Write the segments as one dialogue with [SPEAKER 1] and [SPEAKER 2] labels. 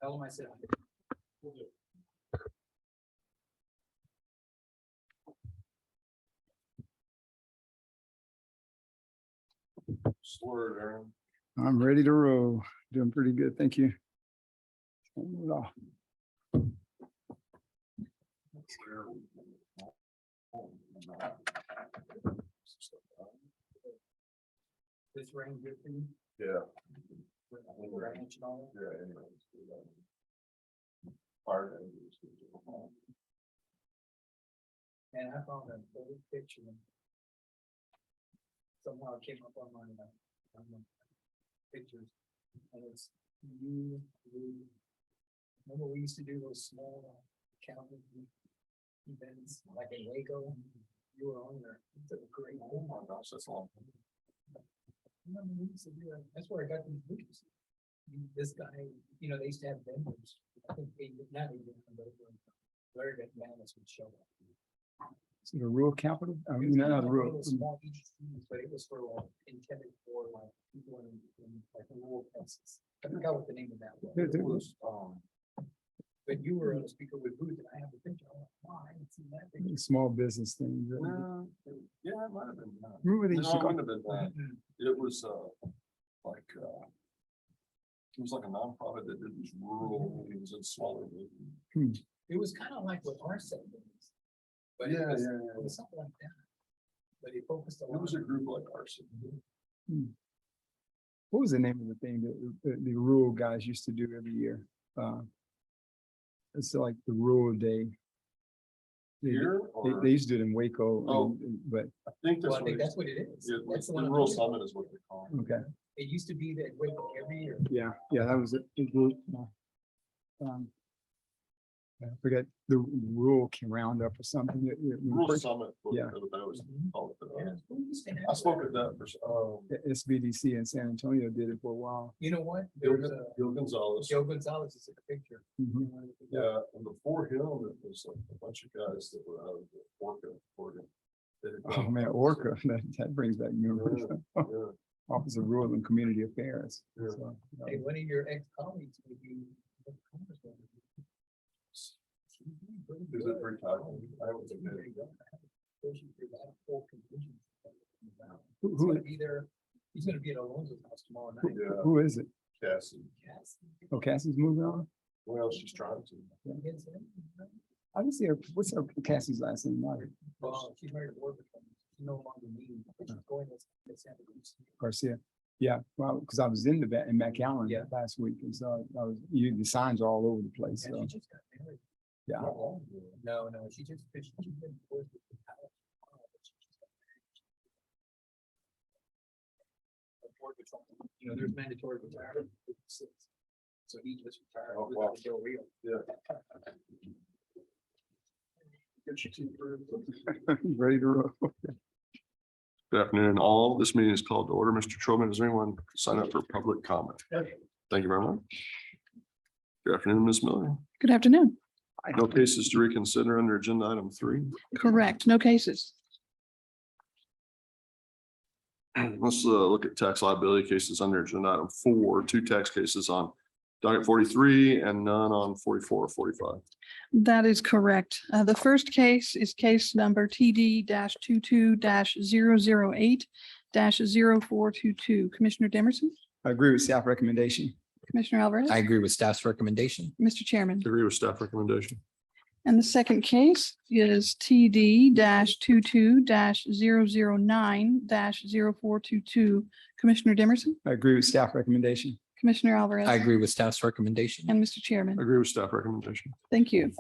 [SPEAKER 1] Tell them I said.
[SPEAKER 2] Slur, Aaron.
[SPEAKER 3] I'm ready to roll. Doing pretty good. Thank you.
[SPEAKER 1] This rain good for you?
[SPEAKER 2] Yeah.
[SPEAKER 1] Ranch and all that?
[SPEAKER 2] Yeah, anyways. Fire engines.
[SPEAKER 1] And I found an old picture. Somehow it came up on my pictures. And it's you, remember we used to do those small county events like in Waco? You were on there. It's a great.
[SPEAKER 2] Oh my gosh, that's long.
[SPEAKER 1] Remember we used to do that? That's where I got these pictures. This guy, you know, they used to have vendors. I think not even, but Larry McManus would show up.
[SPEAKER 3] Is it a rural capital? I mean,
[SPEAKER 1] It was
[SPEAKER 3] not
[SPEAKER 1] kind
[SPEAKER 3] the
[SPEAKER 1] of like
[SPEAKER 3] rural.
[SPEAKER 1] little small EDCs, but it was for like intended for like people in like rural places. I forgot what the name of that
[SPEAKER 3] There-
[SPEAKER 1] was.
[SPEAKER 3] there
[SPEAKER 2] It was,
[SPEAKER 1] But you were a speaker with Booth and I have the picture. I'm like, wow, I haven't seen that picture.
[SPEAKER 3] Small business things.
[SPEAKER 2] yeah, it might have been.
[SPEAKER 3] Remember they used to
[SPEAKER 2] No, it
[SPEAKER 3] go,
[SPEAKER 2] wouldn't have been that. It was, like, it was like a nonprofit that did these rural meetings in smaller.
[SPEAKER 1] It was kind of like what our set was. But
[SPEAKER 2] Yeah,
[SPEAKER 1] it
[SPEAKER 2] yeah.
[SPEAKER 1] was something like that. But it focused a
[SPEAKER 2] It
[SPEAKER 1] lot.
[SPEAKER 2] was a group like ours.
[SPEAKER 3] what was the name of the thing that the rural guys used to do every year? It's like the rural day.
[SPEAKER 2] Here,
[SPEAKER 3] They used to do it in Waco,
[SPEAKER 2] Oh.
[SPEAKER 3] but,
[SPEAKER 2] I think
[SPEAKER 1] Well,
[SPEAKER 2] that's
[SPEAKER 1] I
[SPEAKER 2] what
[SPEAKER 1] think
[SPEAKER 2] it
[SPEAKER 1] that's
[SPEAKER 2] is.
[SPEAKER 1] what it is.
[SPEAKER 2] Yeah,
[SPEAKER 1] That's
[SPEAKER 2] the
[SPEAKER 1] one I'm
[SPEAKER 2] rural
[SPEAKER 1] thinking
[SPEAKER 2] summit
[SPEAKER 1] about.
[SPEAKER 2] is what they call it.
[SPEAKER 3] okay.
[SPEAKER 1] It used to be that Waco every year.
[SPEAKER 3] Yeah, that was it. I forget the rural roundup or something.
[SPEAKER 2] Rural summit.
[SPEAKER 3] Yeah.
[SPEAKER 2] That was called it.
[SPEAKER 1] Yeah, we used to have
[SPEAKER 2] I spoke
[SPEAKER 1] that.
[SPEAKER 2] at that for,
[SPEAKER 3] SBDC in San Antonio did it for a while.
[SPEAKER 1] You know what? There was a
[SPEAKER 2] Gil Gonzalez.
[SPEAKER 1] Joe Gonzalez is in the picture.
[SPEAKER 3] Mhm.
[SPEAKER 2] Yeah, and before him, it was like a bunch of guys that were out of the Orca, Oregon. They had
[SPEAKER 3] Oh
[SPEAKER 2] gone-
[SPEAKER 3] man, Orca, that brings back memories.
[SPEAKER 2] Yeah,
[SPEAKER 3] Office of Rural and Community Affairs.
[SPEAKER 2] Yeah.
[SPEAKER 3] So,
[SPEAKER 1] Hey, one of your ex-colleagues would be.
[SPEAKER 2] Is it pretty tight? I haven't seen it.
[SPEAKER 3] Who-
[SPEAKER 1] He's gonna be there. He's gonna be at Alonso's house tomorrow night.
[SPEAKER 2] Yeah,
[SPEAKER 3] Who is it?
[SPEAKER 2] Cassie.
[SPEAKER 1] Yes.
[SPEAKER 3] Oh, Cassie's moving on?
[SPEAKER 2] Well, she's trying to.
[SPEAKER 1] Against him.
[SPEAKER 3] I didn't see her. What's her Cassie's last name? Margaret
[SPEAKER 1] Well, she's married to Warwick. She's no longer meeting, but she's going to Santa Cruz.
[SPEAKER 3] Garcia. Yeah, well, because I was in McAllen
[SPEAKER 1] Yeah.
[SPEAKER 3] last week, and so the signs are all over the place.
[SPEAKER 1] Yeah,
[SPEAKER 3] So,
[SPEAKER 1] she just got married.
[SPEAKER 3] yeah.
[SPEAKER 1] No, she just she's been divorced with the palace. You know, there's mandatory retirement. So he just retired.
[SPEAKER 2] Oh,
[SPEAKER 1] with
[SPEAKER 2] wow.
[SPEAKER 1] the Del Rio.
[SPEAKER 2] Yeah.
[SPEAKER 3] Ready to roll.
[SPEAKER 2] Good afternoon, all. This meeting is called to order. Mr. Trowman, does anyone sign up for public comment? Thank you very much. Good afternoon, Ms. Miller.
[SPEAKER 4] Good afternoon.
[SPEAKER 2] No cases to reconsider under agenda item 3.
[SPEAKER 4] Correct. No cases.
[SPEAKER 2] Let's look at tax liability cases under agenda item 4, 2 tax cases on docket 43 and none on 44 or 45.
[SPEAKER 4] That is correct. The first case is case number TD-22-008-0422. Commissioner Demerson,
[SPEAKER 3] I agree with staff recommendation.
[SPEAKER 4] Commissioner Alvarez.
[SPEAKER 5] I agree with staff's recommendation.
[SPEAKER 4] Mr. Chairman.
[SPEAKER 2] Agree with staff recommendation.
[SPEAKER 4] And the second case is TD-22-009-0422. Commissioner Demerson,
[SPEAKER 3] I agree with staff recommendation.
[SPEAKER 4] Commissioner Alvarez.
[SPEAKER 5] I agree with staff's recommendation.
[SPEAKER 4] And Mr. Chairman.
[SPEAKER 2] Agree with staff recommendation.
[SPEAKER 4] Thank you.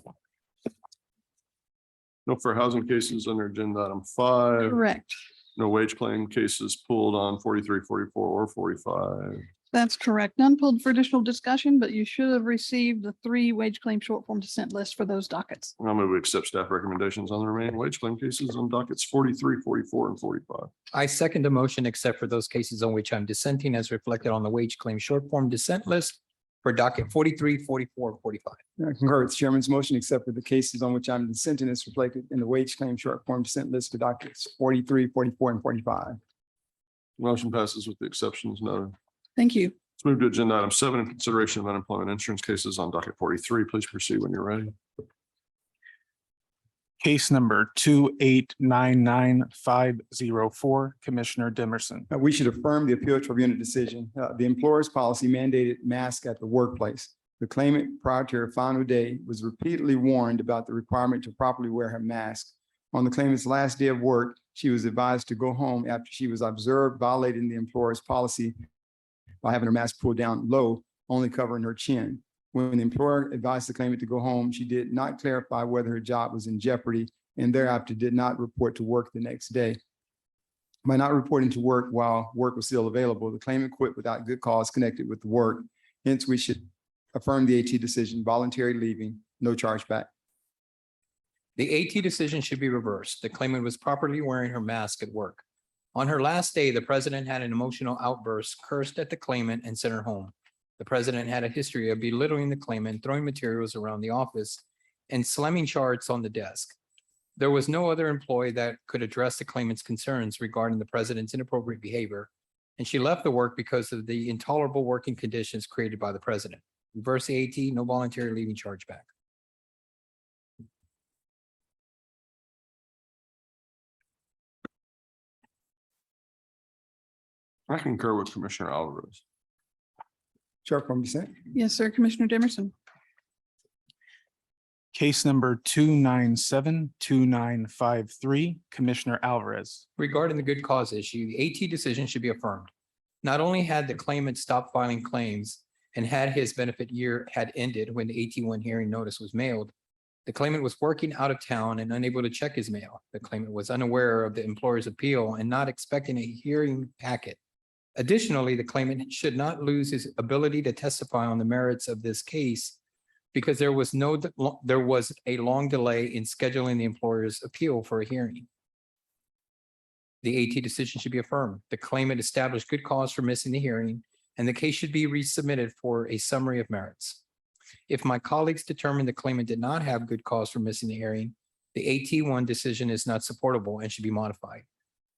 [SPEAKER 2] No fair housing cases under agenda item 5.
[SPEAKER 4] Correct.
[SPEAKER 2] No wage claim cases pulled on 43, 44 or 45.
[SPEAKER 4] That's correct. None pulled for additional discussion, but you should have received the 3 wage claim short form dissent list for those dockets.
[SPEAKER 2] I'll move we accept staff recommendations on the remaining wage claim cases on dockets 43, 44 and 45.
[SPEAKER 5] I second the motion except for those cases on which I'm dissenting as reflected on the wage claim short form dissent list for docket 43, 44, 45.
[SPEAKER 3] I concur with the chairman's motion, except for the cases on which I'm dissenting is reflected in the wage claim short form dissent list for dockets 43, 44 and 45.
[SPEAKER 2] Motion passes with the exceptions noted.
[SPEAKER 4] Thank you.
[SPEAKER 2] Let's move to agenda item 7, consideration of unemployment insurance cases on docket 43. Please proceed when you're ready.
[SPEAKER 6] Case number 2899504, Commissioner Dimerson.
[SPEAKER 3] We should affirm the appeal tribunal decision. The employer's policy mandated masks at the workplace. The claimant prior to her final day was repeatedly warned about the requirement to properly wear her mask. On the claimant's last day of work, she was advised to go home after she was observed violating the employer's policy by having her mask pulled down low, only covering her chin. When the employer advised the claimant to go home, she did not clarify whether her job was in jeopardy and thereafter did not report to work the next day. By not reporting to work while work was still available, the claimant quit without good cause connected with the work. Hence, we should affirm the AT decision, voluntary leaving, no charge back.
[SPEAKER 5] The AT decision should be reversed. The claimant was properly wearing her mask at work. On her last day, the president had an emotional outburst, cursed at the claimant, and sent her home. The president had a history of belittling the claimant, throwing materials around the office, and slamming charts on the desk. There was no other employee that could address the claimant's concerns regarding the president's inappropriate behavior, and she left the work because of the intolerable working conditions created by the president. Reverse the AT, no voluntary leaving charge back.
[SPEAKER 2] I concur with Commissioner Alvarez.
[SPEAKER 3] Short form dissent.
[SPEAKER 4] Yes, sir. Commissioner Dimerson.
[SPEAKER 6] Case number 2972953, Commissioner Alvarez.
[SPEAKER 5] Regarding the good cause issue, the AT decision should be affirmed. Not only had the claimant stopped filing claims and had his benefit year had ended when the AT1 hearing notice was mailed, the claimant was working out of town and unable to check his mail. The claimant was unaware of the employer's appeal and not expecting a hearing packet. Additionally, the claimant should not lose his ability to testify on the merits of this case because there was a long delay in scheduling the employer's appeal for a hearing. The AT decision should be affirmed. The claimant established good cause for missing the hearing, and the case should be resubmitted for a summary of merits. If my colleagues determine the claimant did not have good cause for missing the hearing, the AT1 decision is not supportable and should be modified.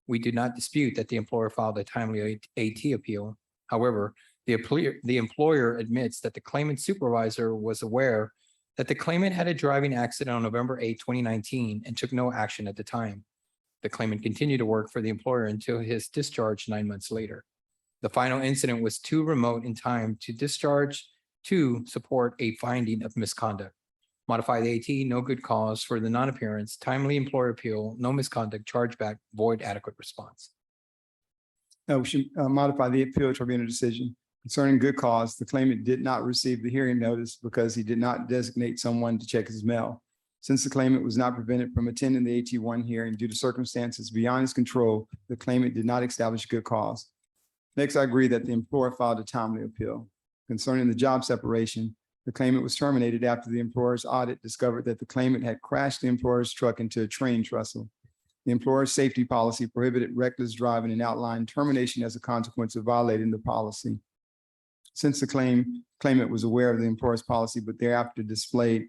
[SPEAKER 5] We do not dispute that the employer filed a timely AT appeal. However, the employer admits that the claimant supervisor was aware that the claimant had a driving accident on November 8, 2019, and took no action at the time. The claimant continued to work for the employer until his discharge 9 months later. The final incident was too remote in time to discharge to support a finding of misconduct. Modify the AT, no good cause for the non-appearance, timely employer appeal, no misconduct, chargeback, void adequate response.
[SPEAKER 3] We should modify the appeal tribunal decision concerning good cause. The claimant did not receive the hearing notice because he did not designate someone to check his mail. Since the claimant was not prevented from attending the AT1 hearing due to circumstances beyond his control, the claimant did not establish good cause. Next, I agree that the employer filed a timely appeal. Concerning the job separation, the claimant was terminated after the employer's audit discovered that the claimant had crashed the employer's truck into a train trestle. The employer's safety policy prohibited reckless driving and outlined termination as a consequence of violating the policy. Since the claimant was aware of the employer's policy, but thereafter displayed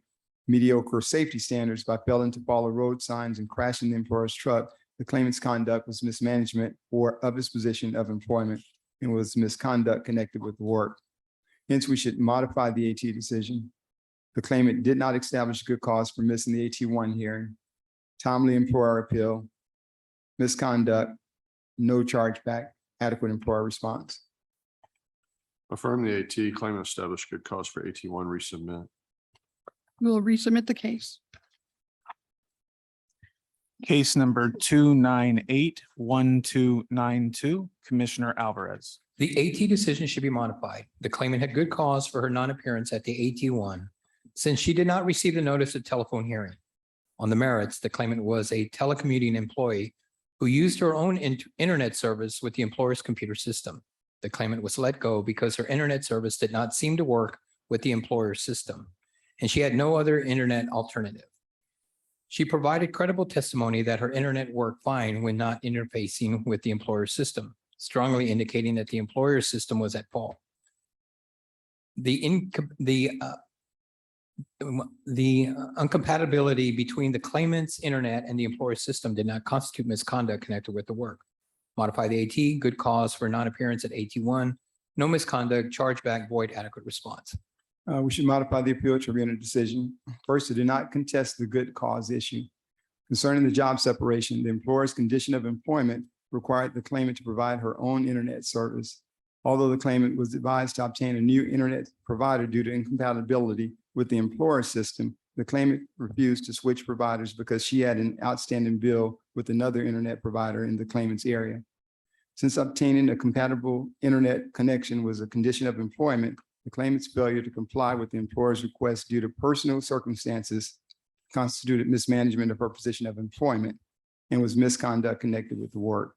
[SPEAKER 3] mediocre safety standards by failing to follow road signs and crashing the employer's truck, the claimant's conduct was mismanagement of his position of employment and was misconduct connected with the work. Hence, we should modify the AT decision. The claimant did not establish good cause for missing the AT1 hearing. Timely employer appeal, misconduct, no chargeback, adequate employer response.
[SPEAKER 2] Affirm the AT, claimant established good cause for AT1, resubmit.
[SPEAKER 4] We'll resubmit the case.
[SPEAKER 6] Case number 2981292, Commissioner Alvarez.
[SPEAKER 5] The AT decision should be modified. The claimant had good cause for her non-appearance at the AT1 since she did not receive the notice of telephone hearing. On the merits, the claimant was a telecommuting employee who used her own internet service with the employer's computer system. The claimant was let go because her internet service did not seem to work with the employer's system, and she had no other internet alternative. She provided credible testimony that her internet worked fine when not interfacing with the employer's system, strongly indicating that the employer's system was at fault. The incompatibility between the claimant's internet and the employer's system did not constitute misconduct connected with the work. Modify the AT, good cause for non-appearance at AT1, no misconduct, chargeback, void, adequate response.
[SPEAKER 3] We should modify the appeal tribunal decision. First, it did not contest the good cause issue. Concerning the job separation, the employer's condition of employment required the claimant to provide her own internet service. Although the claimant was advised to obtain a new internet provider due to incompatibility with the employer's system, the claimant refused to switch providers because she had an outstanding bill with another internet provider in the claimant's area. Since obtaining a compatible internet connection was a condition of employment, the claimant's failure to comply with the employer's request due to personal circumstances constituted mismanagement of her position of employment and was misconduct connected with the work.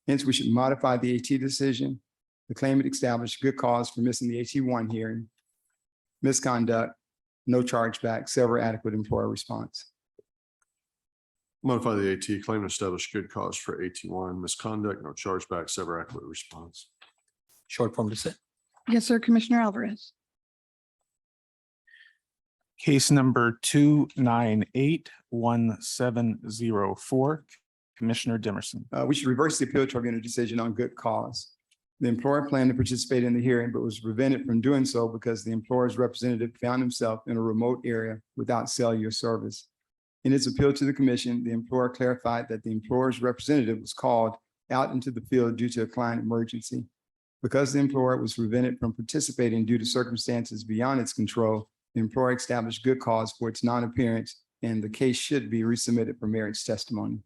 [SPEAKER 3] Hence, we should modify the AT decision. The claimant established good cause for missing the AT1 hearing, misconduct, no chargeback, sever adequate employer response.
[SPEAKER 2] Modify the AT, claim to establish good cause for AT1, misconduct, no chargeback, sever adequate response.
[SPEAKER 5] Short form dissent.
[SPEAKER 4] Yes, sir, Commissioner Alvarez.
[SPEAKER 6] Case number 2981704, Commissioner Dimerson.
[SPEAKER 3] We should reverse the appeal tribunal decision on good cause. The employer planned to participate in the hearing, but was prevented from doing so because the employer's representative found himself in a remote area without cellular service. In its appeal to the commission, the employer clarified that the employer's representative was called out into the field due to a client emergency. Because the employer was prevented from participating due to circumstances beyond its control, the employer established good cause for its non-appearance, and the case should be resubmitted for merits testimony.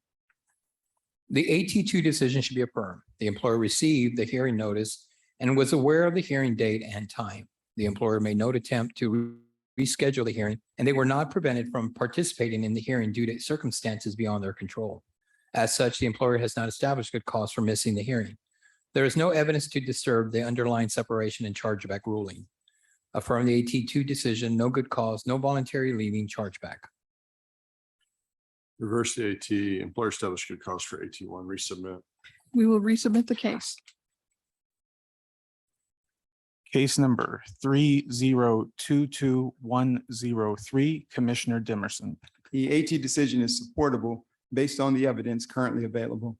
[SPEAKER 5] The AT2 decision should be affirmed. The employer received the hearing notice and was aware of the hearing date and time. The employer made no attempt to reschedule the hearing, and they were not prevented from participating in the hearing due to circumstances beyond their control. As such, the employer has not established good cause for missing the hearing. There is no evidence to disturb the underlying separation and chargeback ruling. Affirm the AT2 decision, no good cause, no voluntary leaving, chargeback.
[SPEAKER 2] Reverse the AT, employer established good cause for AT1, resubmit.
[SPEAKER 4] We will resubmit the case.
[SPEAKER 6] Case number 3022103, Commissioner Dimerson.
[SPEAKER 3] The AT decision is supportable based on the evidence currently available.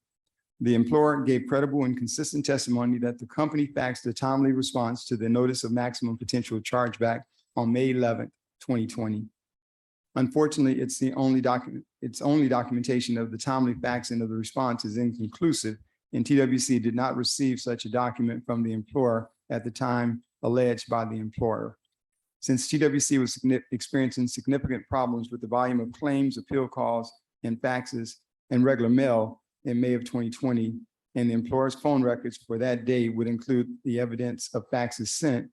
[SPEAKER 3] The employer gave credible and consistent testimony that the company faxed a timely response to the notice of maximum potential chargeback on May 11th, 2020. Unfortunately, its only documentation of the timely faxing of the response is inconclusive, and TWC did not receive such a document from the employer at the time alleged by the employer. Since TWC was experiencing significant problems with the volume of claims, appeal calls, and faxes and regular mail in May of 2020, and the employer's phone records for that day would include the evidence of faxes sent,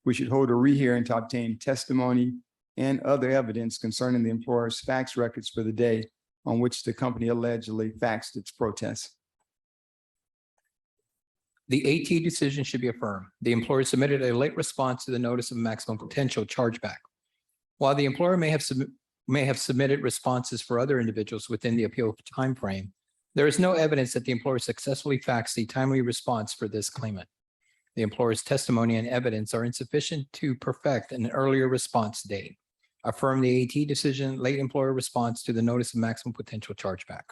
[SPEAKER 3] we should hold a rehearing to obtain testimony and other evidence concerning the employer's fax records for the day on which the company allegedly faxed its protest.
[SPEAKER 5] The AT decision should be affirmed. The employer submitted a late response to the notice of maximum potential chargeback. While the employer may have submitted responses for other individuals within the appeal timeframe, there is no evidence that the employer successfully faxed the timely response for this claimant. The employer's testimony and evidence are insufficient to perfect an earlier response date. Affirm the AT decision, late employer response to the notice of maximum potential chargeback.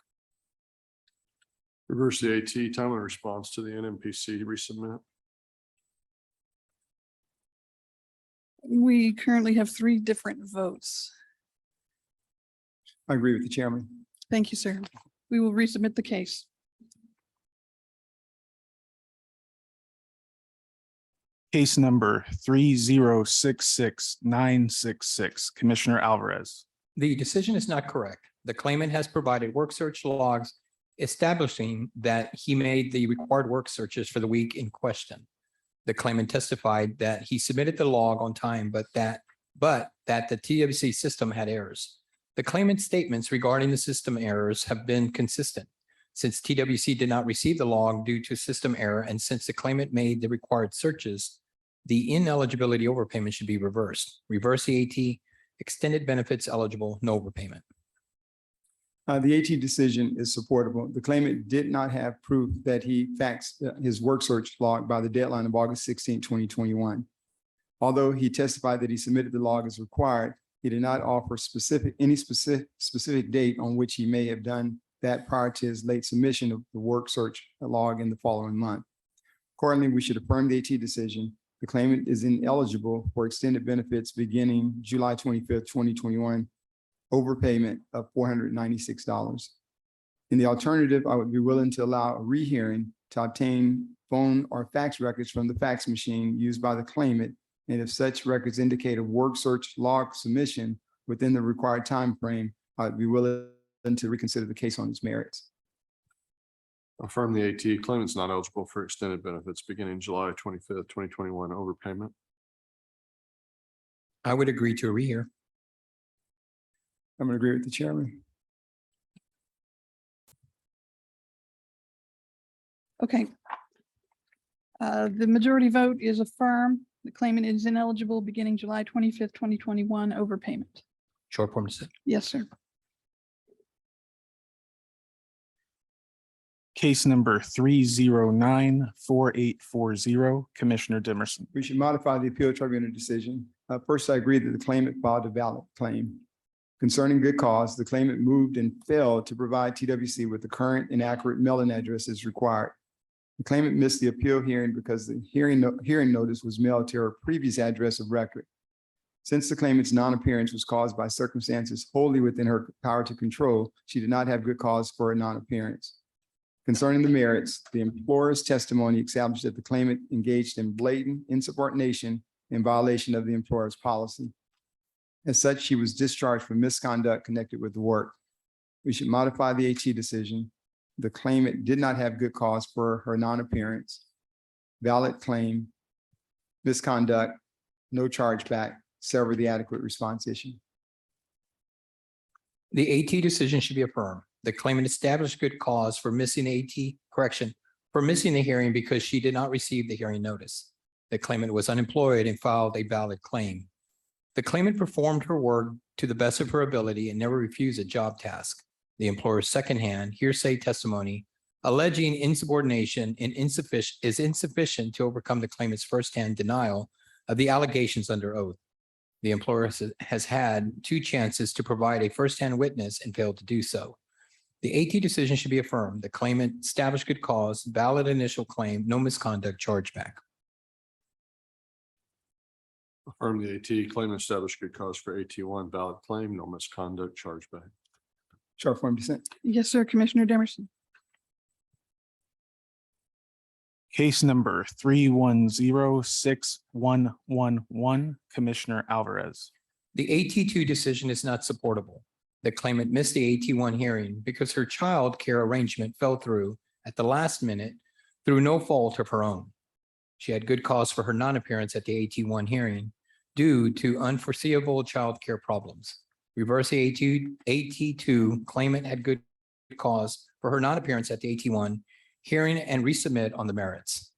[SPEAKER 2] Reverse the AT, timely response to the NMPC, resubmit.
[SPEAKER 4] We currently have 3 different votes.
[SPEAKER 3] I agree with the chairman.
[SPEAKER 4] Thank you, sir. We will resubmit the case.
[SPEAKER 6] Case number 3066966, Commissioner Alvarez.
[SPEAKER 5] The decision is not correct. The claimant has provided work search logs establishing that he made the required work searches for the week in question. The claimant testified that he submitted the log on time, but that the TWC system had errors. The claimant's statements regarding the system errors have been consistent. Since TWC did not receive the log due to system error, and since the claimant made the required searches, the ineligibility overpayment should be reversed. Reverse the AT, extended benefits eligible, no overpayment.
[SPEAKER 3] The AT decision is supportable. The claimant did not have proof that he faxed his work search log by the deadline of August 16, 2021. Although he testified that he submitted the log as required, he did not offer any specific date on which he may have done that prior to his late submission of the work search log in the following month. Accordingly, we should affirm the AT decision. The claimant is ineligible for extended benefits beginning July 25th, 2021, overpayment of $496. In the alternative, I would be willing to allow a rehearing to obtain phone or fax records from the fax machine used by the claimant. And if such records indicate a work search log submission within the required time frame, I'd be willing to reconsider the case on its merits.
[SPEAKER 2] Affirm the AT claimant's not eligible for extended benefits beginning July 25th, 2021 overpayment.
[SPEAKER 5] I would agree to a rehear.
[SPEAKER 3] I'm going to agree with the chairman.
[SPEAKER 4] Okay. The majority vote is affirm. The claimant is ineligible beginning July 25th, 2021 overpayment.
[SPEAKER 5] Short form decision.
[SPEAKER 4] Yes, sir.
[SPEAKER 6] Case number 3094840, Commissioner Dimerson.
[SPEAKER 3] We should modify the appeal tribunal decision. First, I agree that the claimant filed a valid claim. Concerning good cause, the claimant moved and failed to provide TWC with the current and accurate mailing address as required. The claimant missed the appeal hearing because the hearing notice was mailed to her previous address of record. Since the claimant's non-appearance was caused by circumstances wholly within her power to control, she did not have good cause for a non-appearance. Concerning the merits, the employer's testimony established that the claimant engaged in blatant insubordination in violation of the employer's policy. As such, she was discharged for misconduct connected with the work. We should modify the AT decision. The claimant did not have good cause for her non-appearance. Valid claim, misconduct, no chargeback, sever the adequate response issue.
[SPEAKER 5] The AT decision should be affirmed. The claimant established good cause for missing for missing the hearing because she did not receive the hearing notice. The claimant was unemployed and filed a valid claim. The claimant performed her work to the best of her ability and never refused a job task. The employer's secondhand hearsay testimony alleging insubordination and is insufficient to overcome the claimant's firsthand denial of the allegations under oath. The employer has had 2 chances to provide a firsthand witness and failed to do so. The AT decision should be affirmed. The claimant established good cause, valid initial claim, no misconduct, chargeback.
[SPEAKER 2] Affirm the AT claimant established good cause for AT1 valid claim, no misconduct, chargeback.
[SPEAKER 3] Short form dissent.
[SPEAKER 4] Yes, sir. Commissioner Dimerson.
[SPEAKER 6] Case number 3106111, Commissioner Alvarez.
[SPEAKER 5] The AT2 decision is not supportable. The claimant missed the AT1 hearing because her child care arrangement fell through at the last minute through no fault of her own. She had good cause for her non-appearance at the AT1 hearing due to unforeseeable child care problems. Reverse the AT2 claimant had good cause for her non-appearance at the AT1 hearing and resubmit on the merits.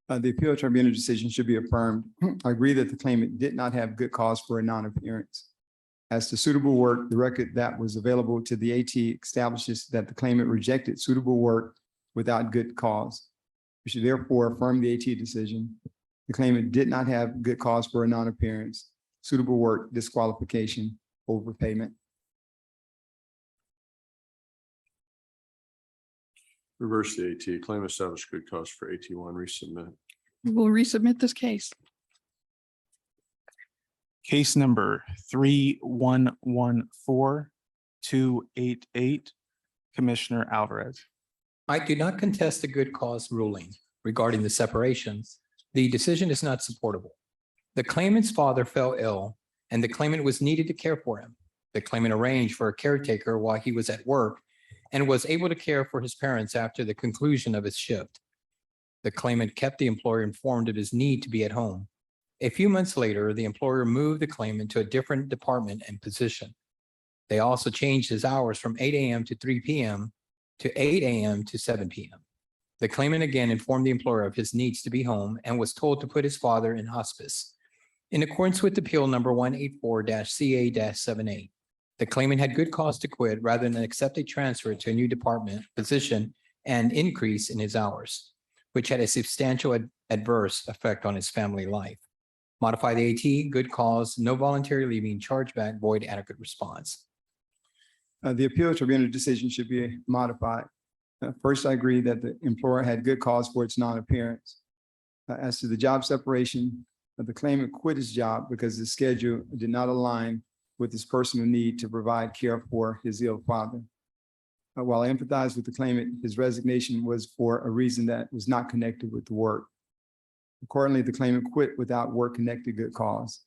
[SPEAKER 3] The appeal tribunal decision should be affirmed. I agree that the claimant did not have good cause for a non-appearance. As to suitable work, the record that was available to the AT establishes that the claimant rejected suitable work without good cause. We should therefore affirm the AT decision. The claimant did not have good cause for a non-appearance, suitable work, disqualification, overpayment.
[SPEAKER 2] Reverse the AT claim established good cause for AT1 resubmit.
[SPEAKER 4] We will resubmit this case.
[SPEAKER 6] Case number 3114288, Commissioner Alvarez.
[SPEAKER 5] I do not contest the good cause ruling regarding the separations. The decision is not supportable. The claimant's father fell ill and the claimant was needed to care for him. The claimant arranged for a caretaker while he was at work and was able to care for his parents after the conclusion of his shift. The claimant kept the employer informed of his need to be at home. A few months later, the employer moved the claimant to a different department and position. They also changed his hours from 8 a.m. to 3 p.m. to 8 a.m. to 7 p.m. The claimant again informed the employer of his needs to be home and was told to put his father in hospice. In accordance with appeal number 184-CA-78, the claimant had good cause to quit rather than accept a transfer to a new department position and increase in his hours, which had a substantial adverse effect on his family life. Modify the AT, good cause, no voluntary leaving, chargeback, void adequate response.
[SPEAKER 3] The appeal tribunal decision should be modified. First, I agree that the employer had good cause for its non-appearance. As to the job separation, the claimant quit his job because his schedule did not align with his personal need to provide care for his ill father. While I empathize with the claimant, his resignation was for a reason that was not connected with the work. Accordingly, the claimant quit without work-connected good cause.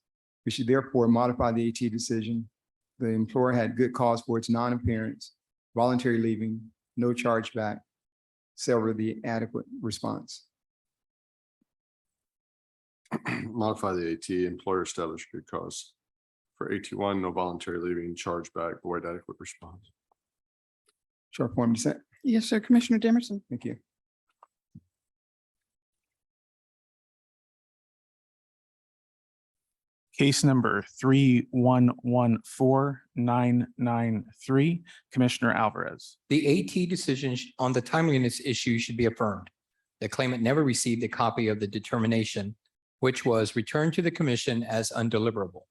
[SPEAKER 3] We should therefore modify the AT decision. The employer had good cause for its non-appearance, voluntary leaving, no chargeback, sever the adequate response.
[SPEAKER 2] Modify the AT, employer established good cause. For AT1, no voluntary leaving, chargeback, void adequate response.
[SPEAKER 3] Short form dissent.
[SPEAKER 4] Yes, sir. Commissioner Demerson.
[SPEAKER 3] Thank you.
[SPEAKER 6] Case number 3114993, Commissioner Alvarez.
[SPEAKER 5] The AT decision on the timeliness issue should be affirmed. The claimant never received a copy of the determination, which was returned to the commission as undeliverable.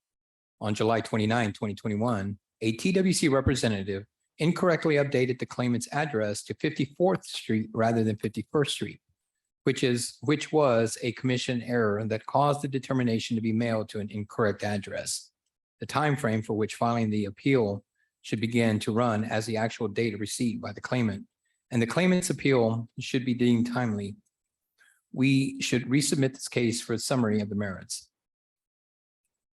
[SPEAKER 5] On July 29, 2021, a TWC representative incorrectly updated the claimant's address to 54th Street rather than 51st Street, which was a commission error that caused the determination to be mailed to an incorrect address. The time frame for which filing the appeal should begin to run as the actual date of receipt by the claimant, and the claimant's appeal should be deemed timely. We should resubmit this case for a summary of the merits.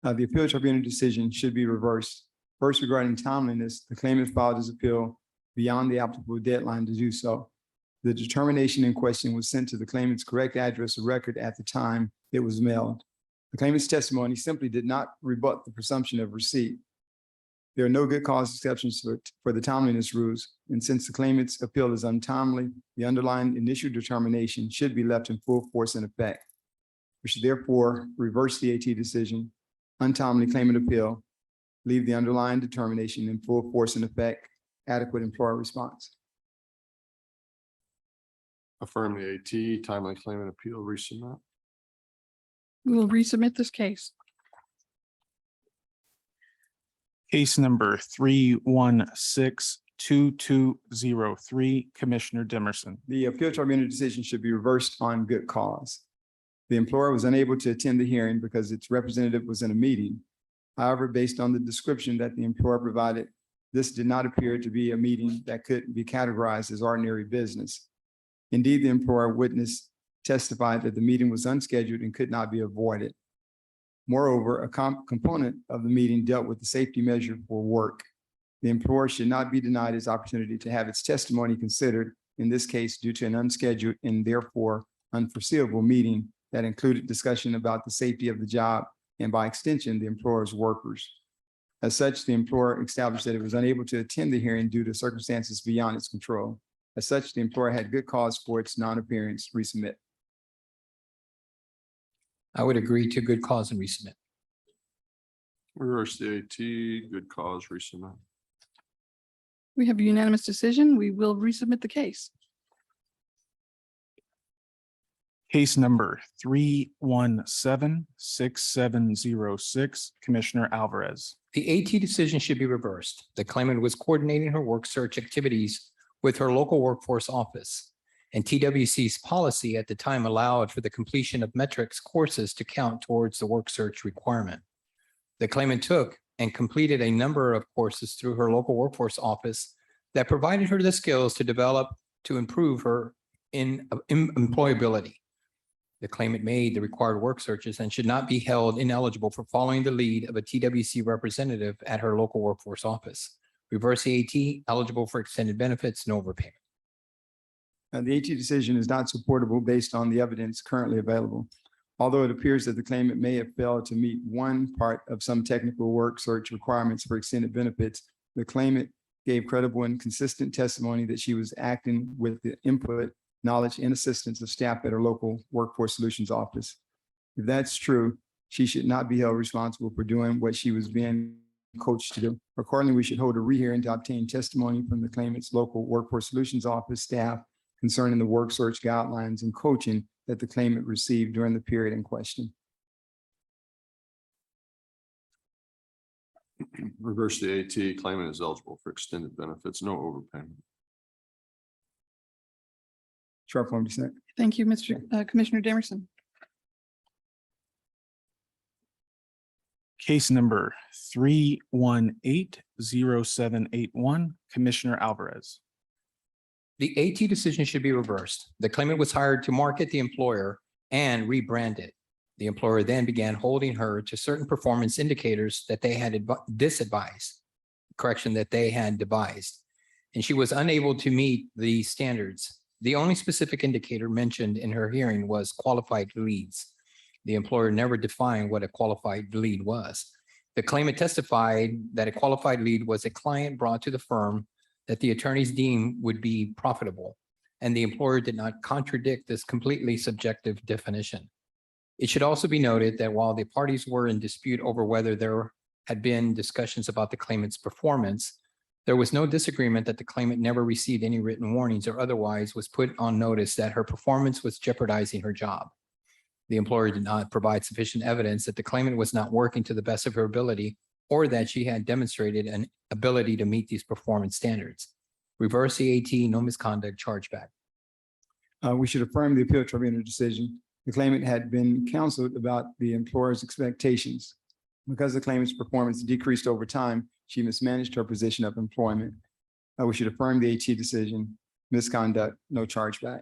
[SPEAKER 3] The appeal tribunal decision should be reversed. First, regarding timeliness, the claimant filed his appeal beyond the applicable deadline to do so. The determination in question was sent to the claimant's correct address of record at the time it was mailed. The claimant's testimony simply did not rebut the presumption of receipt. There are no good cause exceptions for the timeliness rules, and since the claimant's appeal is untimely, the underlying initial determination should be left in full force and effect. We should therefore reverse the AT decision, untimely claimant appeal, leave the underlying determination in full force and effect, adequate employer response.
[SPEAKER 2] Affirm the AT, timely claimant appeal, resubmit.
[SPEAKER 4] We will resubmit this case.
[SPEAKER 6] Case number 3162203, Commissioner Demerson.
[SPEAKER 3] The appeal tribunal decision should be reversed on good cause. The employer was unable to attend the hearing because its representative was in a meeting. However, based on the description that the employer provided, this did not appear to be a meeting that could be categorized as ordinary business. Indeed, the employer witness testified that the meeting was unscheduled and could not be avoided. Moreover, a component of the meeting dealt with the safety measure for work. The employer should not be denied its opportunity to have its testimony considered, in this case, due to an unscheduled and therefore unforeseeable meeting that included discussion about the safety of the job and by extension, the employer's workers. As such, the employer established that it was unable to attend the hearing due to circumstances beyond its control. As such, the employer had good cause for its non-appearance. Resubmit.
[SPEAKER 5] I would agree to good cause and resubmit.
[SPEAKER 2] Reverse the AT, good cause, resubmit.
[SPEAKER 4] We have a unanimous decision. We will resubmit the case.
[SPEAKER 6] Case number 3176706, Commissioner Alvarez.
[SPEAKER 5] The AT decision should be reversed. The claimant was coordinating her work search activities with her local workforce office, and TWC's policy at the time allowed for the completion of metrics courses to count towards the work search requirement. The claimant took and completed a number of courses through her local workforce office that provided her the skills to develop to improve her employability. The claimant made the required work searches and should not be held ineligible for following the lead of a TWC representative at her local workforce office. Reverse the AT, eligible for extended benefits, no overpayment.
[SPEAKER 3] The AT decision is not supportable based on the evidence currently available. Although it appears that the claimant may have failed to meet one part of some technical work search requirements for extended benefits, the claimant gave credible and consistent testimony that she was acting with the input, knowledge, and assistance of staff at her local Workforce Solutions office. If that's true, she should not be held responsible for doing what she was being coached to do. Accordingly, we should hold a rehearing to obtain testimony from the claimant's local Workforce Solutions office staff concerning the work search guidelines and coaching that the claimant received during the period in question.
[SPEAKER 2] Reverse the AT, claimant is eligible for extended benefits, no overpayment.
[SPEAKER 3] Short form dissent.
[SPEAKER 4] Thank you, Commissioner Dimerson.
[SPEAKER 6] Case number 3180781, Commissioner Alvarez.
[SPEAKER 5] The AT decision should be reversed. The claimant was hired to market the employer and rebrand it. The employer then began holding her to certain performance indicators that they had that they had devised, and she was unable to meet the standards. The only specific indicator mentioned in her hearing was qualified leads. The employer never defined what a qualified lead was. The claimant testified that a qualified lead was a client brought to the firm that the attorneys deemed would be profitable, and the employer did not contradict this completely subjective definition. It should also be noted that while the parties were in dispute over whether there had been discussions about the claimant's performance, there was no disagreement that the claimant never received any written warnings or otherwise was put on notice that her performance was jeopardizing her job. The employer did not provide sufficient evidence that the claimant was not working to the best of her ability or that she had demonstrated an ability to meet these performance standards. Reverse the AT, no misconduct, chargeback.
[SPEAKER 3] We should affirm the appeal tribunal decision. The claimant had been counseled about the employer's expectations. Because the claimant's performance decreased over time, she mismanaged her position of employment. We should affirm the AT decision. Misconduct, no chargeback.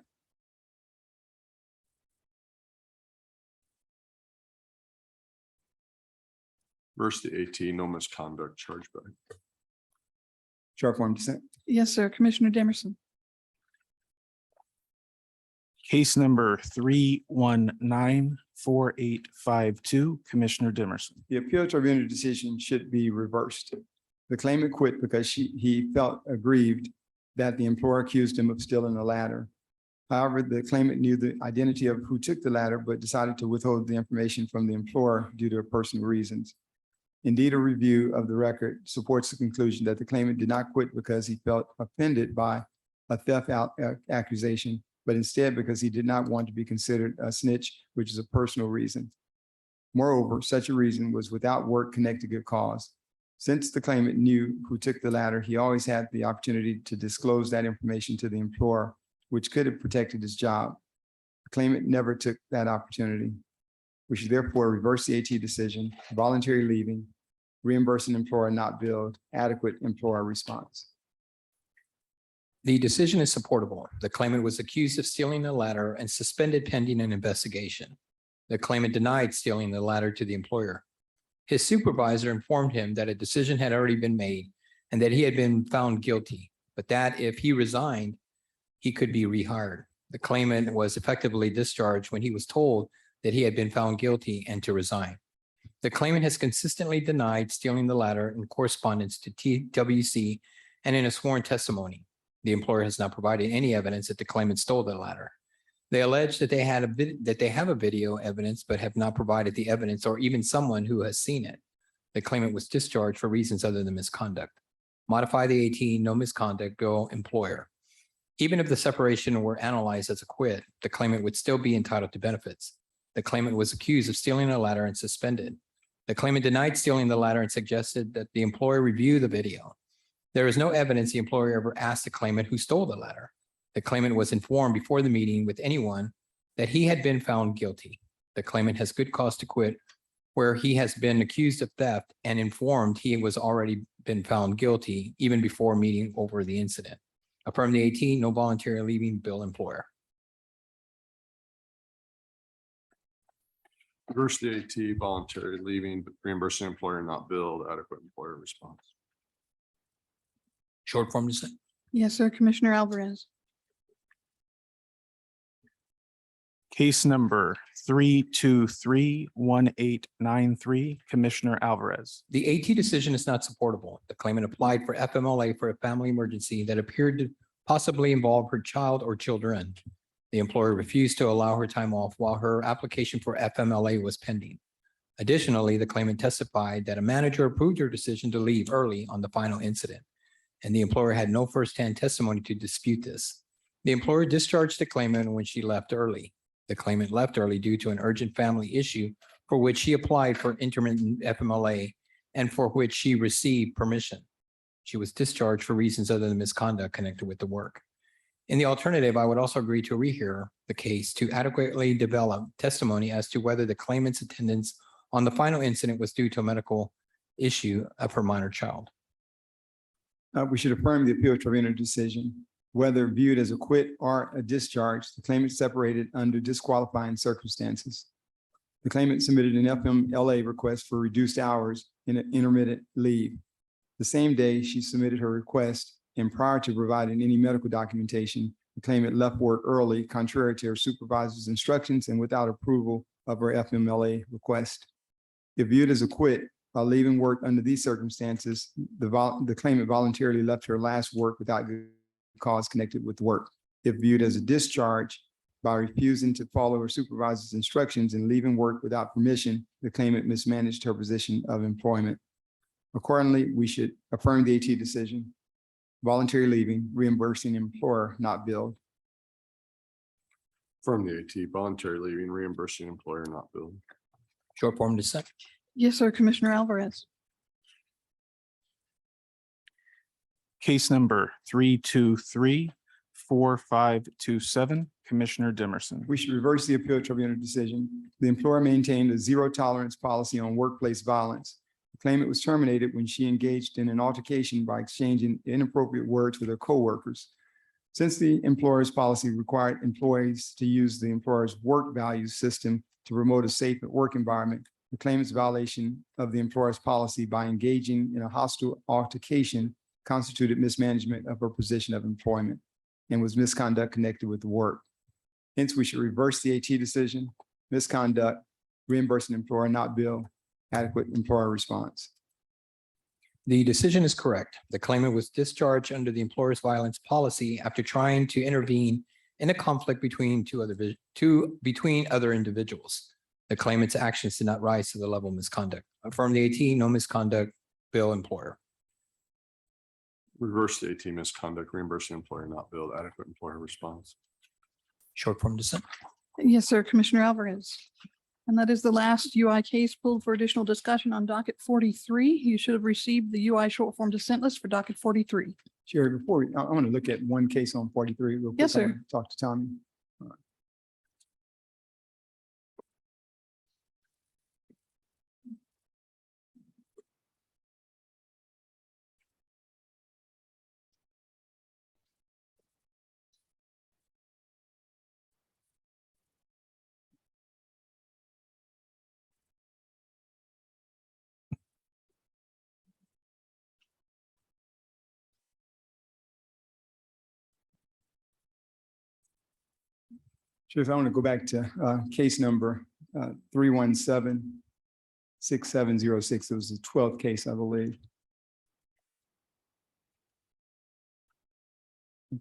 [SPEAKER 2] Reverse the AT, no misconduct, chargeback.
[SPEAKER 3] Short form dissent.
[SPEAKER 4] Yes, sir. Commissioner Dimerson.
[SPEAKER 6] Case number 3194852, Commissioner Dimerson.
[SPEAKER 3] The appeal tribunal decision should be reversed. The claimant quit because he felt aggrieved that the employer accused him of stealing a ladder. However, the claimant knew the identity of who took the ladder, but decided to withhold the information from the employer due to personal reasons. Indeed, a review of the record supports the conclusion that the claimant did not quit because he felt offended by a theft accusation, but instead because he did not want to be considered a snitch, which is a personal reason. Moreover, such a reason was without work-connected good cause. Since the claimant knew who took the ladder, he always had the opportunity to disclose that information to the employer, which could have protected his job. The claimant never took that opportunity. We should therefore reverse the AT decision, voluntary leaving, reimburse an employer not billed, adequate employer response.
[SPEAKER 5] The decision is supportable. The claimant was accused of stealing the ladder and suspended pending an investigation. The claimant denied stealing the ladder to the employer. His supervisor informed him that a decision had already been made and that he had been found guilty, but that if he resigned, he could be rehired. The claimant was effectively discharged when he was told that he had been found guilty and to resign. The claimant has consistently denied stealing the ladder in correspondence to TWC and in a sworn testimony. The employer has not provided any evidence that the claimant stole the ladder. They allege that they have a video evidence, but have not provided the evidence or even someone who has seen it. The claimant was discharged for reasons other than misconduct. Modify the AT, no misconduct, go employer. Even if the separation were analyzed as a quit, the claimant would still be entitled to benefits. The claimant was accused of stealing a ladder and suspended. The claimant denied stealing the ladder and suggested that the employer review the video. There is no evidence the employer ever asked the claimant who stole the ladder. The claimant was informed before the meeting with anyone that he had been found guilty. The claimant has good cause to quit where he has been accused of theft and informed he was already been found guilty even before meeting over the incident. Affirm the AT, no voluntary leaving, bill employer.
[SPEAKER 2] Reverse the AT, voluntary leaving, reimbursing employer not billed, adequate employer response.
[SPEAKER 5] Short form dissent.
[SPEAKER 4] Yes, sir. Commissioner Alvarez.
[SPEAKER 6] Case number 3231893, Commissioner Alvarez.
[SPEAKER 5] The AT decision is not supportable. The claimant applied for FMLA for a family emergency that appeared to possibly involve her child or children. The employer refused to allow her time off while her application for FMLA was pending. Additionally, the claimant testified that a manager approved her decision to leave early on the final incident, and the employer had no firsthand testimony to dispute this. The employer discharged the claimant when she left early. The claimant left early due to an urgent family issue for which she applied for intermittent FMLA and for which she received permission. She was discharged for reasons other than misconduct connected with the work. In the alternative, I would also agree to rehear the case to adequately develop testimony as to whether the claimant's attendance on the final incident was due to a medical issue of her minor child.
[SPEAKER 3] We should affirm the appeal tribunal decision. Whether viewed as a quit or a discharge, the claimant separated under disqualifying circumstances. The claimant submitted an FMLA request for reduced hours in an intermittent leave. The same day she submitted her request and prior to providing any medical documentation, the claimant left work early, contrary to her supervisor's instructions and without approval of her FMLA request. If viewed as a quit, while leaving work under these circumstances, the claimant voluntarily left her last work without good cause connected with work. If viewed as a discharge, by refusing to follow her supervisor's instructions and leaving work without permission, the claimant mismanaged her position of employment. Accordingly, we should affirm the AT decision. Voluntary leaving, reimbursing employer, not billed.
[SPEAKER 2] From the AT, voluntary leaving, reimbursing employer, not billed.
[SPEAKER 5] Short form dissent.
[SPEAKER 4] Yes, sir, Commissioner Alvarez.
[SPEAKER 6] Case number 323-4527, Commissioner Dimerson.
[SPEAKER 3] We should reverse the appeal tribunal decision. The employer maintained a zero tolerance policy on workplace violence. The claimant was terminated when she engaged in an altercation by exchanging inappropriate words with her coworkers. Since the employer's policy required employees to use the employer's work values system to promote a safe work environment, the claimant's violation of the employer's policy by engaging in a hostile altercation constituted mismanagement of her position of employment and was misconduct connected with the work. Hence, we should reverse the AT decision, misconduct, reimbursing employer, not bill, adequate employer response.
[SPEAKER 5] The decision is correct. The claimant was discharged under the employer's violence policy after trying to intervene in a conflict between other individuals. The claimant's actions did not rise to the level of misconduct. Affirm the AT, no misconduct, bill employer.
[SPEAKER 2] Reverse the AT misconduct, reimbursing employer, not billed, adequate employer response.
[SPEAKER 5] Short form dissent.
[SPEAKER 4] Yes, sir, Commissioner Alvarez. And that is the last UI case pulled for additional discussion on docket 43. You should have received the UI short form dissent list for docket 43.
[SPEAKER 3] Sherry, before I want to look at one case on 43. real quick.
[SPEAKER 4] Yes,
[SPEAKER 3] I
[SPEAKER 4] sir.
[SPEAKER 3] wanna Talk to Tommy. Sure, I want to go back to case number 317-6706. It was the 12th case, I believe.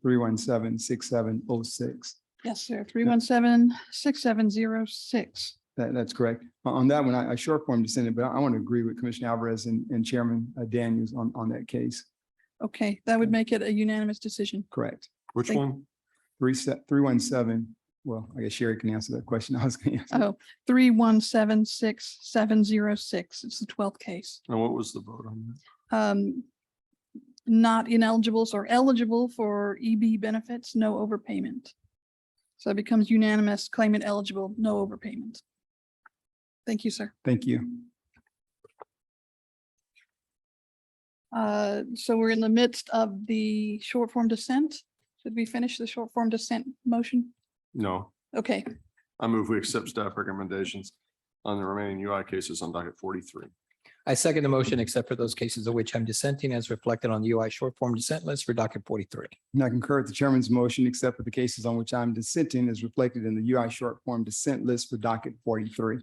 [SPEAKER 3] 317-6706.
[SPEAKER 4] Yes, sir, 317-6706.
[SPEAKER 3] That's correct. On that one, I short form dissented, but I want to agree with Commissioner Alvarez and Chairman Daniels on that case.
[SPEAKER 4] Okay, that would make it a unanimous decision.
[SPEAKER 3] Correct.
[SPEAKER 2] Which
[SPEAKER 4] Thank-
[SPEAKER 2] one?
[SPEAKER 3] 317. Well, I guess Sherry can answer that question. I was going to answer.
[SPEAKER 4] Oh, 317-6706. It's the 12th case.
[SPEAKER 2] And what was the vote on that?
[SPEAKER 4] Not ineligibles or eligible for EB benefits, no overpayment. So it becomes unanimous, claimant eligible, no overpayment. Thank you, sir.
[SPEAKER 3] Thank you.
[SPEAKER 4] So we're in the midst of the short form dissent. Should we finish the short form dissent motion?
[SPEAKER 2] No,
[SPEAKER 4] Okay,
[SPEAKER 2] I move we accept staff recommendations on the remaining UI cases on docket 43.
[SPEAKER 5] I second the motion, except for those cases of which I'm dissenting as reflected on the UI short form dissent list for docket 43.
[SPEAKER 3] And I concur with the chairman's motion, except for the cases on which I'm dissenting as reflected in the UI short form dissent list for docket 43.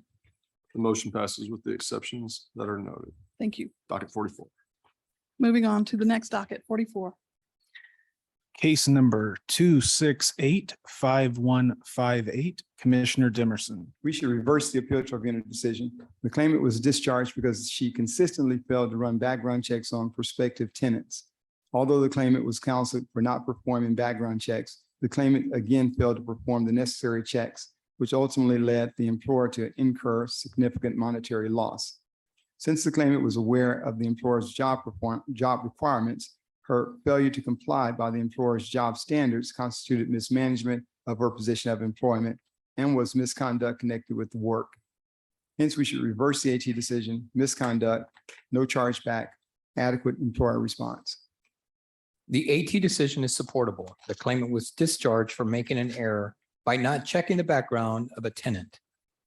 [SPEAKER 2] The motion passes with the exceptions that are noted.
[SPEAKER 4] thank you.
[SPEAKER 2] Docket 44.
[SPEAKER 4] Moving on to the next docket, 44.
[SPEAKER 6] Case number 268-5158, Commissioner Dimerson.
[SPEAKER 3] We should reverse the appeal tribunal decision. The claimant was discharged because she consistently failed to run background checks on prospective tenants. Although the claimant was counseled for not performing background checks, the claimant again failed to perform the necessary checks, which ultimately led the employer to incur significant monetary loss. Since the claimant was aware of the employer's job requirements, Her failure to comply by the employer's job standards constituted mismanagement of her position of employment and was misconduct connected with the work. Hence, we should reverse the AT decision, misconduct, no chargeback, adequate employer response.
[SPEAKER 5] The AT decision is supportable. The claimant was discharged for making an error by not checking the background of a tenant.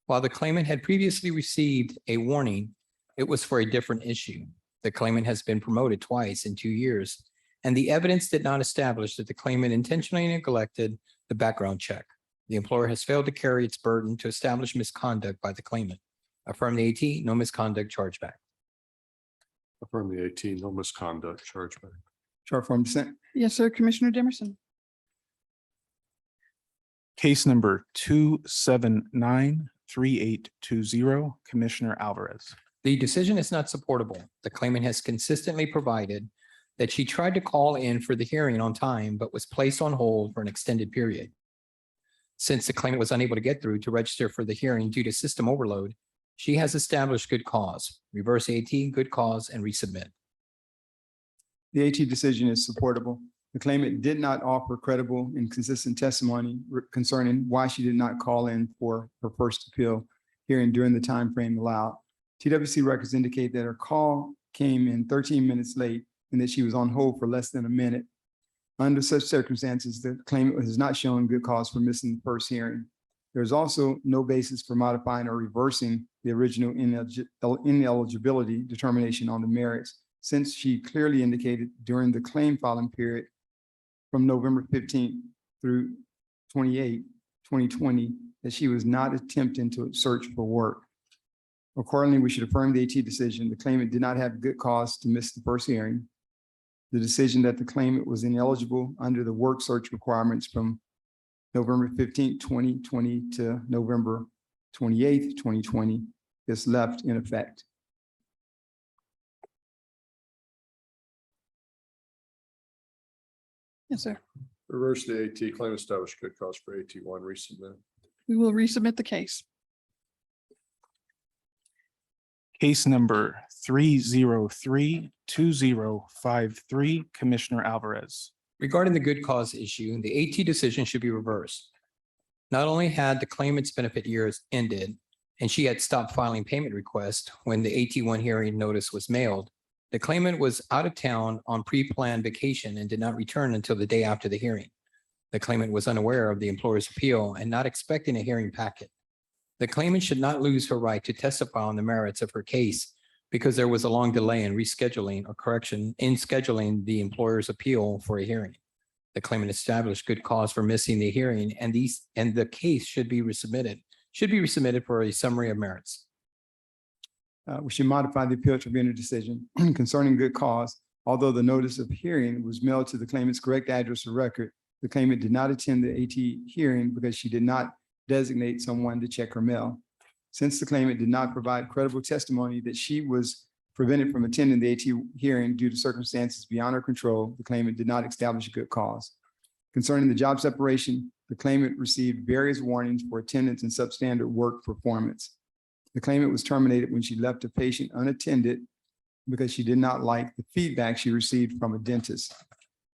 [SPEAKER 5] While the claimant had previously received a warning, it was for a different issue. The claimant has been promoted twice in 2 years, and the evidence did not establish that the claimant intentionally neglected the background check. The employer has failed to carry its burden to establish misconduct by the claimant. Affirm the AT, no misconduct chargeback.
[SPEAKER 2] Affirm the AT, no misconduct chargeback.
[SPEAKER 3] Short form dissent.
[SPEAKER 4] Yes, sir, Commissioner Dimerson.
[SPEAKER 6] Case number 2793820, Commissioner Alvarez.
[SPEAKER 5] The decision is not supportable. The claimant has consistently provided that she tried to call in for the hearing on time, but was placed on hold for an extended period. Since the claimant was unable to get through to register for the hearing due to system overload, she has established good cause. Reverse AT, good cause, and resubmit.
[SPEAKER 3] The AT decision is supportable. The claimant did not offer credible and consistent testimony concerning why she did not call in for her first appeal hearing during the time frame allowed. TWC records indicate that her call came in 13 minutes late and that she was on hold for less than a minute. Under such circumstances, the claimant has not shown good cause for missing the first hearing. There is also no basis for modifying or reversing the original ineligibility determination on the merits, since she clearly indicated during the claim filing period from November 15th through 28, 2020, that she was not attempting to search for work. Accordingly, we should affirm the AT decision. The claimant did not have good cause to miss the first hearing. The decision that the claimant was ineligible under the work search requirements from November 15th, 2020 to November 28th, 2020 is left in effect.
[SPEAKER 4] Yes, sir.
[SPEAKER 2] Reverse the AT, claim established good cause for AT1, resubmit.
[SPEAKER 4] We will resubmit the case.
[SPEAKER 6] Case number 3032053, Commissioner Alvarez.
[SPEAKER 5] Regarding the good cause issue, the AT decision should be reversed. Not only had the claimant's benefit years ended and she had stopped filing payment requests when the AT1 hearing notice was mailed, the claimant was out of town on pre-planned vacation and did not return until the day after the hearing. The claimant was unaware of the employer's appeal and not expecting a hearing packet. The claimant should not lose her right to testify on the merits of her case because there was a long delay in rescheduling or correction in scheduling the employer's appeal for a hearing. The claimant established good cause for missing the hearing, and the case should be resubmitted for a summary of merits.
[SPEAKER 3] We should modify the appeal tribunal decision concerning good cause. Although the notice of hearing was mailed to the claimant's correct address or record, the claimant did not attend the AT hearing because she did not designate someone to check her mail. Since the claimant did not provide credible testimony that she was prevented from attending the AT hearing due to circumstances beyond her control, the claimant did not establish a good cause. Concerning the job separation, the claimant received various warnings for attendance and substandard work performance. The claimant was terminated when she left a patient unattended because she did not like the feedback she received from a dentist.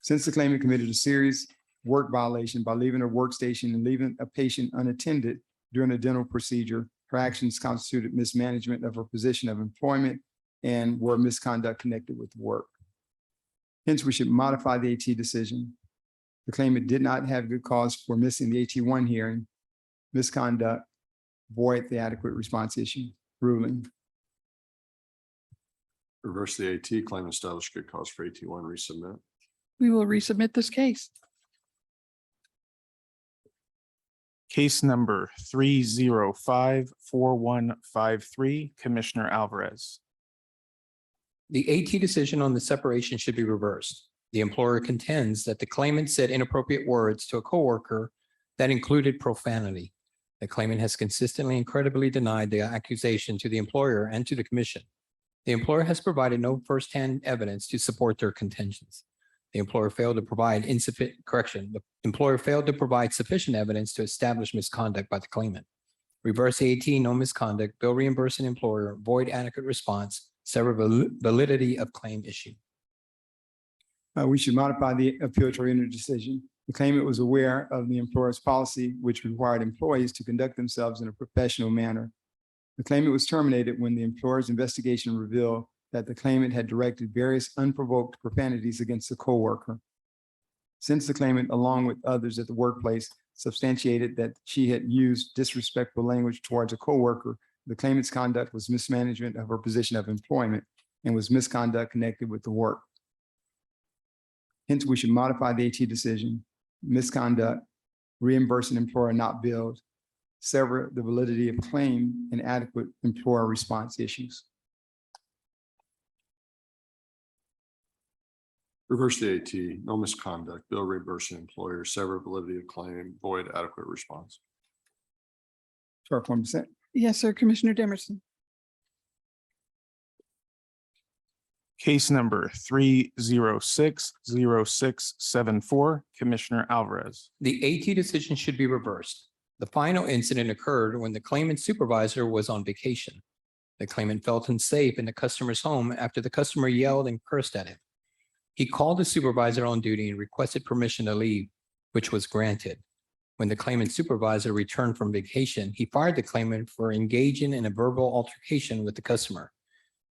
[SPEAKER 3] Since the claimant committed a serious work violation by leaving her workstation and leaving a patient unattended during a dental procedure, her actions constituted mismanagement of her position of employment and were misconduct connected with work. Hence, we should modify the AT decision. The claimant did not have good cause for missing the AT1 hearing, misconduct, void the adequate response issue ruling.
[SPEAKER 2] Reverse the AT, claim established good cause for AT1, resubmit.
[SPEAKER 4] We will resubmit this case.
[SPEAKER 6] Case number 3054153, Commissioner Alvarez.
[SPEAKER 5] The AT decision on the separation should be reversed. The employer contends that the claimant said inappropriate words to a coworker that included profanity. The claimant has consistently and credibly denied the accusation to the employer and to the commission. The employer has provided no firsthand evidence to support their contentions. The employer failed to provide sufficient evidence to establish misconduct by the claimant. Reverse AT, no misconduct, bill reimbursing employer, void adequate response, sever validity of claim issue.
[SPEAKER 3] We should modify the appeal tribunal decision. The claimant was aware of the employer's policy, which required employees to conduct themselves in a professional manner. The claimant was terminated when the employer's investigation revealed that the claimant had directed various unprovoked profanities against a coworker. Since the claimant, along with others at the workplace, substantiated that she had used disrespectful language towards a coworker, the claimant's conduct was mismanagement of her position of employment and was misconduct connected with the work. Hence, we should modify the AT decision, misconduct, reimburse an employer not billed, sever the validity of claim, and adequate employer response issues.
[SPEAKER 2] Reverse the AT, no misconduct, bill reimbursing employer, sever validity of claim, void adequate response.
[SPEAKER 3] Short form dissent.
[SPEAKER 4] Yes, sir, Commissioner Demerson.
[SPEAKER 6] Case number 3060674, Commissioner Alvarez.
[SPEAKER 5] The AT decision should be reversed. The final incident occurred when the claimant's supervisor was on vacation. The claimant felt unsafe in the customer's home after the customer yelled and cursed at him. He called the supervisor on duty and requested permission to leave, which was granted. When the claimant's supervisor returned from vacation, he fired the claimant for engaging in a verbal altercation with the customer.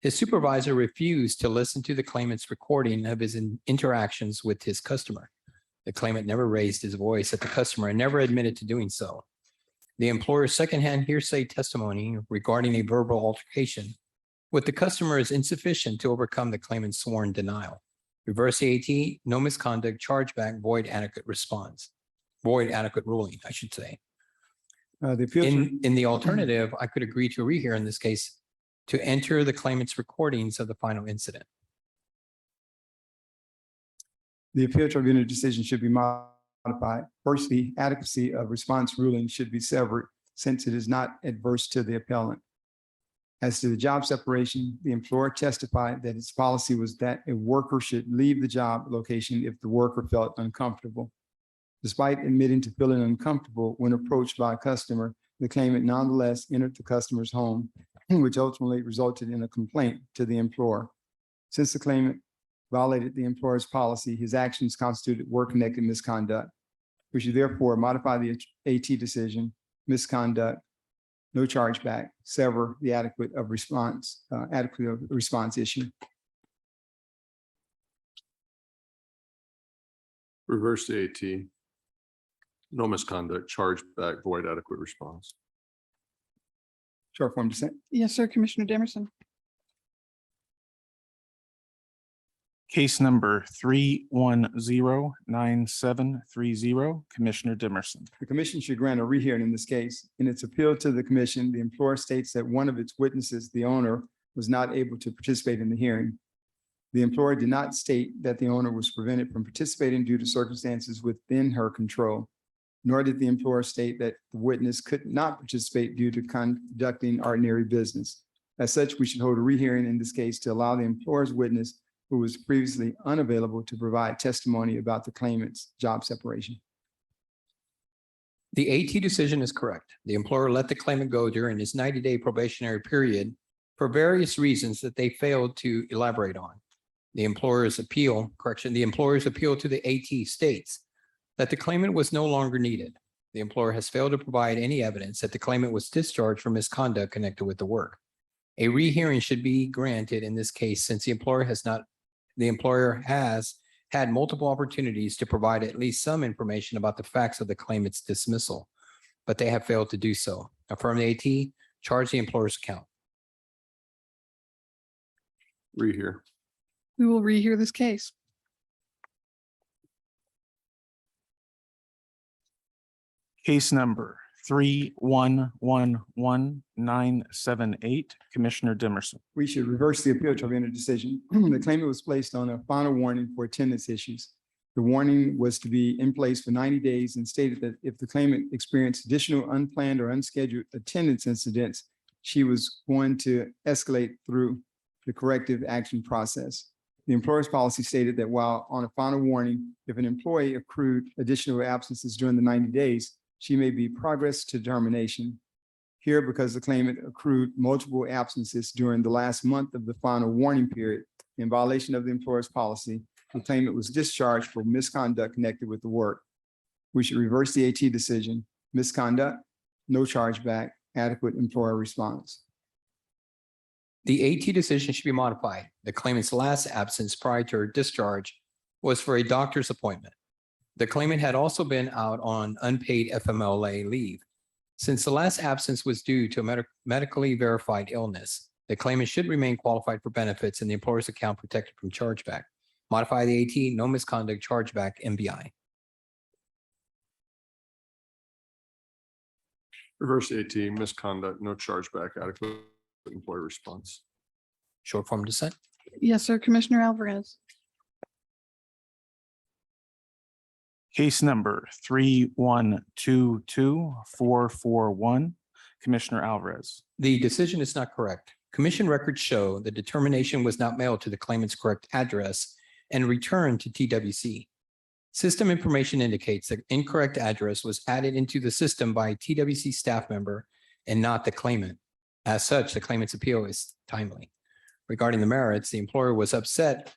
[SPEAKER 5] His supervisor refused to listen to the claimant's recording of his interactions with his customer. The claimant never raised his voice at the customer and never admitted to doing so. The employer's secondhand hearsay testimony regarding a verbal altercation with the customer is insufficient to overcome the claimant's sworn denial. Reverse the AT, no misconduct, chargeback, void adequate response, void adequate ruling, I should say.
[SPEAKER 3] The appeal.
[SPEAKER 5] In the alternative, I could agree to a rehear in this case to enter the claimant's recordings of the final incident.
[SPEAKER 3] The appeal tribunal decision should be modified. First, the adequacy of response ruling should be severed since it is not adverse to the appellant. As to the job separation, the employer testified that its policy was that a worker should leave the job location if the worker felt uncomfortable. Despite admitting to feeling uncomfortable when approached by a customer, the claimant nonetheless entered the customer's home, which ultimately resulted in a complaint to the employer. Since the claimant violated the employer's policy, his actions constituted work-connected misconduct. We should therefore modify the AT decision, misconduct, no chargeback, sever the adequate response issue.
[SPEAKER 2] Reverse the AT, no misconduct, chargeback, void adequate response.
[SPEAKER 3] Short form dissent.
[SPEAKER 4] Yes, sir, Commissioner Demerson.
[SPEAKER 6] Case number 3109730, Commissioner Dimerson.
[SPEAKER 3] The commission should grant a rehearing in this case. In its appeal to the commission, the employer states that one of its witnesses, the owner, was not able to participate in the hearing. The employer did not state that the owner was prevented from participating due to circumstances within her control, nor did the employer state that the witness could not participate due to conducting ordinary business. As such, we should hold a rehearing in this case to allow the employer's witness, who was previously unavailable, to provide testimony about the claimant's job separation.
[SPEAKER 5] The AT decision is correct. The employer let the claimant go during his 90-day probationary period for various reasons that they failed to elaborate on. The employer's appeal to the AT states that the claimant was no longer needed. The employer has failed to provide any evidence that the claimant was discharged for misconduct connected with the work. A rehearing should be granted in this case since the employer has had multiple opportunities to provide at least some information about the facts of the claimant's dismissal, but they have failed to do so. Affirm the AT, charge the employer's account.
[SPEAKER 2] Rehear.
[SPEAKER 4] We will rehear this case.
[SPEAKER 6] Case number 3111978, Commissioner Dimerson.
[SPEAKER 3] We should reverse the appeal tribunal decision. The claimant was placed on a final warning for attendance issues. The warning was to be in place for 90 days and stated that if the claimant experienced additional unplanned or unscheduled attendance incidents, she was going to escalate through the corrective action process. The employer's policy stated that while on a final warning, if an employee accrued additional absences during the 90 days, she may be progressed to termination. Here, because the claimant accrued multiple absences during the last month of the final warning period in violation of the employer's policy, the claimant was discharged for misconduct connected with the work. We should reverse the AT decision, misconduct, no chargeback, adequate employer response.
[SPEAKER 5] The AT decision should be modified. The claimant's last absence prior to her discharge was for a doctor's appointment. The claimant had also been out on unpaid FMLA leave. Since the last absence was due to a medically verified illness, the claimant should remain qualified for benefits in the employer's account protected from chargeback. Modify the AT, no misconduct, chargeback, MBI.
[SPEAKER 2] Reverse AT, misconduct, no chargeback, adequate employer response.
[SPEAKER 5] Short form dissent.
[SPEAKER 4] Yes, sir. Commissioner Alvarez.
[SPEAKER 6] Case number 3122441, Commissioner Alvarez.
[SPEAKER 5] The decision is not correct. Commission records show the determination was not mailed to the claimant's correct address and returned to TWC. System information indicates that incorrect address was added into the system by a TWC staff member and not the claimant. As such, the claimant's appeal is timely. Regarding the merits, the employer was upset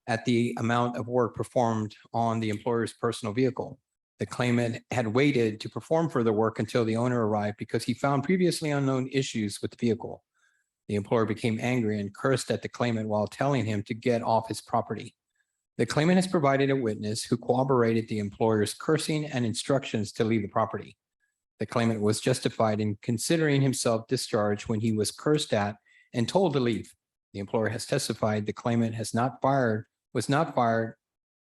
[SPEAKER 5] at the amount of work performed on the employer's personal vehicle. The claimant had waited to perform further work until the owner arrived because he found previously unknown issues with the vehicle. The employer became angry and cursed at the claimant while telling him to get off his property. The claimant has provided a witness who corroborated the employer's cursing and instructions to leave the property. The claimant was justified in considering himself discharged when he was cursed at and told to leave. The employer has testified the claimant was not fired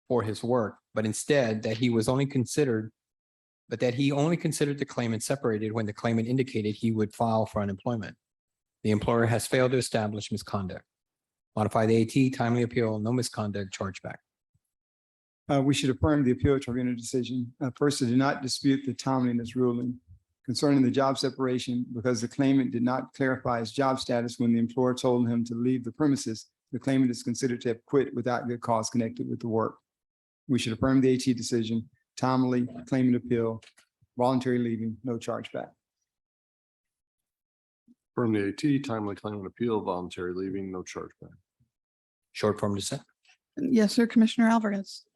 [SPEAKER 5] for his work, but instead that he only considered the claimant separated when the claimant indicated he would file for unemployment. The employer has failed to establish misconduct. Modify the AT, timely appeal, no misconduct, chargeback.
[SPEAKER 3] We should affirm the appeal tribunal decision. First, I do not dispute the timeliness ruling concerning the job separation because the claimant did not clarify his job status when the employer told him to leave the premises. The claimant is considered to have quit without good cause connected with the work. We should affirm the AT decision, timely claimant appeal, voluntary leaving, no chargeback.
[SPEAKER 2] Affirm the AT, timely claimant appeal, voluntary leaving, no chargeback.
[SPEAKER 5] Short form dissent.
[SPEAKER 4] Yes, sir. Commissioner Alvarez.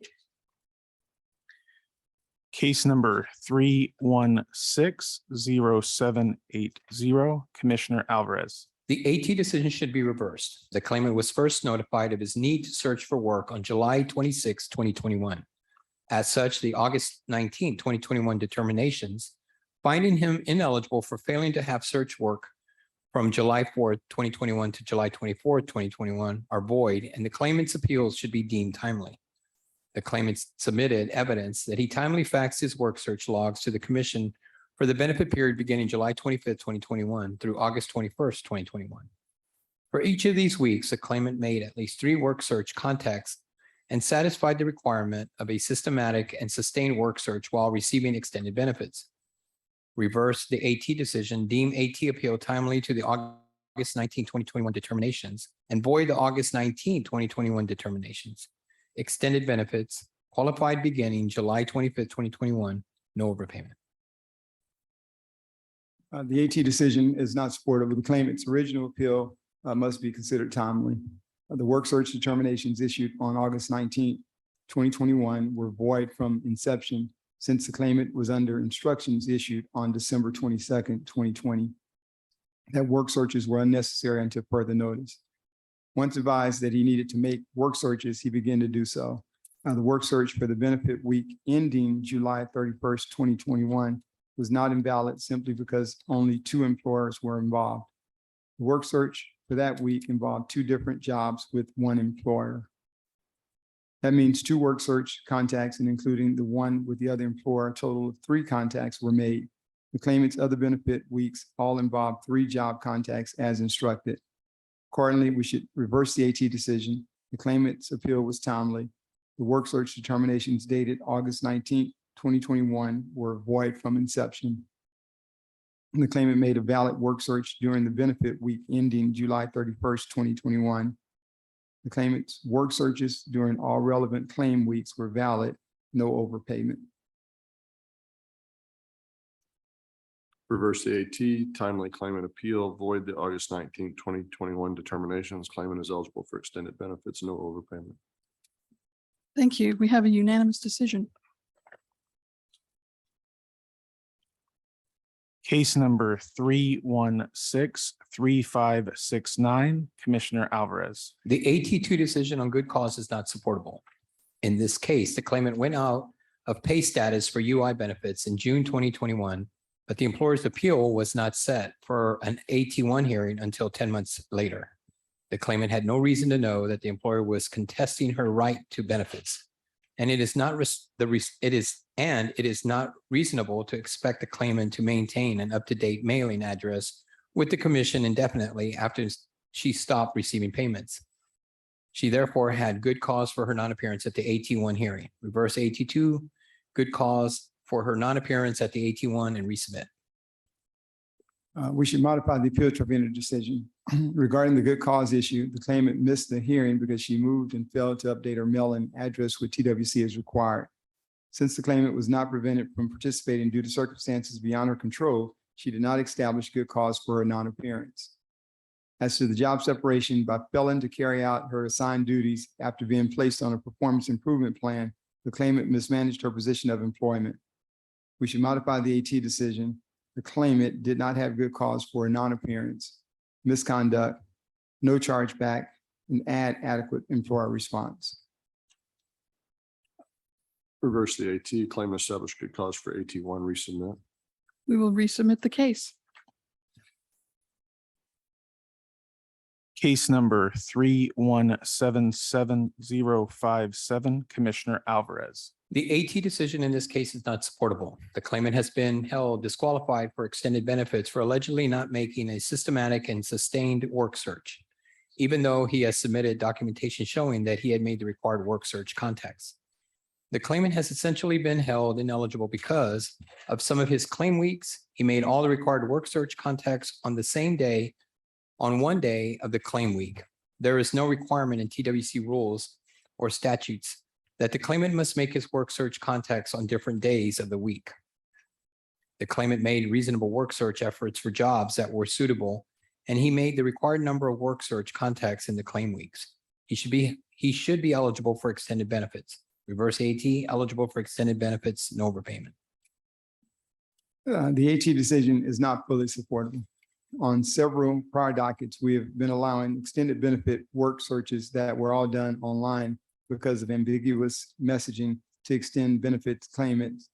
[SPEAKER 6] Case number 3160780, Commissioner Alvarez.
[SPEAKER 5] The AT decision should be reversed. The claimant was first notified of his need to search for work on July 26, 2021. As such, the August 19, 2021 determinations finding him ineligible for failing to have search work from July 4, 2021 to July 24, 2021 are void, and the claimant's appeals should be deemed timely. The claimant submitted evidence that he timely faxed his work search logs to the commission for the benefit period beginning July 25th, 2021 through August 21st, 2021. For each of these weeks, the claimant made at least 3 work search contacts and satisfied the requirement of a systematic and sustained work search while receiving extended benefits. Reverse the AT decision, deem AT appeal timely to the August 19, 2021 determinations, and void the August 19, 2021 determinations. Extended benefits, qualified beginning July 25th, 2021, no overpayment.
[SPEAKER 3] The AT decision is not supportive of the claimant's original appeal, must be considered timely. The work search determinations issued on August 19, 2021 were void from inception since the claimant was under instructions issued on December 22nd, 2020. That work searches were unnecessary until further notice. Once advised that he needed to make work searches, he began to do so. The work search for the benefit week ending July 31st, 2021 was not invalid simply because only 2 employers were involved. The work search for that week involved 2 different jobs with 1 employer. That means 2 work search contacts and including the one with the other employer, a total of 3 contacts were made. The claimant's other benefit weeks all involved 3 job contacts as instructed. Accordingly, we should reverse the AT decision. The claimant's appeal was timely. The work search determinations dated August 19, 2021 were void from inception. The claimant made a valid work search during the benefit week ending July 31st, 2021. The claimant's work searches during all relevant claim weeks were valid, no overpayment.
[SPEAKER 2] Reverse the AT, timely claimant appeal, void the August 19, 2021 determinations. Claimant is eligible for extended benefits, no overpayment.
[SPEAKER 4] Thank you. We have a unanimous decision.
[SPEAKER 6] Case number 3163569, Commissioner Alvarez.
[SPEAKER 5] The AT2 decision on good cause is not supportable. In this case, the claimant went out of pay status for UI benefits in June 2021, but the employer's appeal was not set for an AT1 hearing until 10 months later. The claimant had no reason to know that the employer was contesting her right to benefits. And it is not reasonable to expect the claimant to maintain an up-to-date mailing address with the commission indefinitely after she stopped receiving payments. She therefore had good cause for her non-appearance at the AT1 hearing. Reverse AT2, good cause for her non-appearance at the AT1 and resubmit.
[SPEAKER 3] We should modify the appeal tribunal decision. Regarding the good cause issue, the claimant missed the hearing because she moved and failed to update her mailing address with TWC as required. Since the claimant was not prevented from participating due to circumstances beyond her control, she did not establish good cause for her non-appearance. As to the job separation, by failing to carry out her assigned duties after being placed on a performance improvement plan, the claimant mismanaged her position of employment. We should modify the AT decision. The claimant did not have good cause for a non-appearance, misconduct, no chargeback, and add adequate employer response.
[SPEAKER 2] Reverse the AT, claim established good cause for AT1, resubmit.
[SPEAKER 4] We will resubmit the case.
[SPEAKER 6] Case number 3177057, Commissioner Alvarez.
[SPEAKER 5] The AT decision in this case is not supportable. The claimant has been held disqualified for extended benefits for allegedly not making a systematic and sustained work search, even though he has submitted documentation showing that he had made the required work search contacts. The claimant has essentially been held ineligible because of some of his claim weeks. He made all the required work search contacts on the same day, on one day of the claim week. There is no requirement in TWC rules or statutes that the claimant must make his work search contacts on different days of the week. The claimant made reasonable work search efforts for jobs that were suitable, and he made the required number of work search contacts in the claim weeks. He should be eligible for extended benefits. Reverse AT, eligible for extended benefits, no overpayment.
[SPEAKER 3] The AT decision is not fully supportable. On several prior dockets, we have been allowing extended benefit work searches that were all done online because of ambiguous messaging to extend benefit claimants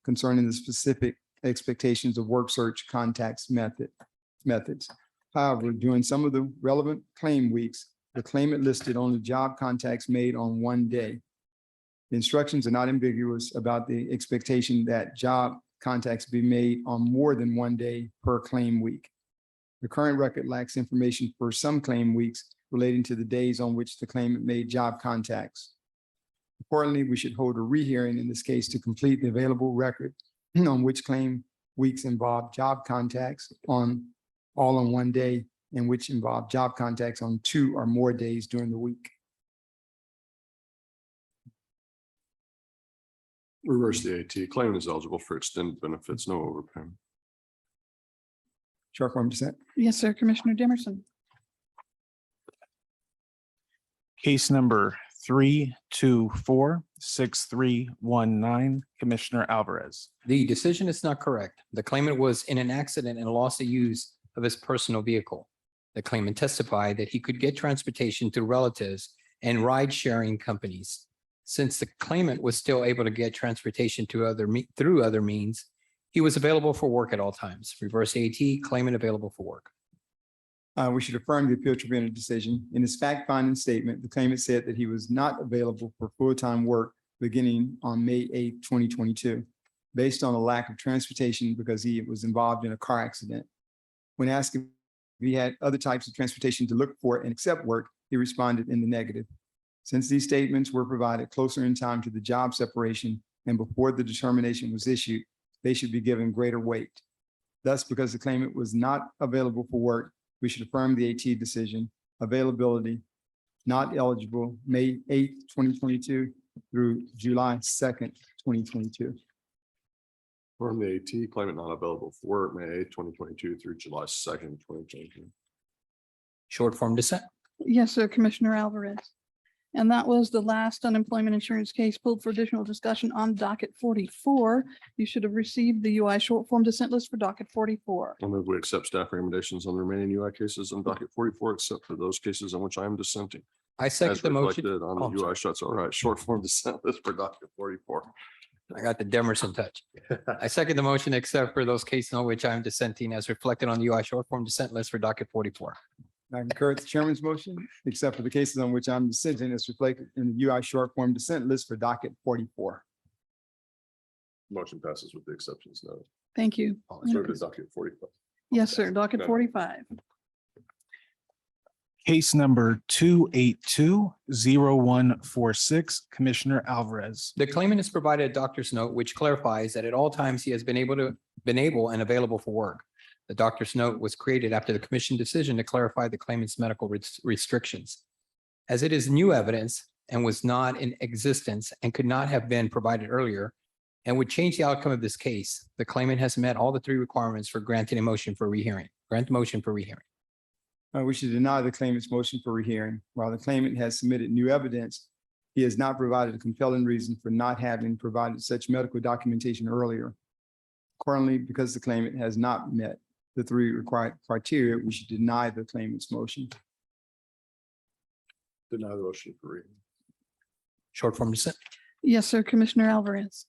[SPEAKER 3] concerning the specific expectations of work search contacts methods. However, during some of the relevant claim weeks, the claimant listed only job contacts made on one day. The instructions are not ambiguous about the expectation that job contacts be made on more than one day per claim week. The current record lacks information for some claim weeks relating to the days on which the claimant made job contacts. Accordingly, we should hold a rehearing in this case to complete the available record on which claim weeks involve job contacts all on one day and which involve job contacts on 2 or more days during the week.
[SPEAKER 2] Reverse the AT, claimant is eligible for extended benefits, no overpayment.
[SPEAKER 3] Short form dissent.
[SPEAKER 4] Yes, sir. Commissioner Dimerson.
[SPEAKER 6] Case number 3246319, Commissioner Alvarez.
[SPEAKER 5] The decision is not correct. The claimant was in an accident and lost the use of his personal vehicle. The claimant testified that he could get transportation through relatives and ride-sharing companies. Since the claimant was still able to get transportation through other means, he was available for work at all times. Reverse AT, claimant available for work.
[SPEAKER 3] We should affirm the appeal tribunal decision. In his fact-finding statement, the claimant said that he was not available for full-time work beginning on May 8, 2022, based on a lack of transportation because he was involved in a car accident. When asked if he had other types of transportation to look for and accept work, he responded in the negative. Since these statements were provided closer in time to the job separation and before the determination was issued, they should be given greater weight. Thus, because the claimant was not available for work, we should affirm the AT decision. Availability, not eligible, May 8th, 2022 through July 2nd, 2022.
[SPEAKER 2] From the AT, claimant not available for work, May 8th, 2022 through July 2nd, 2022.
[SPEAKER 5] Short form dissent.
[SPEAKER 4] Yes, sir. Commissioner Alvarez. And that was the last unemployment insurance case pulled for additional discussion on docket 44. You should have received the UI short form dissent list for docket 44.
[SPEAKER 2] I'll move we accept staff recommendations on the remaining UI cases on docket 44, except for those cases on which I am dissenting.
[SPEAKER 5] I second
[SPEAKER 2] As
[SPEAKER 5] the motion.
[SPEAKER 2] reflected on
[SPEAKER 5] Oh, I'm
[SPEAKER 2] the UI shots. All right, short form dissent list for docket 44.
[SPEAKER 5] I got the Demerson touch. I second the motion except for those cases on which I am dissenting as reflected on the UI short form dissent list for docket 44.
[SPEAKER 3] I concur with the chairman's motion, except for the cases on which I'm dissenting as reflected in the UI short form dissent list for docket 44.
[SPEAKER 2] Motion passes with the exceptions noted.
[SPEAKER 4] Thank you.
[SPEAKER 2] Let's move to docket 45.
[SPEAKER 4] Yes, sir. Docket
[SPEAKER 2] No.
[SPEAKER 4] 45.
[SPEAKER 6] Case number 282-0146, Commissioner Alvarez.
[SPEAKER 5] The claimant has provided a doctor's note which clarifies that at all times he has been able and available for work. The doctor's note was created after the commission decision to clarify the claimant's medical restrictions. As it is new evidence and was not in existence and could not have been provided earlier and would change the outcome of this case, the claimant has met all the three requirements for granting a motion for rehearing. Grant motion for rehearing.
[SPEAKER 3] We should deny the claimant's motion for rehearing. While the claimant has submitted new evidence, he has not provided a compelling reason for not having provided such medical documentation earlier. Accordingly, because the claimant has not met the three required criteria, we should deny the claimant's motion.
[SPEAKER 2] Deny the motion for reading.
[SPEAKER 5] Short form dissent.
[SPEAKER 4] Yes, sir. Commissioner Alvarez.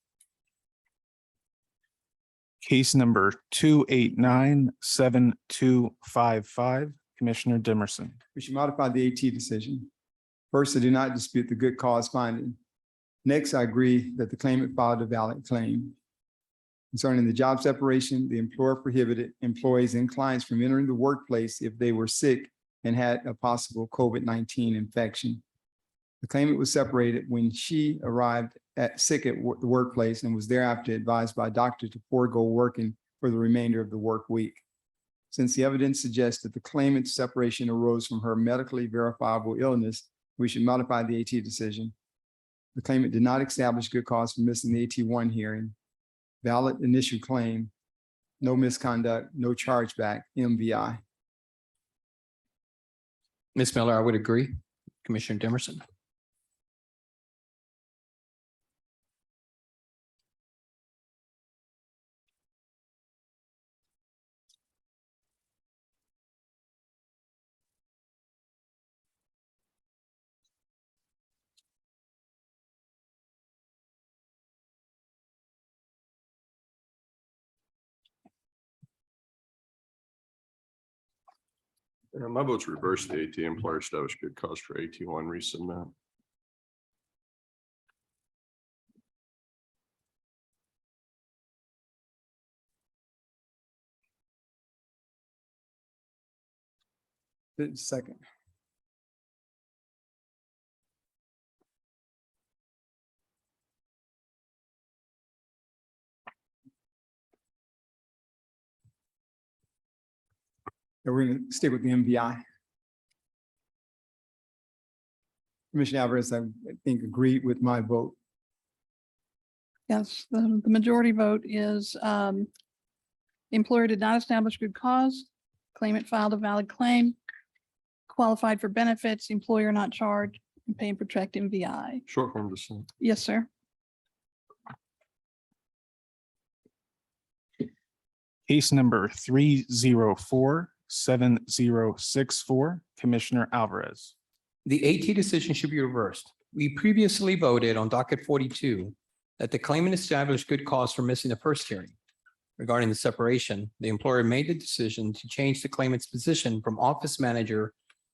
[SPEAKER 6] Case number 289-7255, Commissioner Demerson.
[SPEAKER 3] We should modify the AT decision. First, I do not dispute the good cause finding. Next, I agree that the claimant filed a valid claim. Concerning the job separation, the employer prohibited employees and clients from entering the workplace if they were sick and had a possible COVID-19 infection. The claimant was separated when she arrived sick at the workplace and was thereafter advised by a doctor to forego working for the remainder of the work week. Since the evidence suggests that the claimant's separation arose from her medically verifiable illness, we should modify the AT decision. The claimant did not establish good cause for missing the AT1 hearing. Valid initial claim, no misconduct, no chargeback, MVI.
[SPEAKER 5] Ms. Miller, I would agree. Commissioner Demerson.
[SPEAKER 2] My vote's reverse. The AT employer established good cause for AT1 resubmit.
[SPEAKER 3] Second. And we're going to stick with the MVI. Commissioner Alvarez, I think, agreed with my vote.
[SPEAKER 4] Yes, the majority vote is employer did not establish good cause, claimant filed a valid claim, qualified for benefits, employer not charged, and pay and protract MVI.
[SPEAKER 2] Short form dissent.
[SPEAKER 4] Yes, sir.
[SPEAKER 6] Case number 304-7064, Commissioner Alvarez.
[SPEAKER 5] The AT decision should be reversed. We previously voted on docket 42 that the claimant established good cause for missing the first hearing. Regarding the separation, the employer made the decision to change the claimant's position from office manager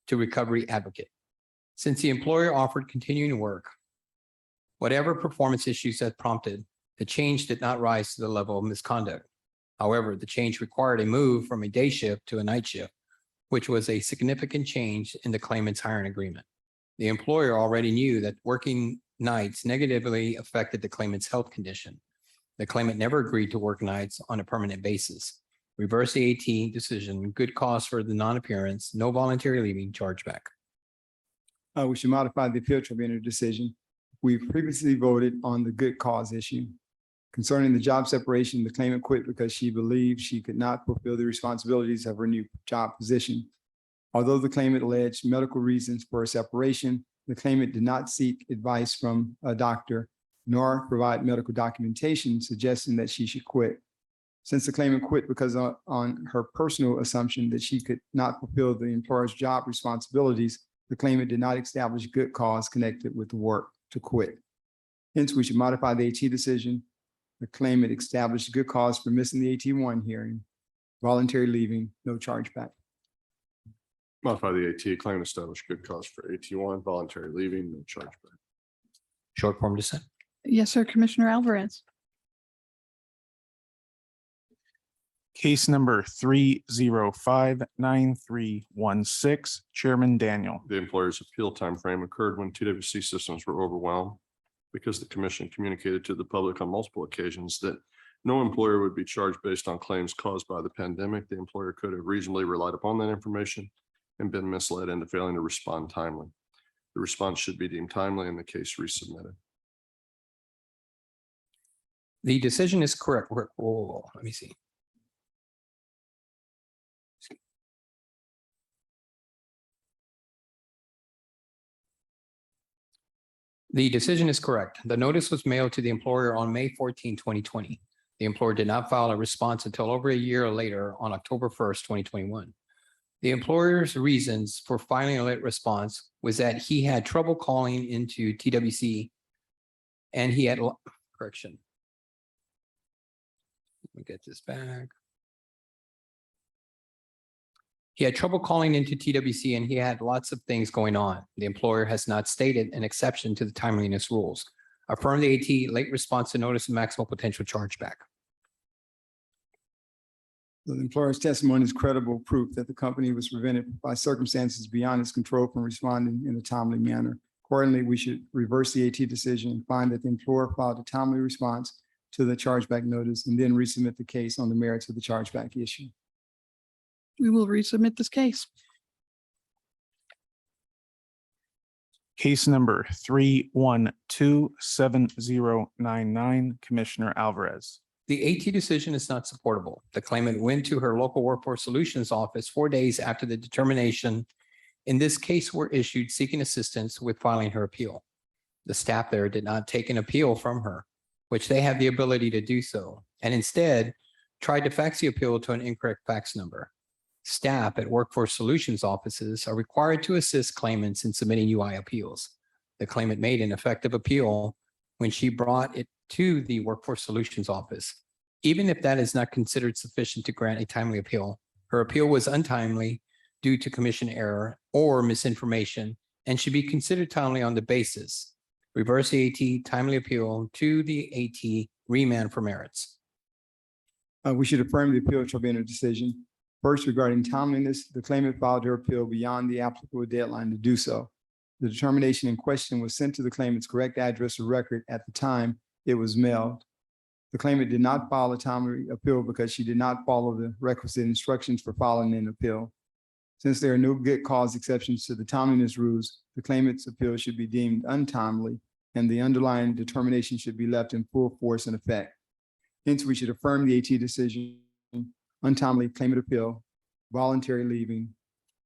[SPEAKER 5] to recovery advocate. Since the employer offered continuing work, whatever performance issues that prompted, the change did not rise to the level of misconduct. However, the change required a move from a day shift to a night shift, which was a significant change in the claimant's hiring agreement. The employer already knew that working nights negatively affected the claimant's health condition. The claimant never agreed to work nights on a permanent basis. Reverse the AT decision, good cause for the non-appearance, no voluntary leaving, chargeback.
[SPEAKER 3] We should modify the appeal tribunal decision. We previously voted on the good cause issue. Concerning the job separation, the claimant quit because she believed she could not fulfill the responsibilities of her new job position. Although the claimant alleged medical reasons for her separation, the claimant did not seek advice from a doctor nor provide medical documentation suggesting that she should quit. Since the claimant quit because on her personal assumption that she could not fulfill the employer's job responsibilities, the claimant did not establish good cause connected with the work to quit. Hence, we should modify the AT decision. The claimant established good cause for missing the AT1 hearing, voluntary leaving, no chargeback.
[SPEAKER 2] Modify the AT, claimant established good cause for AT1, voluntary leaving, no chargeback.
[SPEAKER 5] Short form dissent.
[SPEAKER 4] Yes, sir, Commissioner Alvarez.
[SPEAKER 6] Case number 3059316, Chairman Daniel.
[SPEAKER 2] The employer's appeal timeframe occurred when TWC systems were overwhelmed because the commission communicated to the public on multiple occasions that no employer would be charged based on claims caused by the pandemic. The employer could have reasonably relied upon that information and been misled into failing to respond timely. The response should be deemed timely and the case resubmitted.
[SPEAKER 5] The decision is correct. Let me see. The decision is correct. The notice was mailed to the employer on May 14, 2020. The employer did not file a response until over a year later on October 1st, 2021. The employer's reasons for filing a late response was that he had trouble calling into TWC and he had correction. Let me get this back. He had trouble calling into TWC and he had lots of things going on. The employer has not stated an exception to the timeliness rules. Affirm the AT late response to notice of maximal potential chargeback.
[SPEAKER 3] The employer's testimony is credible proof that the company was prevented by circumstances beyond its control from responding in a timely manner. Accordingly, we should reverse the AT decision and find that the employer filed a timely response to the chargeback notice and then resubmit the case on the merits of the chargeback issue.
[SPEAKER 4] We will resubmit this case.
[SPEAKER 6] Case number 3127099, Commissioner Alvarez.
[SPEAKER 5] The AT decision is not supportable. The claimant went to her local workforce solutions office 4 days after the determination in this case were issued seeking assistance with filing her appeal. The staff there did not take an appeal from her, which they have the ability to do so, and instead tried to fax the appeal to an incorrect fax number. Staff at workforce solutions offices are required to assist claimants in submitting UI appeals. The claimant made an effective appeal when she brought it to the workforce solutions office. Even if that is not considered sufficient to grant a timely appeal, her appeal was untimely due to commission error or misinformation and should be considered timely on the basis. Reverse the AT timely appeal to the AT remand for merits.
[SPEAKER 3] We should affirm the appeal tribunal decision. First, regarding timeliness, the claimant filed her appeal beyond the applicable deadline to do so. The determination in question was sent to the claimant's correct address or record at the time it was mailed. The claimant did not file a timely appeal because she did not follow the requisite instructions for filing an appeal. Since there are no good cause exceptions to the timeliness rules, the claimant's appeal should be deemed untimely and the underlying determination should be left in full force and effect. Hence, we should affirm the AT decision, untimely claimant appeal, voluntary leaving,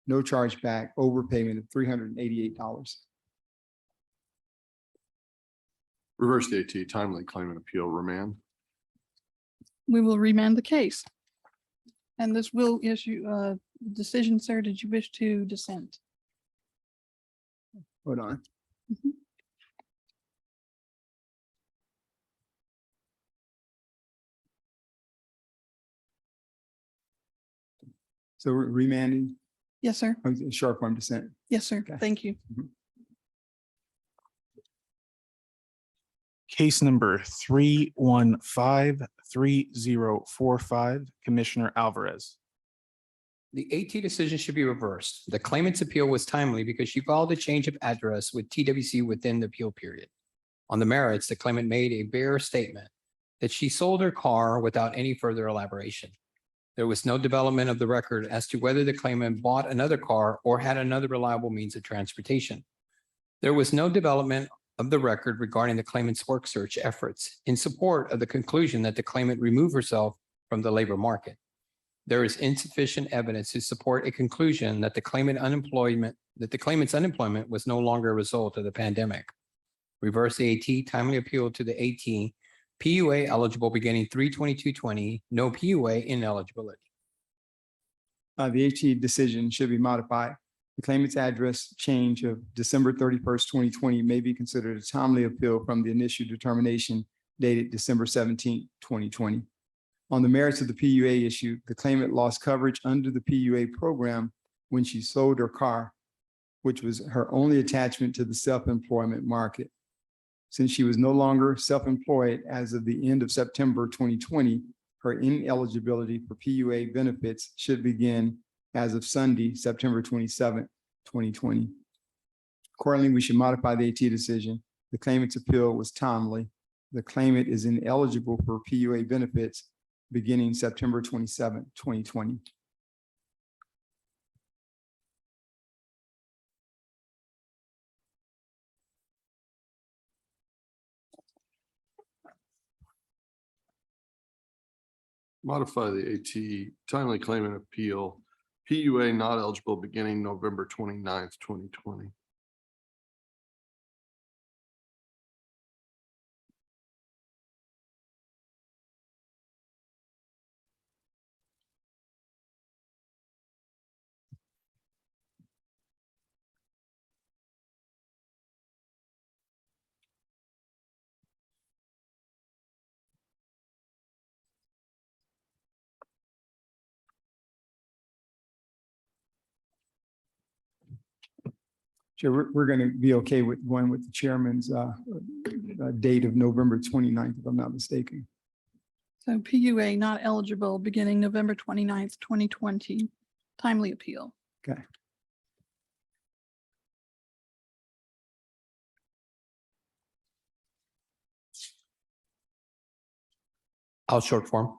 [SPEAKER 3] no chargeback, overpayment of $388.
[SPEAKER 2] Reverse the AT timely claimant appeal remand.
[SPEAKER 4] We will remand the case. And this will issue a decision, sir. Did you wish to dissent?
[SPEAKER 3] Hold on.
[SPEAKER 4] Mhm.
[SPEAKER 3] So we're remanding,
[SPEAKER 4] Yes, sir.
[SPEAKER 3] short form dissent.
[SPEAKER 4] Yes, sir.
[SPEAKER 3] Okay.
[SPEAKER 4] Thank you.
[SPEAKER 6] Case number 3153045, Commissioner Alvarez.
[SPEAKER 5] The AT decision should be reversed. The claimant's appeal was timely because she filed a change of address with TWC within the appeal period. On the merits, the claimant made a bare statement that she sold her car without any further elaboration. There was no development of the record as to whether the claimant bought another car or had another reliable means of transportation. There was no development of the record regarding the claimant's work search efforts in support of the conclusion that the claimant removed herself from the labor market. there is insufficient evidence to support a conclusion that the claimant's unemployment was no longer a result of the pandemic. Reverse the AT, timely appeal to the AT, PUA eligible beginning 3/22/20, no PUA ineligibility.
[SPEAKER 3] The AT decision should be modified. The claimant's address change of December 31st, 2020 may be considered a timely appeal from the initial determination dated December 17th, 2020. On the merits of the PUA issue, the claimant lost coverage under the PUA program when she sold her car, which was her only attachment to the self-employment market. Since she was no longer self-employed as of the end of September 2020, her ineligibility for PUA benefits should begin as of Sunday, September 27th, 2020. Accordingly, we should modify the AT decision. The claimant's appeal was timely. The claimant is ineligible for PUA benefits beginning September 27th, 2020.
[SPEAKER 2] Modify the AT, timely claimant appeal, PUA not eligible beginning November 29th, 2020.
[SPEAKER 3] Chair, we're going to be okay with going with the chairman's date of November 29th, if I'm not mistaken.
[SPEAKER 4] So PUA not eligible beginning November 29th, 2020, timely appeal.
[SPEAKER 3] Okay.
[SPEAKER 5] I'll short form.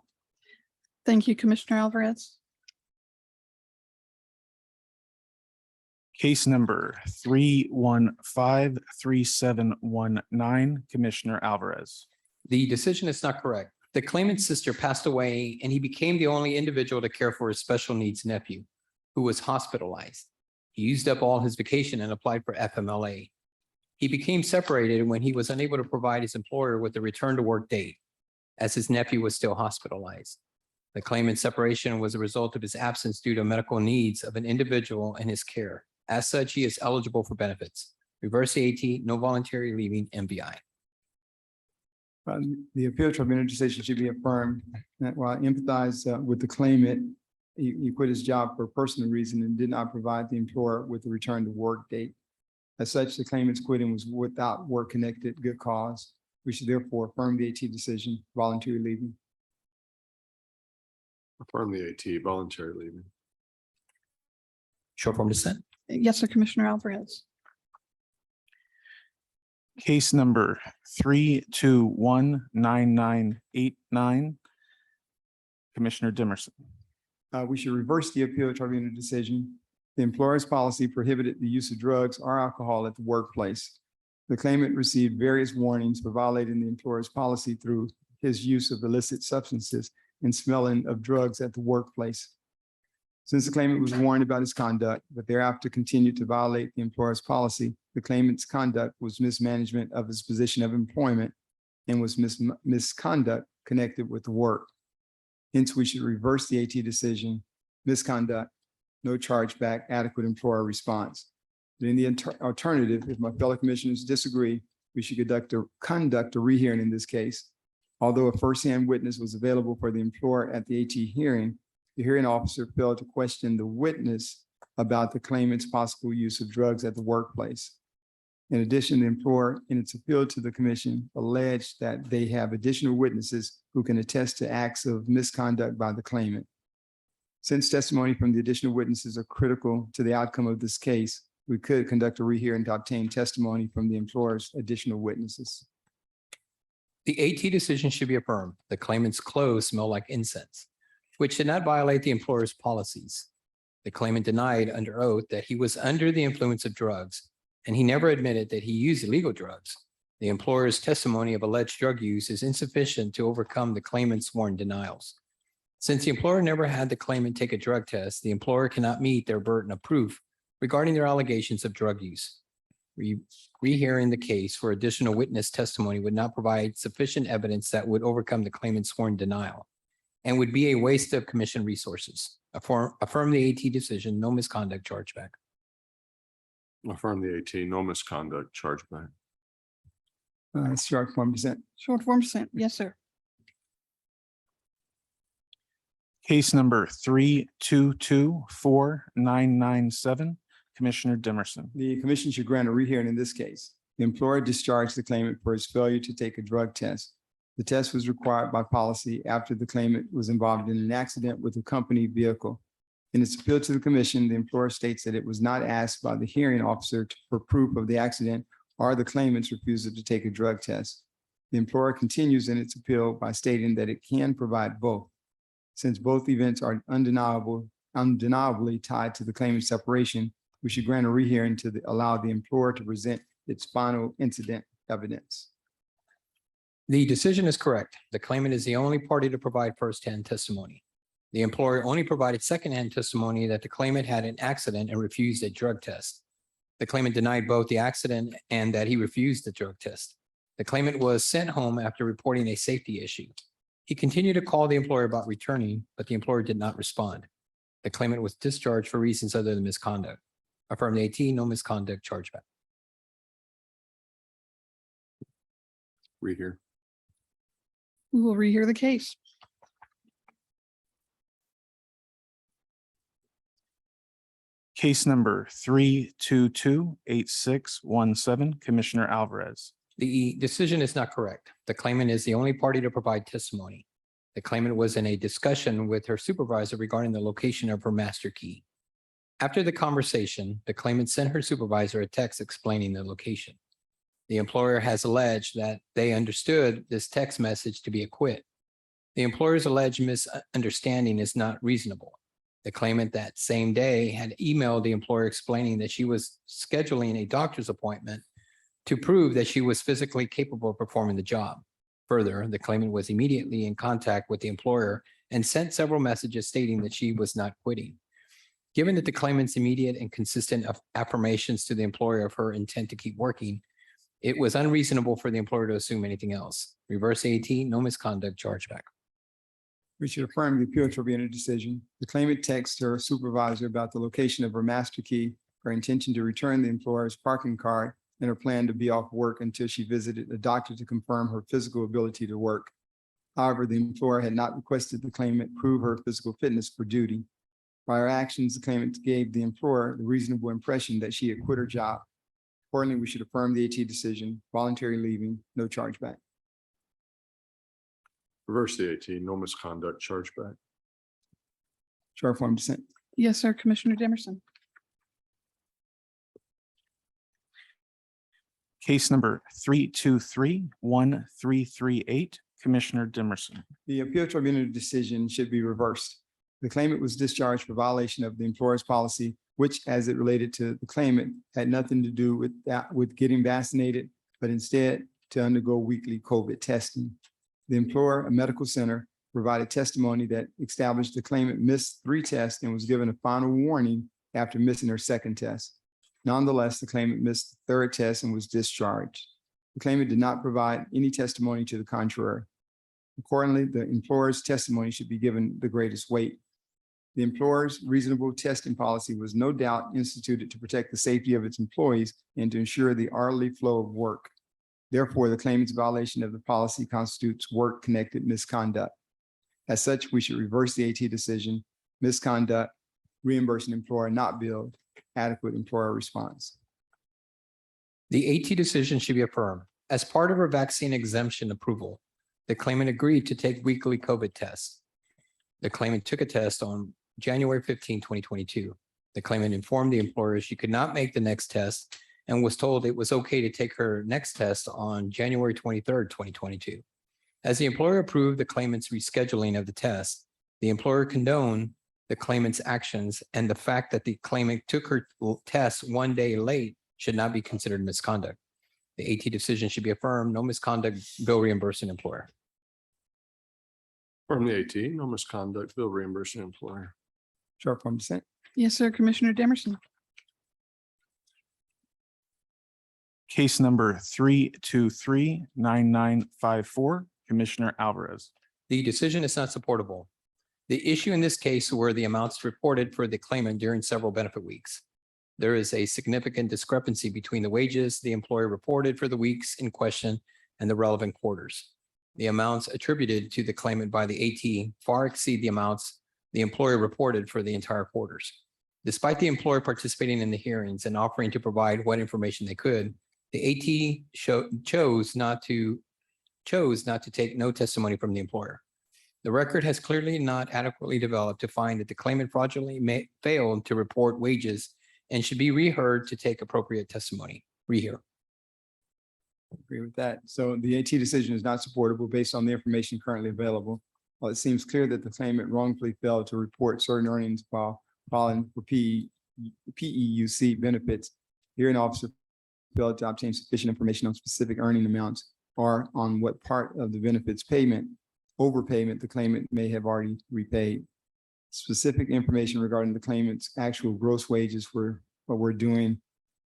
[SPEAKER 4] Thank you, Commissioner Alvarez.
[SPEAKER 6] Case number 3153719, Commissioner Alvarez.
[SPEAKER 5] The decision is not correct. The claimant's sister passed away and he became the only individual to care for his special needs nephew, who was hospitalized. He used up all his vacation and applied for FMLA. He became separated when he was unable to provide his employer with a return to work date, as his nephew was still hospitalized. The claimant's separation was a result of his absence due to medical needs of an individual in his care. As such, he is eligible for benefits. Reverse the AT, no voluntary leaving, MVI.
[SPEAKER 3] The appeal tribunal decision should be affirmed. That while I empathize with the claimant, he quit his job for a personal reason and did not provide the employer with a return to work date. As such, the claimant's quitting was without work-connected good cause. We should therefore affirm the AT decision, voluntary leaving.
[SPEAKER 2] Affirm the AT, voluntary leaving.
[SPEAKER 5] Short form dissent.
[SPEAKER 4] Yes, sir, Commissioner Alvarez.
[SPEAKER 6] Case number 3219989, Commissioner Dimerson.
[SPEAKER 3] We should reverse the appeal tribunal decision. The employer's policy prohibited the use of drugs or alcohol at the workplace. The claimant received various warnings for violating the employer's policy through his use of illicit substances and smelling of drugs at the workplace. Since the claimant was warned about his conduct, but thereafter continued to violate the employer's policy, the claimant's conduct was mismanagement of his position of employment and was misconduct connected with the work. Hence, we should reverse the AT decision, misconduct, no chargeback, adequate employer response. But in the alternative, if my fellow commissioners disagree, we should conduct a rehearing in this case. Although a firsthand witness was available for the employer at the AT hearing, the hearing officer failed to question the witness about the claimant's possible use of drugs at the workplace. In addition, the employer, in its appeal to the commission, alleged that they have additional witnesses who can attest to acts of misconduct by the claimant. Since testimony from the additional witnesses are critical to the outcome of this case, we could conduct a rehearing to obtain testimony from the employer's additional witnesses.
[SPEAKER 5] The AT decision should be affirmed. The claimant's clothes smell like incense, which did not violate the employer's policies. The claimant denied under oath that he was under the influence of drugs, and he never admitted that he used illegal drugs. The employer's testimony of alleged drug use is insufficient to overcome the claimant's sworn denials. Since the employer never had the claimant take a drug test, the employer cannot meet their burden of proof regarding their allegations of drug use. Rehearing the case for additional witness testimony would not provide sufficient evidence that would overcome the claimant's sworn denial and would be a waste of commission resources. Affirm the AT decision, no misconduct chargeback.
[SPEAKER 2] Affirm the AT, no misconduct chargeback.
[SPEAKER 3] Short form dissent.
[SPEAKER 4] Short form dissent. Yes, sir.
[SPEAKER 6] Case number 3224997, Commissioner Dimerson.
[SPEAKER 3] The commission should grant a rehearing in this case. The employer discharged the claimant for his failure to take a drug test. The test was required by policy after the claimant was involved in an accident with a company vehicle. In its appeal to the commission, the employer states that it was not asked by the hearing officer for proof of the accident or the claimant's refusal to take a drug test. The employer continues in its appeal by stating that it can provide both. Since both events are undeniably tied to the claimant's separation, we should grant a rehearing to allow the employer to present its final incident evidence.
[SPEAKER 5] The decision is correct. The claimant is the only party to provide firsthand testimony. The employer only provided secondhand testimony that the claimant had an accident and refused a drug test. The claimant denied both the accident and that he refused the drug test. The claimant was sent home after reporting a safety issue. He continued to call the employer about returning, but the employer did not respond. The claimant was discharged for reasons other than misconduct. Affirm the AT, no misconduct chargeback.
[SPEAKER 2] Rehear.
[SPEAKER 4] We will rehear the case.
[SPEAKER 6] Case number 3228617, Commissioner Alvarez.
[SPEAKER 5] The decision is not correct. The claimant is the only party to provide testimony. The claimant was in a discussion with her supervisor regarding the location of her master key. After the conversation, the claimant sent her supervisor a text explaining the location. The employer has alleged that they understood this text message to be a quit. The employer's alleged misunderstanding is not reasonable. The claimant that same day had emailed the employer explaining that she was scheduling a doctor's appointment to prove that she was physically capable of performing the job. Further, the claimant was immediately in contact with the employer and sent several messages stating that she was not quitting. Given that the claimant's immediate and consistent affirmations to the employer of her intent to keep working, it was unreasonable for the employer to assume anything else. Reverse AT, no misconduct chargeback.
[SPEAKER 3] We should affirm the appeal tribunal decision. The claimant texted her supervisor about the location of her master key, her intention to return the employer's parking card, and her plan to be off work until she visited a doctor to confirm her physical ability to work. However, the employer had not requested the claimant prove her physical fitness for duty. By her actions, the claimant gave the employer the reasonable impression that she had quit her job. Accordingly, we should affirm the AT decision, voluntary leaving, no chargeback.
[SPEAKER 2] Reverse the AT, no misconduct chargeback.
[SPEAKER 3] Short form dissent.
[SPEAKER 4] Yes, sir. Commissioner Dimerson.
[SPEAKER 6] Case number 3231338, Commissioner Dimerson.
[SPEAKER 3] The appeal tribunal decision should be reversed. The claimant was discharged for violation of the employer's policy, which, as it related to the claimant, had nothing to do with getting vaccinated, but instead to undergo weekly COVID testing. The employer, a medical center, provided testimony that established the claimant missed 3 tests and was given a final warning after missing her second test. Nonetheless, the claimant missed the 3rd test and was discharged. The claimant did not provide any testimony to the contrary. Accordingly, the employer's testimony should be given the greatest weight. The employer's reasonable testing policy was no doubt instituted to protect the safety of its employees and to ensure the orderly flow of work. Therefore, the claimant's violation of the policy constitutes work-connected misconduct. As such, we should reverse the AT decision, misconduct, reimbursing employer not billed, adequate employer response.
[SPEAKER 5] The AT decision should be affirmed. As part of her vaccine exemption approval, the claimant agreed to take weekly COVID tests. The claimant took a test on January 15, 2022. The claimant informed the employer she could not make the next test and was told it was okay to take her next test on January 23rd, 2022. As the employer approved the claimant's rescheduling of the test, the employer condoned the claimant's actions, and the fact that the claimant took her test 1 day late should not be considered misconduct. The AT decision should be affirmed, no misconduct, bill reimbursing employer.
[SPEAKER 2] Affirm the AT, no misconduct, bill reimbursing employer.
[SPEAKER 3] Short form dissent.
[SPEAKER 4] Yes, sir, Commissioner Dimerson.
[SPEAKER 6] Case number 3239954, Commissioner Alvarez.
[SPEAKER 5] The decision is not supportable. The issue in this case were the amounts reported for the claimant during several benefit weeks. There is a significant discrepancy between the wages the employer reported for the weeks in question and the relevant quarters. The amounts attributed to the claimant by the AT far exceed the amounts the employer reported for the entire quarters. Despite the employer participating in the hearings and offering to provide what information they could, the AT chose not to take no testimony from the employer. The record has clearly not adequately developed to find that the claimant fraudulently failed to report wages and should be reheard to take appropriate testimony. Rehear.
[SPEAKER 3] Agree with that. So the AT decision is not supportable based on the information currently available. While it seems clear that the claimant wrongfully failed to report certain earnings while filing for PEUC benefits, hearing officer failed to obtain sufficient information on specific earning amounts or on what part of the benefits overpayment the claimant may have already repaid. Specific information regarding the claimant's actual gross wages for what we're doing,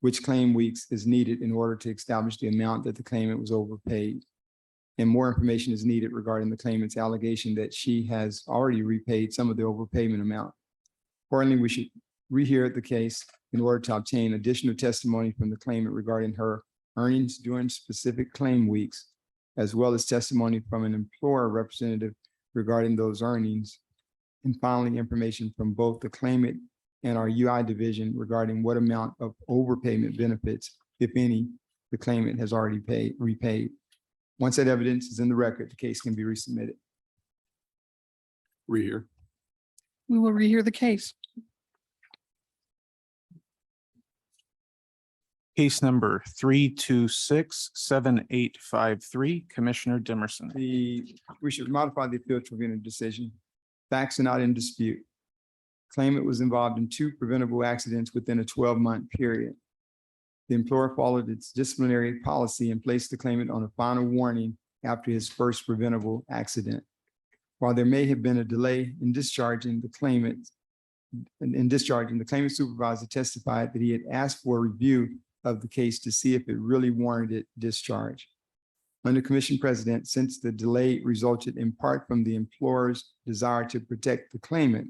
[SPEAKER 3] which claim weeks is needed in order to establish the amount that the claimant was overpaid. And more information is needed regarding the claimant's allegation that she has already repaid some of the overpayment amount. Accordingly, we should rehear the case in order to obtain additional testimony from the claimant regarding her earnings during specific claim weeks, as well as testimony from an employer representative regarding those earnings. And finally, information from both the claimant and our UI division regarding what amount of overpayment benefits, if any, the claimant has already repaid. Once that evidence is in the record, the case can be resubmitted.
[SPEAKER 2] Rehear.
[SPEAKER 4] We will rehear the case.
[SPEAKER 6] Case number 3267853, Commissioner Dimerson.
[SPEAKER 3] We should modify the appeal tribunal decision. Facts are not in dispute. Claimant was involved in 2 preventable accidents within a 12-month period. The employer followed its disciplinary policy and placed the claimant on a final warning after his first preventable accident. While there may have been a delay in discharging the claimant, the claimant supervisor testified that he had asked for a review of the case to see if it really warranted discharge. Under commission precedent, since the delay resulted in part from the employer's desire to protect the claimant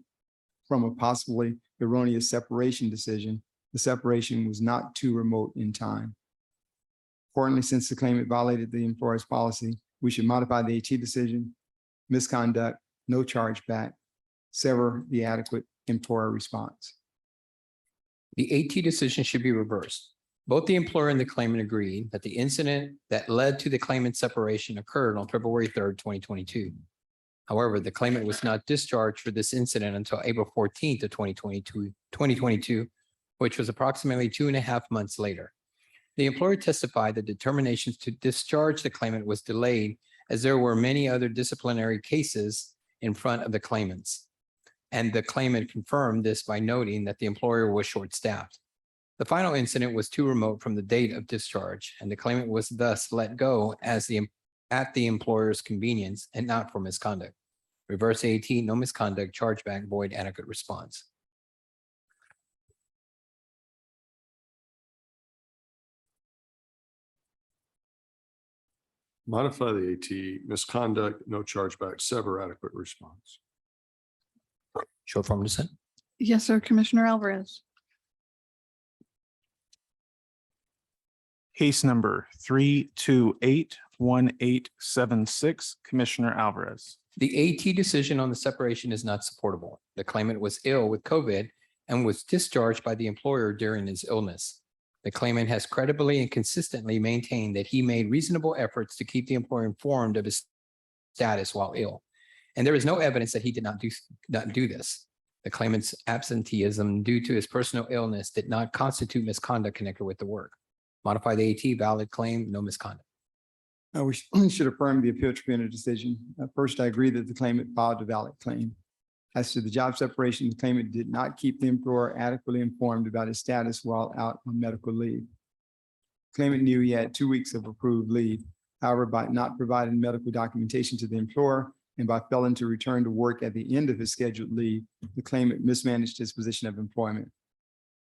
[SPEAKER 3] from a possibly erroneous separation decision, the separation was not too remote in time. Accordingly, since the claimant violated the employer's policy, we should modify the AT decision, misconduct, no chargeback, sever the adequate employer response.
[SPEAKER 5] The AT decision should be reversed. Both the employer and the claimant agreed that the incident that led to the claimant's separation occurred on February 3rd, 2022. However, the claimant was not discharged for this incident until April 14th of 2022, which was approximately 2.5 months later. The employer testified that determinations to discharge the claimant was delayed as there were many other disciplinary cases in front of the claimants. And the claimant confirmed this by noting that the employer was short-staffed. The final incident was too remote from the date of discharge, and the claimant was thus let go at the employer's convenience and not for misconduct. Reverse AT, no misconduct, chargeback, void, adequate response.
[SPEAKER 2] Modify the AT, misconduct, no chargeback, sever adequate response.
[SPEAKER 5] Short form dissent.
[SPEAKER 4] Yes, sir, Commissioner Alvarez.
[SPEAKER 6] Case number 3281876, Commissioner Alvarez.
[SPEAKER 5] The AT decision on the separation is not supportable. The claimant was ill with COVID and was discharged by the employer during his illness. The claimant has credibly and consistently maintained that he made reasonable efforts to keep the employer informed of his status while ill. And there is no evidence that he did not do this. The claimant's absenteeism due to his personal illness did not constitute misconduct connected with the work. Modify the AT, valid claim, no misconduct.
[SPEAKER 3] We should affirm the appeal tribunal decision. First, I agree that the claimant filed a valid claim. As to the job separation, the claimant did not keep the employer adequately informed about his status while out on medical leave. Claimant knew he had 2 weeks of approved leave. However, by not providing medical documentation to the employer, and by failing to return to work at the end of his scheduled leave, the claimant mismanaged his position of employment.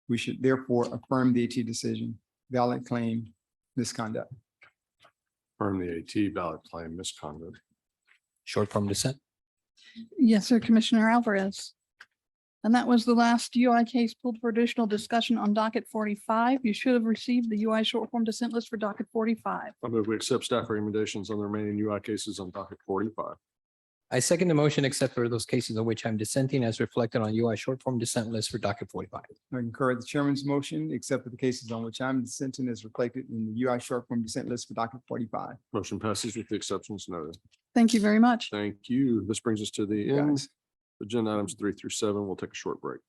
[SPEAKER 3] We should therefore affirm the AT decision, valid claim, misconduct.
[SPEAKER 2] Affirm the AT valid claim misconduct.
[SPEAKER 5] Short form dissent.
[SPEAKER 4] Yes, sir, Commissioner Alvarez. And that was the last UI case pulled for additional discussion on docket 45. You should have received the UI short form dissent list for docket 45.
[SPEAKER 2] I move we accept staff recommendations on the remaining UI cases on docket 45.
[SPEAKER 5] I second the motion except for those cases on which I'm dissenting as reflected on UI short form dissent list for docket 45.
[SPEAKER 3] I concur with the chairman's motion, except for the cases on which I'm dissenting as reflected in the UI short form dissent list for docket 45.
[SPEAKER 2] Motion passes with the exceptions noted.
[SPEAKER 4] Thank you very much.
[SPEAKER 2] Thank you. This brings us to the end.
[SPEAKER 3] Guys.
[SPEAKER 2] Agenda items 3 through 7. We'll take a short break.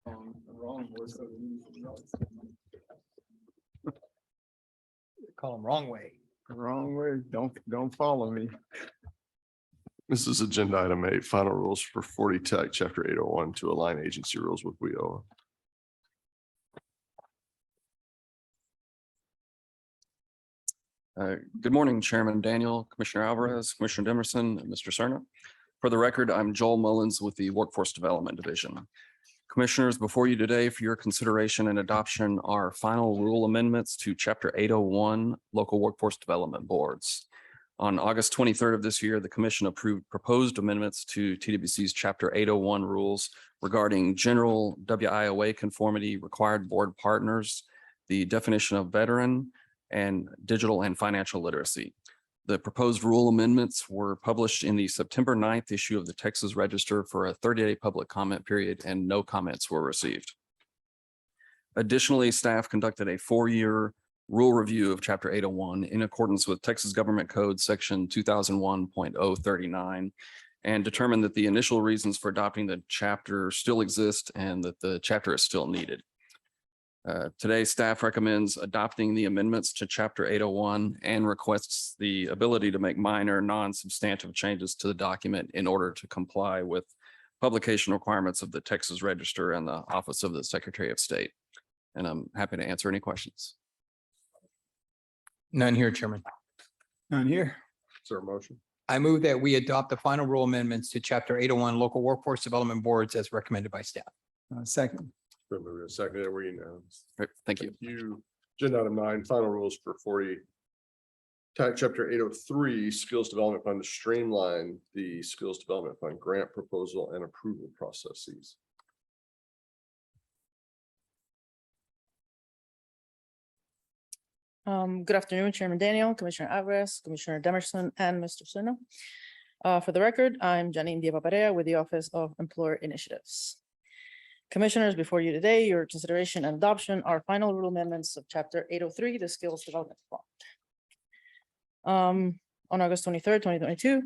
[SPEAKER 5] Call them wrong way.
[SPEAKER 3] Wrong way. Don't follow me.
[SPEAKER 2] This is agenda item 8, final rules for 40 Tech, chapter 801 to align agency rules with WIOA.
[SPEAKER 7] Good morning, Chairman Daniel, Commissioner Alvarez, Commissioner Demerson, and Mr. Cerna. For the record, I'm Joel Mullins with the Workforce Development Division. Commissioners, before you today for your consideration and adoption are final rule amendments to Chapter 801 Local Workforce Development Boards. On August 23rd of this year, the Commission approved proposed amendments to TWC's Chapter 801 rules regarding general WIOA conformity, required board partners, the definition of veteran, and digital and financial literacy. The proposed rule amendments were published in the September 9th issue of the Texas Register for a 30-day public comment period, and no comments were received. Additionally, staff conducted a 4-year rule review of Chapter 801 in accordance with Texas Government Code Section 2001.039 and determined that the initial reasons for adopting the chapter still exist and that the chapter is still needed. Today, staff recommends adopting the amendments to Chapter 801 and requests the ability to make minor non-substantive changes to the document in order to comply with publication requirements of the Texas Register and the Office of the Secretary of State. And I'm happy to answer any questions.
[SPEAKER 5] None here, Chairman.
[SPEAKER 3] None here.
[SPEAKER 2] Is there a motion?
[SPEAKER 5] I move that we adopt the final rule amendments to Chapter 801 Local Workforce Development Boards as recommended by staff.
[SPEAKER 3] Second.
[SPEAKER 2] Been moved and seconded. We're unanimous.
[SPEAKER 7] Great, thank you.
[SPEAKER 2] Agenda item 9, final rules for 40 Tech, chapter 803 Skills Development Fund to streamline the Skills Development Fund grant proposal and approval processes.
[SPEAKER 8] Good afternoon, Chairman Daniel, Commissioner Alvarez, Commissioner Demerson, and Mr. Cerna. For the record, I'm Janine Diabaparea with the Office of Employer Initiatives. Commissioners, before you today, your consideration and adoption are final rule amendments of Chapter 803, the Skills Development Fund. On August 23rd, 2022,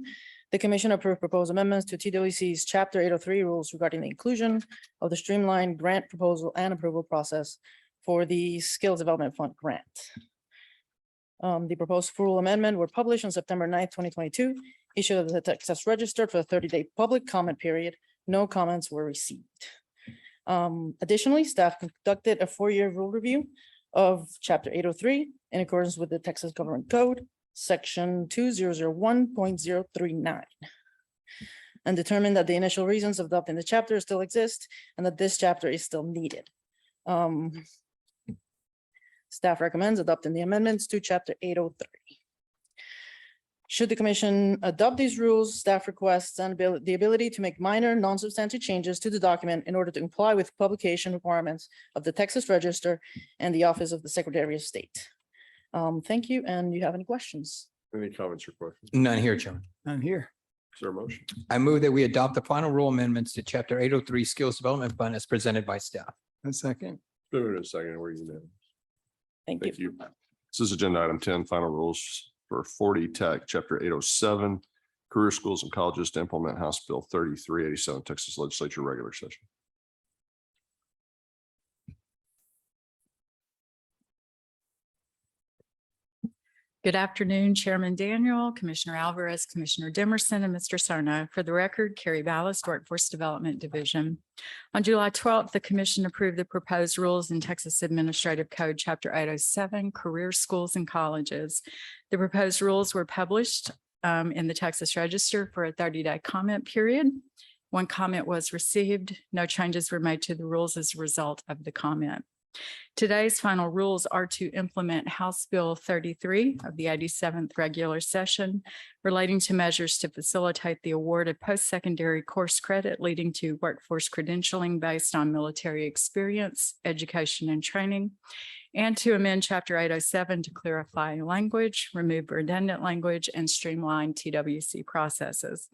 [SPEAKER 8] the Commission approved proposed amendments to TWC's Chapter 803 rules regarding the inclusion of the streamlined grant proposal and approval process for the Skills Development Fund grant. The proposed rule amendment were published on September 9th, 2022, issued at the Texas Register for a 30-day public comment period. No comments were received. Additionally, staff conducted a 4-year rule review of Chapter 803 in accordance with the Texas Government Code, Section 2001.039, and determined that the initial reasons of adopting the chapter still exist and that this chapter is still needed. Staff recommends adopting the amendments to Chapter 803. Should the Commission adopt these rules, staff requests the ability to make minor non-substantive changes to the document in order to comply with publication requirements of the Texas Register and the Office of the Secretary of State. Thank you. And do you have any questions?
[SPEAKER 2] Any comments or questions?
[SPEAKER 5] None here, Chairman.
[SPEAKER 3] None here.
[SPEAKER 2] Is there a motion?
[SPEAKER 5] I move that we adopt the final rule amendments to Chapter 803 Skills Development Fund as presented by staff.
[SPEAKER 3] A second.
[SPEAKER 2] Been moved and seconded. We're unanimous.
[SPEAKER 8] Thank you.
[SPEAKER 2] Thank you. This is agenda item 10, final rules for 40 Tech, chapter 807, career schools and colleges to implement House Bill 3387, Texas Legislature regular session.
[SPEAKER 9] Good afternoon, Chairman Daniel, Commissioner Alvarez, Commissioner Demerson, and Mr. Sarno. For the record, Carrie Ballast, Workforce Development Division. On July 12th, the Commission approved the proposed rules in Texas Administrative Code, Chapter 807, Career Schools and Colleges. The proposed rules were published in the Texas Register for a 30-day comment period. One comment was received. No changes were made to the rules as a result of the comment. Today's final rules are to implement House Bill 33 of the 87th regular session relating to measures to facilitate the award of post-secondary course credit leading to workforce credentialing based on military experience, education, and training, and to amend Chapter 807 to clarify language, remove redundant language, and streamline TWC processes.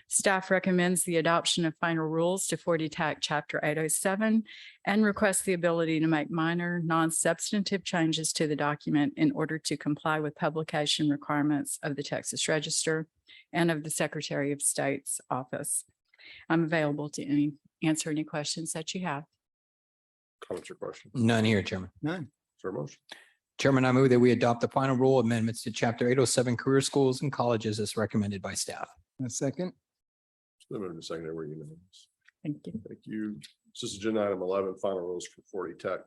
[SPEAKER 9] Staff recommends the adoption of final rules to 40 TAC Chapter 807 and requests the ability to make minor non-substantive changes to the document in order to comply with publication requirements of the Texas Register and of the Secretary of State's office. I'm available to answer any questions that you have.
[SPEAKER 2] Comments or questions?
[SPEAKER 5] None here, Chairman.
[SPEAKER 3] None.
[SPEAKER 2] Is there a motion?
[SPEAKER 5] Chairman, I move that we adopt the final rule amendments to chapter 807 career schools and colleges as recommended by staff.
[SPEAKER 3] A second.
[SPEAKER 2] It's been moved and seconded. We're unanimous.
[SPEAKER 9] Thank you.
[SPEAKER 2] Thank you. This is agenda item 11, final rules for 40 Tech.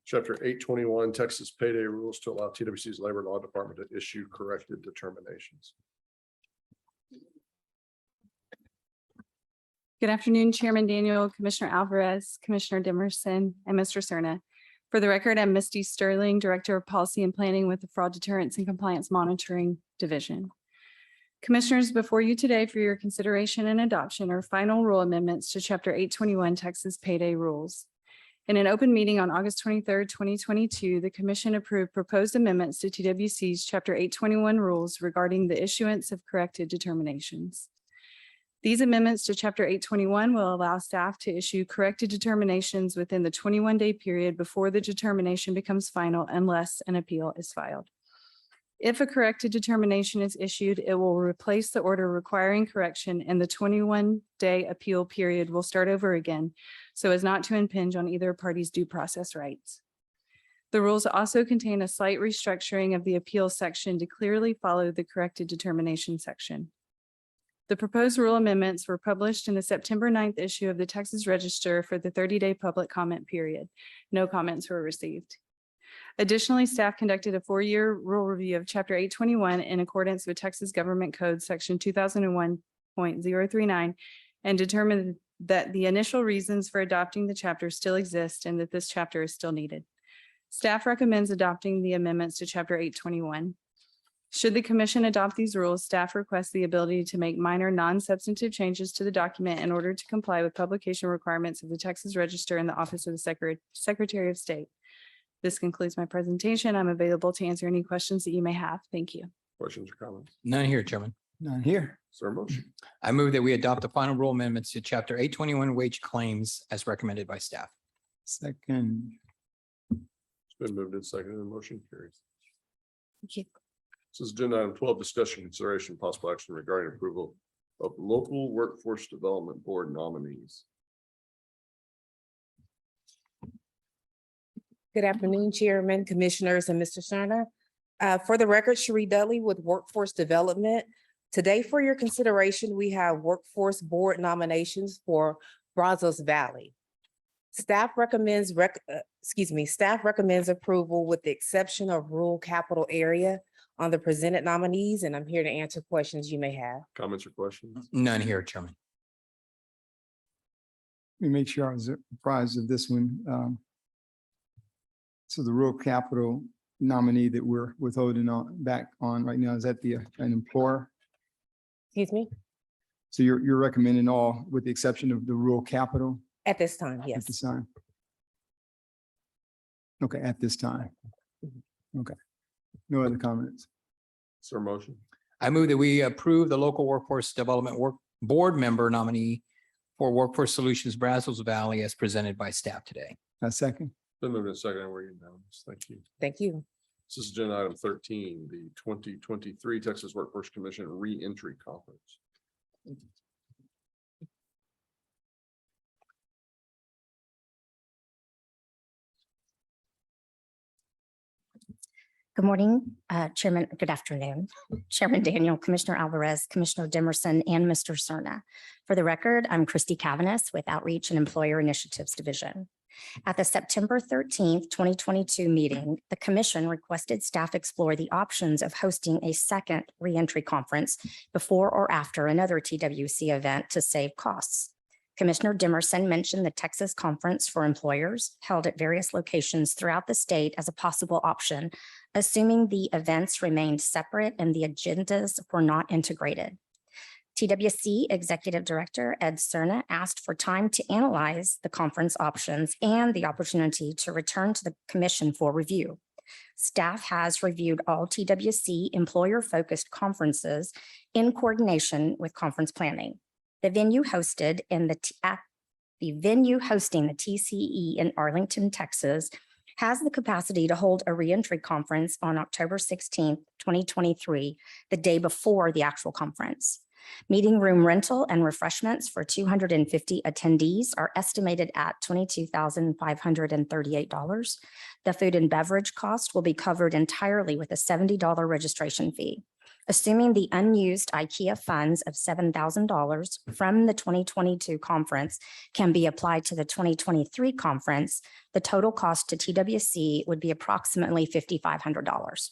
[SPEAKER 2] Chapter 821, Texas payday rules to allow TWC's Labor Law Department to issue corrected determinations.
[SPEAKER 10] Good afternoon, Chairman Daniel, Commissioner Alvarez, Commissioner Dimerson, and Mr. Cerna. For the record, I'm Misty Sterling, Director of Policy and Planning with the Fraud Deterrence and Compliance Monitoring Division. Commissioners, before you today for your consideration and adoption are final rule amendments to Chapter 821 Texas Payday Rules. In an open meeting on August 23rd, 2022, the Commission approved proposed amendments to TWC's Chapter 821 rules regarding the issuance of corrected determinations. These amendments to Chapter 821 will allow staff to issue corrected determinations within the 21-day period before the determination becomes final unless an appeal is filed. If a corrected determination is issued, it will replace the order requiring correction and the 21-day appeal period will start over again so as not to impinge on either party's due process rights. The rules also contain a slight restructuring of the appeal section to clearly follow the corrected determination section. The proposed rule amendments were published in the September 9th issue of the Texas Register for the 30-day public comment period. No comments were received. Additionally, staff conducted a 4-year rule review of Chapter 821 in accordance with Texas Government Code Section 2001.039 and determined that the initial reasons for adopting the chapter still exist and that this chapter is still needed. Staff recommends adopting the amendments to Chapter 821. Should the Commission adopt these rules, staff requests the ability to make minor non-substantive changes to the document in order to comply with publication requirements of the Texas Register and the Office of the Secretary of State. This concludes my presentation. I'm available to answer any questions that you may have. Thank you.
[SPEAKER 2] Questions or comments?
[SPEAKER 5] None here, Chairman.
[SPEAKER 3] None here.
[SPEAKER 2] Is there a motion?
[SPEAKER 5] I move that we adopt the final rule amendments to chapter 821 wage claims as recommended by staff.
[SPEAKER 3] Second.
[SPEAKER 2] It's been moved and seconded. The motion carries.
[SPEAKER 10] Thank you.
[SPEAKER 2] This is agenda item 12, discussion, consideration, possible action regarding approval of local workforce development board nominees.
[SPEAKER 11] Good afternoon, Chairman, Commissioners, and Mr. Cerna. For the record, Cherie Dudley with Workforce Development. Today, for your consideration, we have Workforce Board nominations for Brazos Valley. Staff recommends approval with the exception of rural capital area on the presented nominees, and I'm here to answer questions you may have.
[SPEAKER 2] Comments or questions?
[SPEAKER 5] None here, Chairman.
[SPEAKER 3] Let me make sure I was apprised of this one. So the rural capital nominee that we're withholding back on right now, is that an employer?
[SPEAKER 11] Excuse me,
[SPEAKER 3] So you're recommending all with the exception of the rural capital
[SPEAKER 11] at this time,
[SPEAKER 3] at
[SPEAKER 11] yes.
[SPEAKER 3] this time? Okay, at this time. Okay. No other comments?
[SPEAKER 2] Is there a motion?
[SPEAKER 5] I move that we approve the local workforce development board member nominee for Workforce Solutions Brazos Valley as presented by staff today.
[SPEAKER 3] A second.
[SPEAKER 2] Been moved and seconded. We're unanimous. Thank you.
[SPEAKER 11] Thank you.
[SPEAKER 2] This is agenda item 13, the 2023 Texas Workforce Commission Reentry Conference.
[SPEAKER 12] Good morning, Chairman. Good afternoon, Chairman Daniel, Commissioner Alvarez, Commissioner Dimerson, and Mr. Cerna. For the record, I'm Christy Cavanis with Outreach and Employer Initiatives Division. At the September 13th, 2022 meeting, the Commission requested staff explore the options of hosting a second reentry conference before or after another TWC event to save costs. Commissioner Dimerson mentioned the Texas Conference for Employers held at various locations throughout the state as a possible option, assuming the events remained separate and the agendas were not integrated. TWC Executive Director Ed Cerna asked for time to analyze the conference options and the opportunity to return to the Commission for review. Staff has reviewed all TWC employer-focused conferences in coordination with conference planning. The venue hosting the TCE in Arlington, Texas, has the capacity to hold a reentry conference on October 16th, 2023, the day before the actual conference. Meeting room rental and refreshments for 250 attendees are estimated at $22,538. The food and beverage cost will be covered entirely with a $70 registration fee. Assuming the unused IKEA funds of $7,000 from the 2022 conference can be applied to the 2023 conference, the total cost to TWC would be approximately $5,500.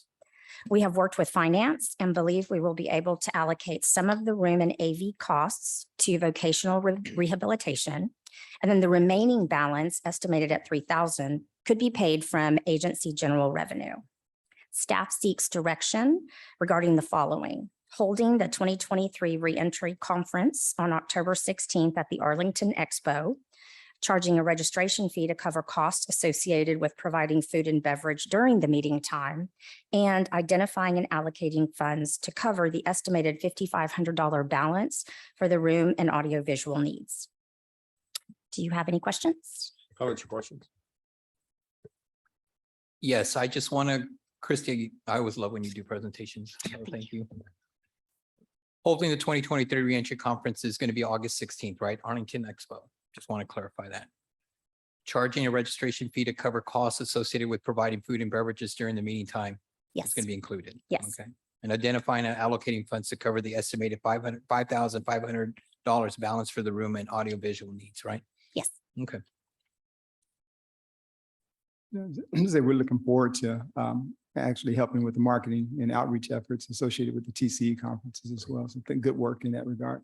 [SPEAKER 12] We have worked with finance and believe we will be able to allocate some of the room and AV costs to vocational rehabilitation. And then the remaining balance, estimated at $3,000, could be paid from agency general revenue. Staff seeks direction regarding the following: holding the 2023 reentry conference on October 16th at the Arlington Expo, charging a registration fee to cover costs associated with providing food and beverage during the meeting time, and identifying and allocating funds to cover the estimated $5,500 balance for the room and audiovisual needs. Do you have any questions?
[SPEAKER 2] Comments or questions?
[SPEAKER 5] Yes, I just want to, Christy, I always love when you do presentations. So thank you. Holding the 2023 reentry conference is going to be August 16th, right? Arlington Expo. Just want to clarify that. Charging a registration fee to cover costs associated with providing food and beverages during the meeting time.
[SPEAKER 12] Yes.
[SPEAKER 5] It's going to be included.
[SPEAKER 12] Yes.
[SPEAKER 5] Okay. And identifying and allocating funds to cover the estimated $5,500 balance for the room and audiovisual needs, right?
[SPEAKER 12] Yes.
[SPEAKER 5] Okay.
[SPEAKER 3] Say we're looking forward to actually helping with the marketing and outreach efforts associated with the TCE conferences as well. So I think good work in that regard.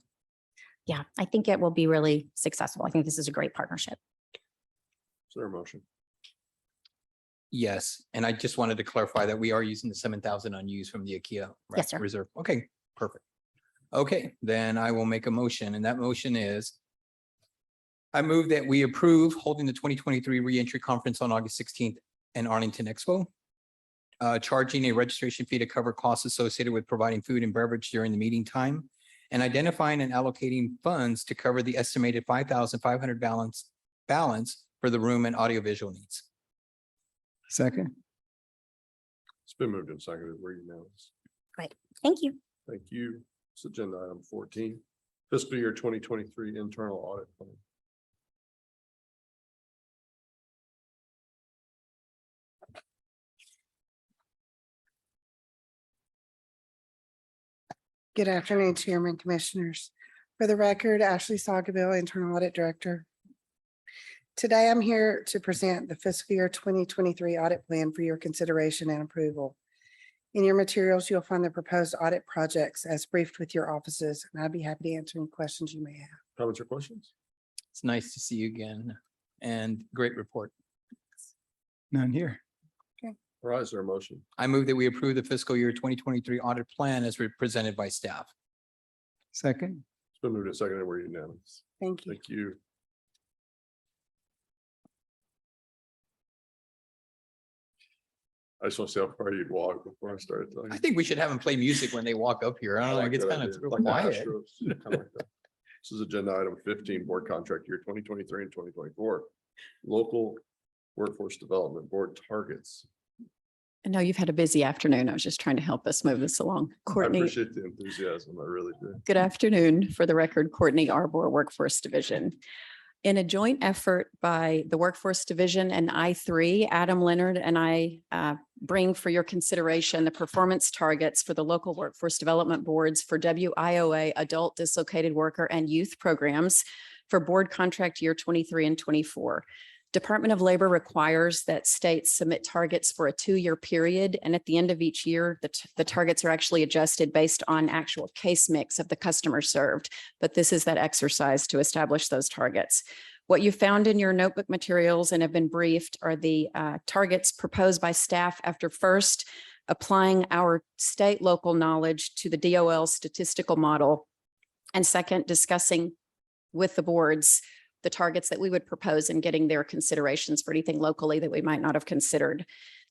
[SPEAKER 12] Yeah, I think it will be really successful. I think this is a great partnership.
[SPEAKER 2] Is there a motion?
[SPEAKER 5] Yes, and I just wanted to clarify that we are using the 7,000 unused from the IKEA
[SPEAKER 12] Yes, sir.
[SPEAKER 5] reserve. Okay, perfect. Okay, then I will make a motion, and that motion is I move that we approve holding the 2023 reentry conference on August 16th in Arlington Expo, charging a registration fee to cover costs associated with providing food and beverage during the meeting time, and identifying and allocating funds to cover the estimated $5,500 balance for the room and audiovisual needs.
[SPEAKER 3] Second.
[SPEAKER 2] It's been moved and seconded. Where you now?
[SPEAKER 12] Great. Thank you.
[SPEAKER 2] Thank you. It's agenda item 14, fiscal year 2023 internal audit plan.
[SPEAKER 13] Good afternoon, Chairman, Commissioners. For the record, Ashley Saugaville, Internal Audit Director. Today, I'm here to present the fiscal year 2023 audit plan for your consideration and approval. In your materials, you'll find the proposed audit projects as briefed with your offices, and I'd be happy to answer any questions you may have.
[SPEAKER 2] Comments or questions?
[SPEAKER 5] It's nice to see you again and great report.
[SPEAKER 3] None here.
[SPEAKER 2] All right, is there a motion?
[SPEAKER 5] I move that we approve the fiscal year 2023 audit plan as presented by staff.
[SPEAKER 3] Second.
[SPEAKER 2] It's been moved and seconded. We're unanimous.
[SPEAKER 13] Thank you.
[SPEAKER 2] Thank you. I just want to see how far you'd walk before I started talking.
[SPEAKER 5] I think we should have them play music when they walk up here. I don't know, it gets kind of quiet.
[SPEAKER 2] This is agenda item 15, board contract year 2023 and 2024. Local workforce development board targets.
[SPEAKER 14] I know you've had a busy afternoon. I was just trying to help us move this along.
[SPEAKER 2] I
[SPEAKER 14] Courtney,
[SPEAKER 2] appreciate the enthusiasm. I really do.
[SPEAKER 14] good afternoon. For the record, Courtney Arbor, Workforce Division. In a joint effort by the Workforce Division and I3, Adam Leonard and I bring for your consideration the performance targets for the local workforce development boards for WIOA, adult dislocated worker and youth programs for board contract year 23 and 24. Department of Labor requires that states submit targets for a 2-year period. And at the end of each year, the targets are actually adjusted based on actual case mix of the customer served. But this is that exercise to establish those targets. What you found in your notebook materials and have been briefed are the targets proposed by staff after first applying our state local knowledge to the DOL statistical model. And second, discussing with the boards the targets that we would propose and getting their considerations for anything locally that we might not have considered.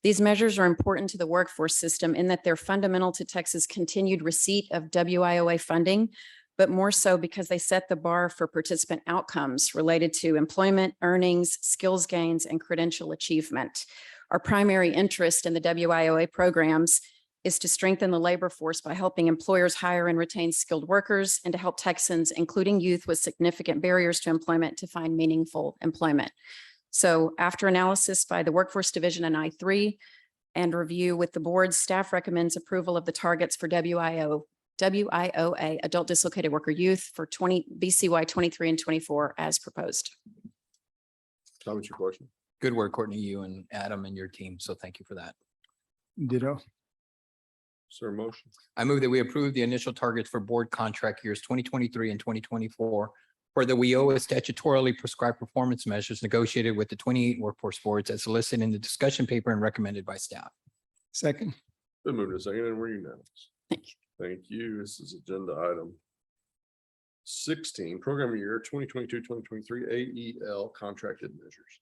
[SPEAKER 14] These measures are important to the workforce system in that they're fundamental to Texas' continued receipt of WIOA funding, but more so because they set the bar for participant outcomes related to employment, earnings, skills gains, and credential achievement. Our primary interest in the WIOA programs is to strengthen the labor force by helping employers hire and retain skilled workers and to help Texans, including youth with significant barriers to employment, to find meaningful employment. So after analysis by the Workforce Division and I3 and review with the board, staff recommends approval of the targets for WIOA, Adult Dislocated Worker Youth for BCY 23 and 24 as proposed.
[SPEAKER 2] Comments or question?
[SPEAKER 5] Good work, Courtney, you and Adam and your team. So thank you for that.
[SPEAKER 3] Ditto.
[SPEAKER 2] Is there a motion?
[SPEAKER 5] I move that we approve the initial targets for board contract years 2023 and 2024 for the WIOA statutorily prescribed performance measures negotiated with the 28 workforce boards as listed in the discussion paper and recommended by staff.
[SPEAKER 3] Second.
[SPEAKER 2] Been moved to second and we're unanimous.
[SPEAKER 14] Thank you.
[SPEAKER 2] Thank you. This is agenda item 16, program year 2022-2023 AEL contracted measures.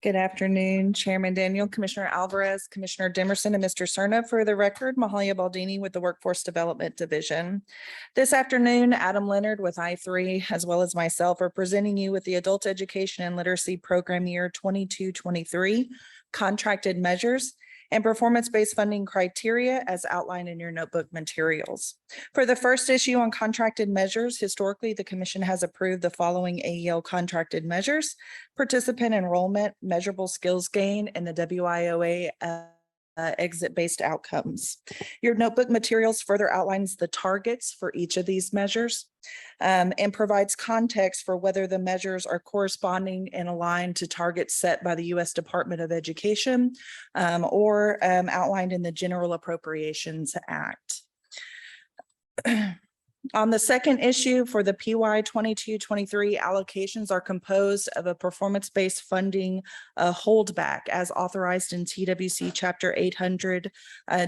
[SPEAKER 15] Good afternoon, Chairman Daniel, Commissioner Alvarez, Commissioner Dimerson, and Mr. Cerna. For the record, Mahalia Baldini with the Workforce Development Division. This afternoon, Adam Leonard with I3, as well as myself, are presenting you with the Adult Education and Literacy Program Year 22-23 contracted measures and performance-based funding criteria as outlined in your notebook materials. For the first issue on contracted measures, historically, the Commission has approved the following AEL contracted measures: participant enrollment, measurable skills gain, and the WIOA exit-based outcomes. Your notebook materials further outlines the targets for each of these measures and provides context for whether the measures are corresponding and aligned to targets set by the U.S. Department of Education or outlined in the General Appropriations Act. On the second issue for the PY 22-23 allocations are composed of a performance-based funding holdback as authorized in TWC Chapter 800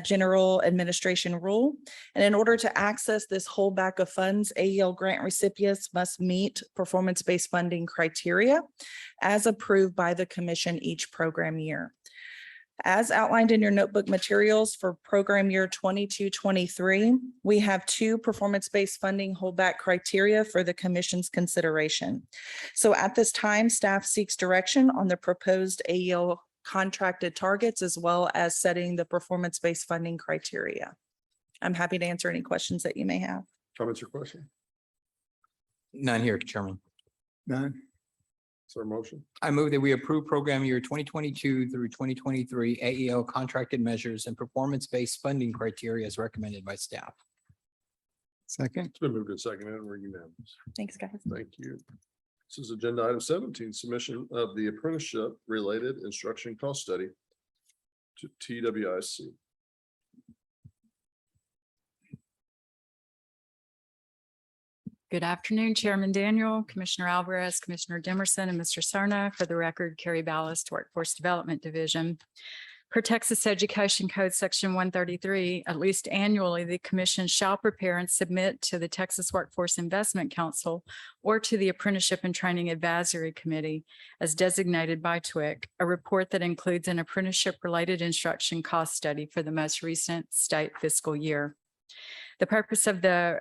[SPEAKER 15] General Administration Rule. And in order to access this holdback of funds, AEL grant recipients must meet performance-based funding criteria as approved by the Commission each program year. As outlined in your notebook materials for program year 22-23, we have two performance-based funding holdback criteria for the Commission's consideration. So at this time, staff seeks direction on the proposed AEL contracted targets as well as setting the performance-based funding criteria. I'm happy to answer any questions that you may have.
[SPEAKER 2] Comments or question?
[SPEAKER 5] None here, Chairman.
[SPEAKER 3] None.
[SPEAKER 2] Is there a motion?
[SPEAKER 5] I move that we approve program year 2022 through 2023 AEL contracted measures and performance-based funding criteria as recommended by staff.
[SPEAKER 3] Second.
[SPEAKER 2] It's been moved and seconded and we're unanimous.
[SPEAKER 15] Thanks, guys.
[SPEAKER 2] Thank you. This is agenda item 17, submission of the apprenticeship related instruction cost study to TWIC.
[SPEAKER 9] Good afternoon, Chairman Daniel, Commissioner Alvarez, Commissioner Dimerson, and Mr. Cerna. For the record, Carrie Ballast, Workforce Development Division. Per Texas Education Code Section 133, at least annually, the Commission shall prepare and submit to the Texas Workforce Investment Council or to the Apprenticeship and Training Advisory Committee, as designated by TWIC, a report that includes an apprenticeship-related instruction cost study for the most recent state fiscal year. The purpose of the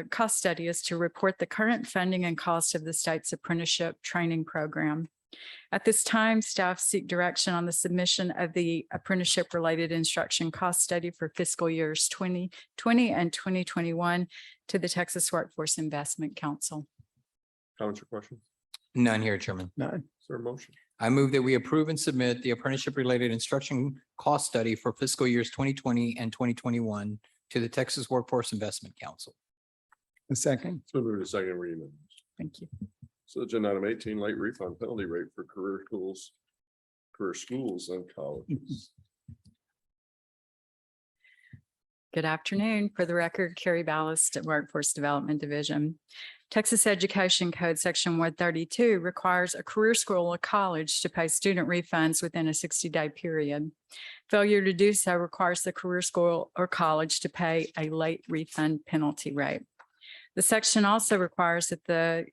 [SPEAKER 9] cost study is to report the current funding and cost of the state's apprenticeship training program. At this time, staff seek direction on the submission of the apprenticeship-related instruction cost study for fiscal years 2020 and 2021 to the Texas Workforce Investment Council.
[SPEAKER 2] Comments or questions?
[SPEAKER 5] None here, Chairman.
[SPEAKER 3] None.
[SPEAKER 2] Is there a motion?
[SPEAKER 5] I move that we approve and submit the apprenticeship-related instruction cost study for fiscal years 2020 and 2021 to the Texas Workforce Investment Council.
[SPEAKER 3] A second.
[SPEAKER 2] It's been moved and seconded and we're unanimous.
[SPEAKER 9] Thank you.
[SPEAKER 2] So agenda item 18, late refund penalty rate for career schools and colleges.
[SPEAKER 9] Good afternoon. For the record, Carrie Ballast at Workforce Development Division. Texas Education Code Section 132 requires a career school or college to pay student refunds within a 60-day period. Failure to do so requires the career school or college to pay a late refund penalty rate. The section also requires that the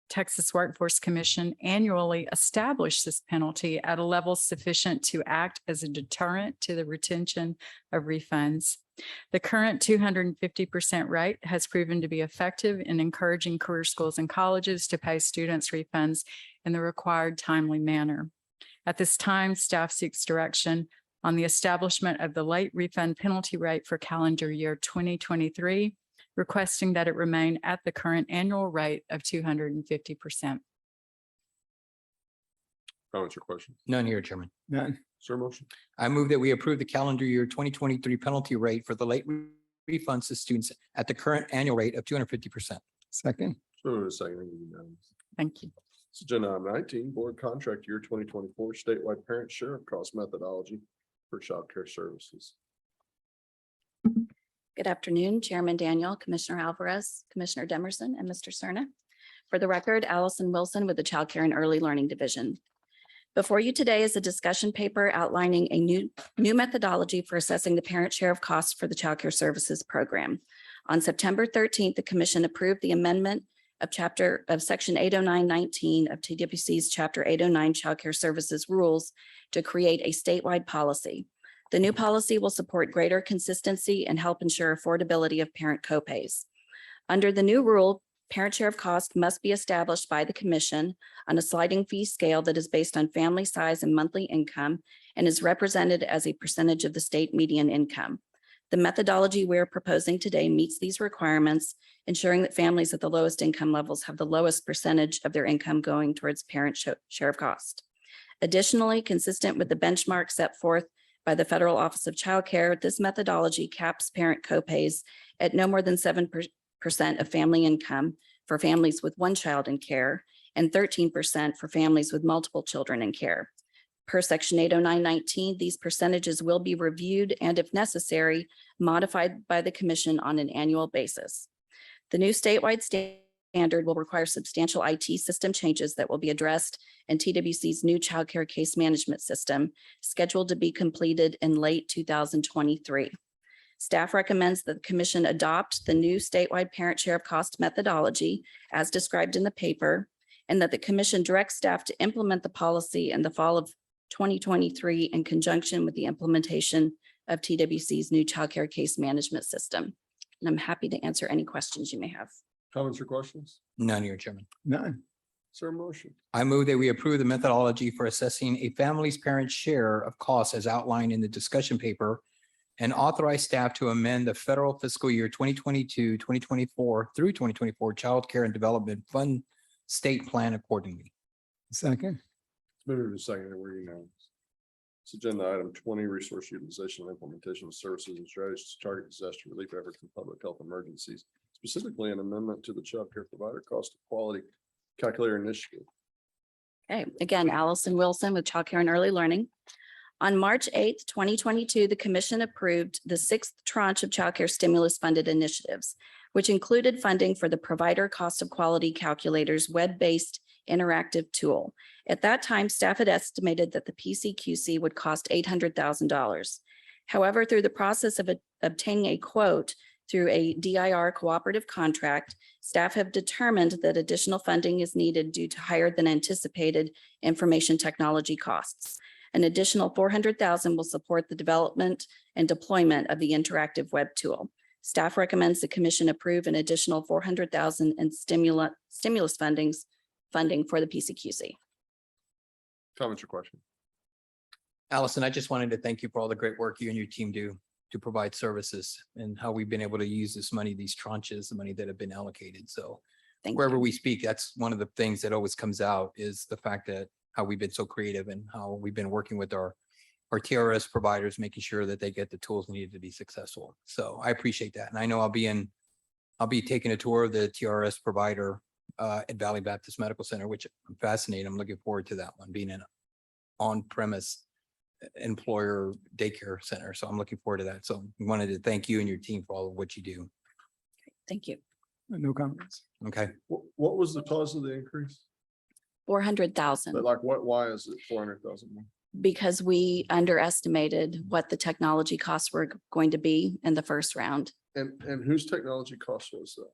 [SPEAKER 9] Texas Workforce Commission annually establish this penalty at a level sufficient to act as a deterrent to the retention of refunds. The current 250% rate has proven to be effective in encouraging career schools and colleges to pay students refunds in the required timely manner. At this time, staff seeks direction on the establishment of the late refund penalty rate for calendar year 2023, requesting that it remain at the current annual rate of 250%.
[SPEAKER 2] Comments or questions?
[SPEAKER 5] None here, Chairman.
[SPEAKER 3] None.
[SPEAKER 2] Is there a motion?
[SPEAKER 5] I move that we approve the calendar year 2023 penalty rate for the late refunds to students at the current annual rate of 250%.
[SPEAKER 3] Second.
[SPEAKER 2] So moved and seconded. Unanimous.
[SPEAKER 9] Thank you.
[SPEAKER 2] It's agenda item 19, board contract year 2024 statewide parent share of cost methodology for childcare services.
[SPEAKER 16] Good afternoon, Chairman Daniel, Commissioner Alvarez, Commissioner Demerson, and Mr. Cerna. For the record, Allison Wilson with the Child Care and Early Learning Division. Before you today is a discussion paper outlining a new methodology for assessing the parent share of costs for the Child Care Services Program. On September 13th, the Commission approved the amendment of Section 809-19 of TWC's Chapter 809 Child Care Services Rules to create a statewide policy. The new policy will support greater consistency and help ensure affordability of parent copays. Under the new rule, parent share of cost must be established by the Commission on a sliding fee scale that is based on family size and monthly income and is represented as a percentage of the state median income. The methodology we're proposing today meets these requirements, ensuring that families at the lowest income levels have the lowest percentage of their income going towards parent share of cost. Additionally, consistent with the benchmark set forth by the Federal Office of Child Care, this methodology caps parent copays at no more than 7% of family income for families with one child in care and 13% for families with multiple children in care. Per Section 809-19, these percentages will be reviewed and, if necessary, modified by the Commission on an annual basis. The new statewide standard will require substantial IT system changes that will be addressed in TWC's new child care case management system, scheduled to be completed in late 2023. Staff recommends that the Commission adopt the new statewide parent share of cost methodology as described in the paper, and that the Commission directs staff to implement the policy in the fall of 2023 in conjunction with the implementation of TWC's new child care case management system. And I'm happy to answer any questions you may have.
[SPEAKER 2] Comments or questions?
[SPEAKER 5] None here, Chairman.
[SPEAKER 3] None.
[SPEAKER 2] Is there a motion?
[SPEAKER 5] I move that we approve the methodology for assessing a family's parent share of costs as outlined in the discussion paper and authorize staff to amend the federal fiscal year 2022, 2024 through 2024 Child Care and Development Fund state plan accordingly.
[SPEAKER 3] Second.
[SPEAKER 2] It's moved and seconded. We're unanimous. It's agenda item 20, resource utilization and implementation of services and strategies to target disaster relief efforts and public health emergencies, specifically an amendment to the child care provider cost of quality calculator initiative.
[SPEAKER 16] Okay, again, Allison Wilson with Child Care and Early Learning. On March 8th, 2022, the Commission approved the 6th tranche of child care stimulus funded initiatives, which included funding for the provider cost of quality calculators web-based interactive tool. At that time, staff had estimated that the PCQC would cost $800,000. However, through the process of obtaining a quote through a DIR cooperative contract, staff have determined that additional funding is needed due to higher than anticipated information technology costs. An additional $400,000 will support the development and deployment of the interactive web tool. Staff recommends the Commission approve an additional $400,000 in stimulus funding for the PCQC.
[SPEAKER 2] Comments or questions?
[SPEAKER 5] Allison, I just wanted to thank you for all the great work you and your team do to provide services and how we've been able to use this money, these tranches, the money that have been allocated. So wherever we speak, that's one of the things that always comes out is the fact that how we've been so creative and how we've been working with our TRS providers, making sure that they get the tools needed to be successful. So I appreciate that. And I know I'll be taking a tour of the TRS provider at Valley Baptist Medical Center, which I'm fascinated. I'm looking forward to that one, being an on-premise employer daycare center. So I'm looking forward to that. So I wanted to thank you and your team for all of what you do.
[SPEAKER 16] Thank you.
[SPEAKER 3] No comments.
[SPEAKER 5] Okay.
[SPEAKER 2] What was the cause of the increase?
[SPEAKER 16] $400,000
[SPEAKER 2] But like why is it 400,000 more?
[SPEAKER 16] because we underestimated what the technology costs were going to be in the first round.
[SPEAKER 2] And whose technology cost was that?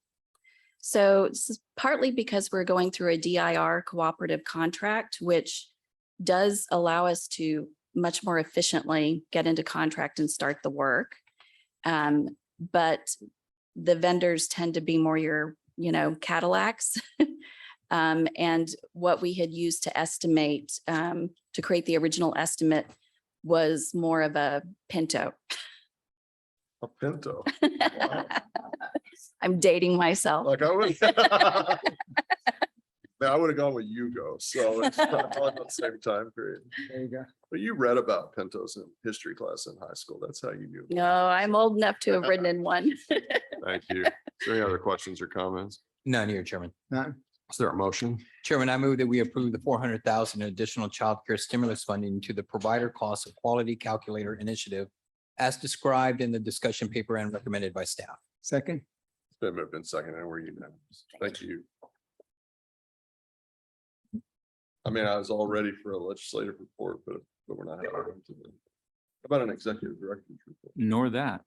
[SPEAKER 16] So it's partly because we're going through a DIR cooperative contract, which does allow us to much more efficiently get into contract and start the work. But the vendors tend to be more your, Cadillacs. And what we had used to estimate, to create the original estimate was more of a Pinto.
[SPEAKER 2] A Pinto.
[SPEAKER 16] I'm dating myself.
[SPEAKER 2] Like I would. Man, I would have gone with Yugo, so it's not on the same time period.
[SPEAKER 3] There you go.
[SPEAKER 2] But you read about Pintos in history class in high school. That's how you knew.
[SPEAKER 16] No, I'm old enough to have ridden in one.
[SPEAKER 2] Thank you. Is there any other questions or comments?
[SPEAKER 5] None here, Chairman.
[SPEAKER 3] None.
[SPEAKER 2] Is there a motion?
[SPEAKER 5] Chairman, I move that we approve the 400,000 additional child care stimulus funding to the Provider Cost of Quality Calculator Initiative as described in the discussion paper and recommended by staff.
[SPEAKER 3] Second.
[SPEAKER 2] It's been moved and seconded, and we're unanimous. Thank you. I mean, I was all ready for a legislative report, but we're not having one today. How about an executive director's report?
[SPEAKER 6] Nor that.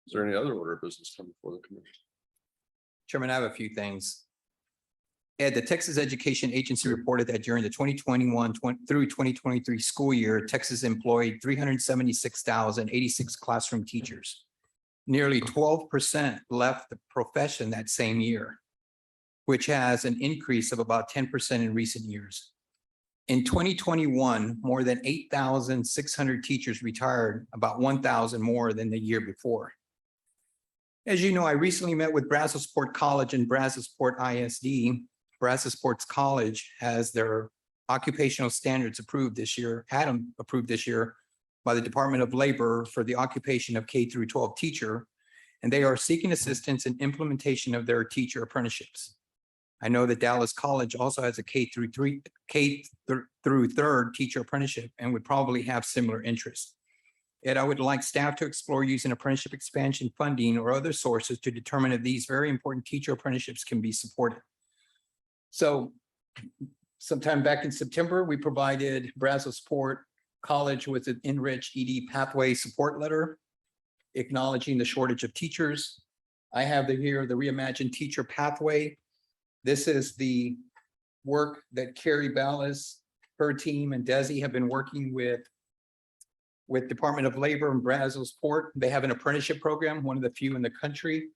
[SPEAKER 2] Is there any other order of business coming before the commission?
[SPEAKER 5] Chairman, I have a few things. Ed, the Texas Education Agency reported that during the 2021 through 2023 school year, Texas employed 376,086 classroom teachers. Nearly 12% left the profession that same year, which has an increase of about 10% in recent years. In 2021, more than 8,600 teachers retired, about 1,000 more than the year before. As you know, I recently met with Brazosport College and Brazosport ISD. Brazosport College has their occupational standards approved this year, had them approved this year by the Department of Labor for the occupation of K through 12 teacher, and they are seeking assistance in implementation of their teacher apprenticeships. I know that Dallas College also has a K through third teacher apprenticeship and would probably have similar interests. Yet I would like staff to explore using apprenticeship expansion funding or other sources to determine if these very important teacher apprenticeships can be supported. So sometime back in September, we provided Brazosport College with an enriched ED pathway support letter acknowledging the shortage of teachers. I have here the reimagined teacher pathway. This is the work that Carrie Ballas, her team, and Desi have been working with Department of Labor and Brazosport. They have an apprenticeship program, one of the few in the country.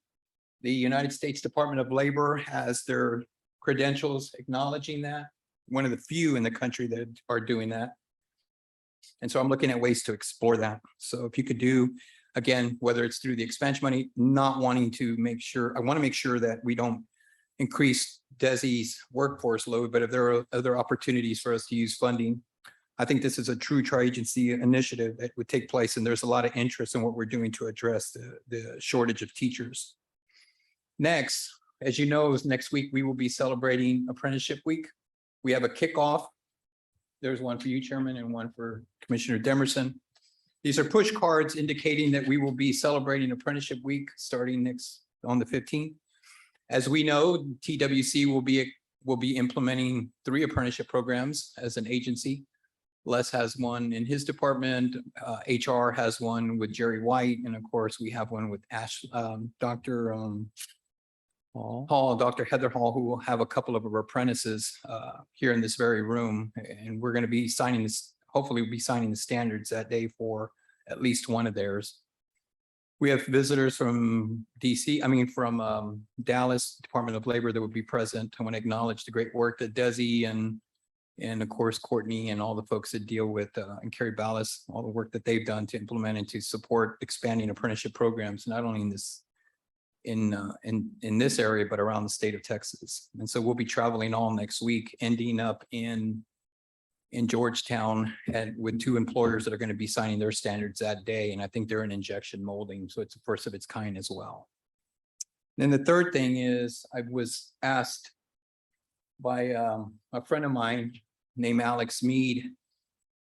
[SPEAKER 5] The United States Department of Labor has their credentials acknowledging that, one of the few in the country that are doing that. And so I'm looking at ways to explore that. So if you could do, again, whether it's through the expansion money, not wanting to make sure, I want to make sure that we don't increase Desi's workforce load, but if there are other opportunities for us to use funding, I think this is a true tri-agency initiative that would take place, and there's a lot of interest in what we're doing to address the shortage of teachers. Next, as you know, next week we will be celebrating Apprenticeship Week. We have a kickoff. There's one for you, Chairman, and one for Commissioner Demerson. These are push cards indicating that we will be celebrating Apprenticeship Week starting on the 15th. As we know, TWC will be implementing 3 apprenticeship programs as an agency. Les has one in his department. HR has one with Jerry White, and of course, we have one with Dr. Hall, Dr. Heather Hall, who will have a couple of our apprentices here in this very room, and we're going to be signing this. Hopefully, we'll be signing the standards that day for at least one of theirs. We have visitors from from Dallas Department of Labor that will be present. I want to acknowledge the great work that Desi and of course, Courtney and all the folks that deal with and Carrie Ballas, all the work that they've done to implement and to support expanding apprenticeship programs, not only in this area, but around the state of Texas. And so we'll be traveling all next week, ending up in Georgetown and with 2 employers that are going to be signing their standards that day. And I think they're in injection molding. So it's the first of its kind as well. Then the third thing is I was asked by a friend of mine named Alex Mead,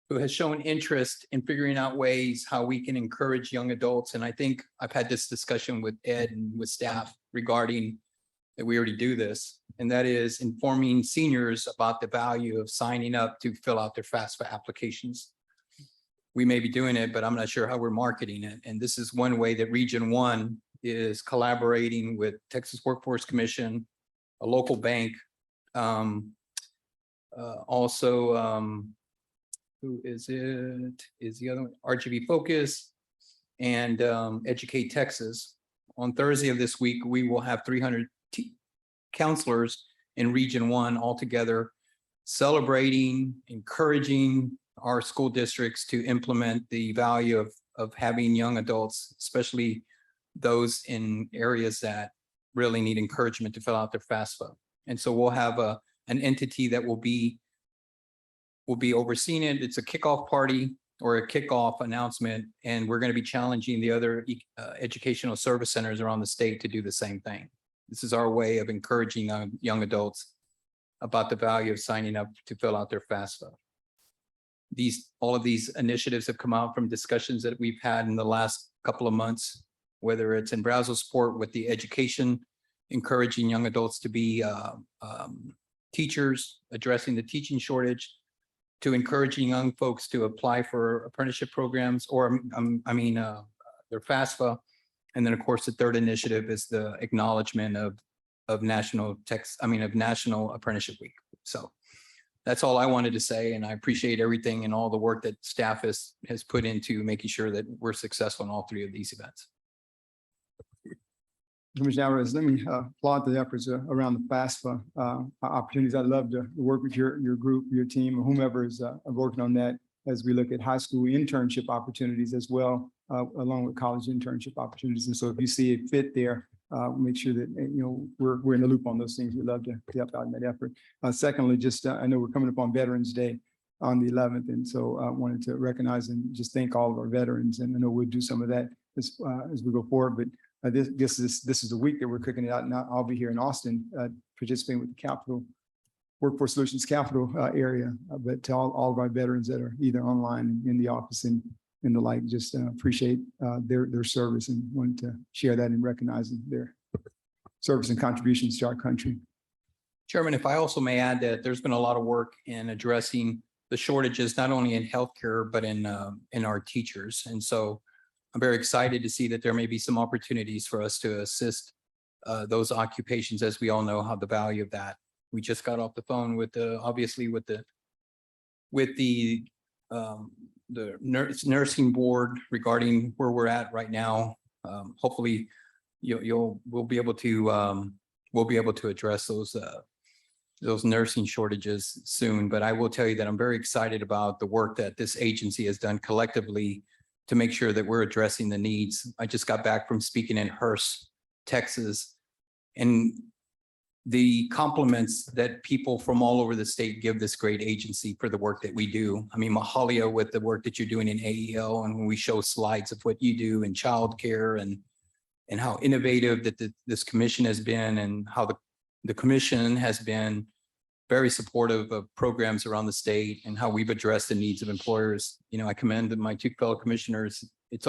[SPEAKER 5] who has shown interest in figuring out ways how we can encourage young adults. And I think I've had this discussion with Ed and with staff regarding that we already do this, and that is informing seniors about the value of signing up to fill out their FAFSA applications. We may be doing it, but I'm not sure how we're marketing it. And this is one way that Region 1 is collaborating with Texas Workforce Commission, a local bank, who is it? Is the other one RGB Focus and Educate Texas. On Thursday of this week, we will have 300 counselors in Region 1 all together celebrating, encouraging our school districts to implement the value of having young adults, especially those in areas that really need encouragement to fill out their FAFSA. And so we'll have an entity that will be overseeing it. It's a kickoff party or a kickoff announcement, and we're going to be challenging the other educational service centers around the state to do the same thing. This is our way of encouraging young adults about the value of signing up to fill out their FAFSA. All of these initiatives have come out from discussions that we've had in the last couple of months, whether it's in Brazosport with the education, encouraging young adults to be teachers, addressing the teaching shortage, to encouraging young folks to apply for apprenticeship programs or their FAFSA. And then, of course, the third initiative is the acknowledgement of National Apprenticeship Week. So that's all I wanted to say, and I appreciate everything and all the work that staff has put into making sure that we're successful in all three of these events.
[SPEAKER 3] Commissioner Alvarez, let me applaud the efforts around the FAFSA opportunities. I'd love to work with your group, your team, or whomever is working on that as we look at high school internship opportunities as well, along with college internship opportunities. And so if you see a fit there, make sure that, we're in the loop on those things. We'd love to help out in that effort. Secondly, just I know we're coming up on Veterans Day on the 11th. And so I wanted to recognize and just thank all of our veterans. And I know we'll do some of that as we go forward. But this is the week that we're cooking it out. And I'll be here in Austin participating with the Capital Workforce Solutions Capital area. But to all of our veterans that are either online in the office and the like, just appreciate their service and wanted to share that and recognizing their service and contributions to our country.
[SPEAKER 5] Chairman, if I also may add that there's been a lot of work in addressing the shortages, not only in healthcare, but in our teachers. And so I'm very excited to see that there may be some opportunities for us to assist those occupations, as we all know how the value of that. We just got off the phone with the nursing board regarding where we're at right now. Hopefully we'll be able to address those nursing shortages soon. But I will tell you that I'm very excited about the work that this agency has done collectively to make sure that we're addressing the needs. I just got back from speaking in Hearst, Texas, and the compliments that people from all over the state give this great agency for the work that we do. I mean, Mahalia, with the work that you're doing in AEL, and when we show slides of what you do in childcare and how innovative that this commission has been, and how the commission has been very supportive of programs around the state and how we've addressed the needs of employers. I commend my two fellow commissioners. It's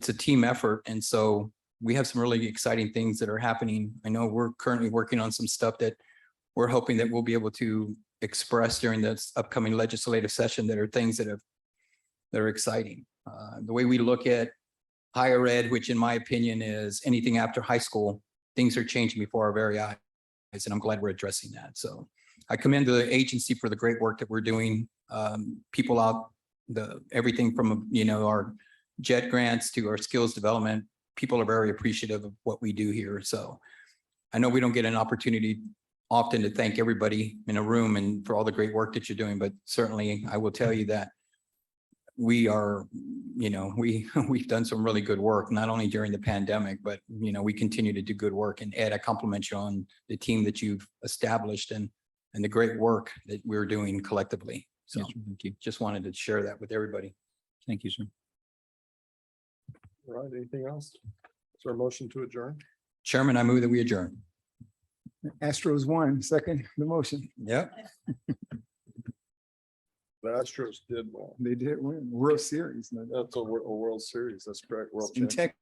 [SPEAKER 5] a team effort. And so we have some really exciting things that are happening. I know we're currently working on some stuff that we're hoping that we'll be able to express during this upcoming legislative session that are things that are exciting. The way we look at higher ed, which in my opinion is anything after high school, things are changing before our very eyes. And I'm glad we're addressing that. So I commend the agency for the great work that we're doing. People out, everything from, our JET grants to our skills development, people are very appreciative of what we do here. So I know we don't get an opportunity often to thank everybody in a room and for all the great work that you're doing, but certainly I will tell you that we are, we've done some really good work, not only during the pandemic, but, we continue to do good work. And Ed, I compliment you on the team that you've established and the great work that we're doing collectively. So thank you. Just wanted to share that with everybody. Thank you, sir.
[SPEAKER 2] All right, anything else? Is there a motion to adjourn?
[SPEAKER 5] Chairman, I move that we adjourn.
[SPEAKER 3] Astros won, second the motion.
[SPEAKER 5] Yep.
[SPEAKER 2] The Astros did well.
[SPEAKER 3] They did win World Series.
[SPEAKER 2] That's a World Series. That's correct. World
[SPEAKER 3] In
[SPEAKER 2] Championship.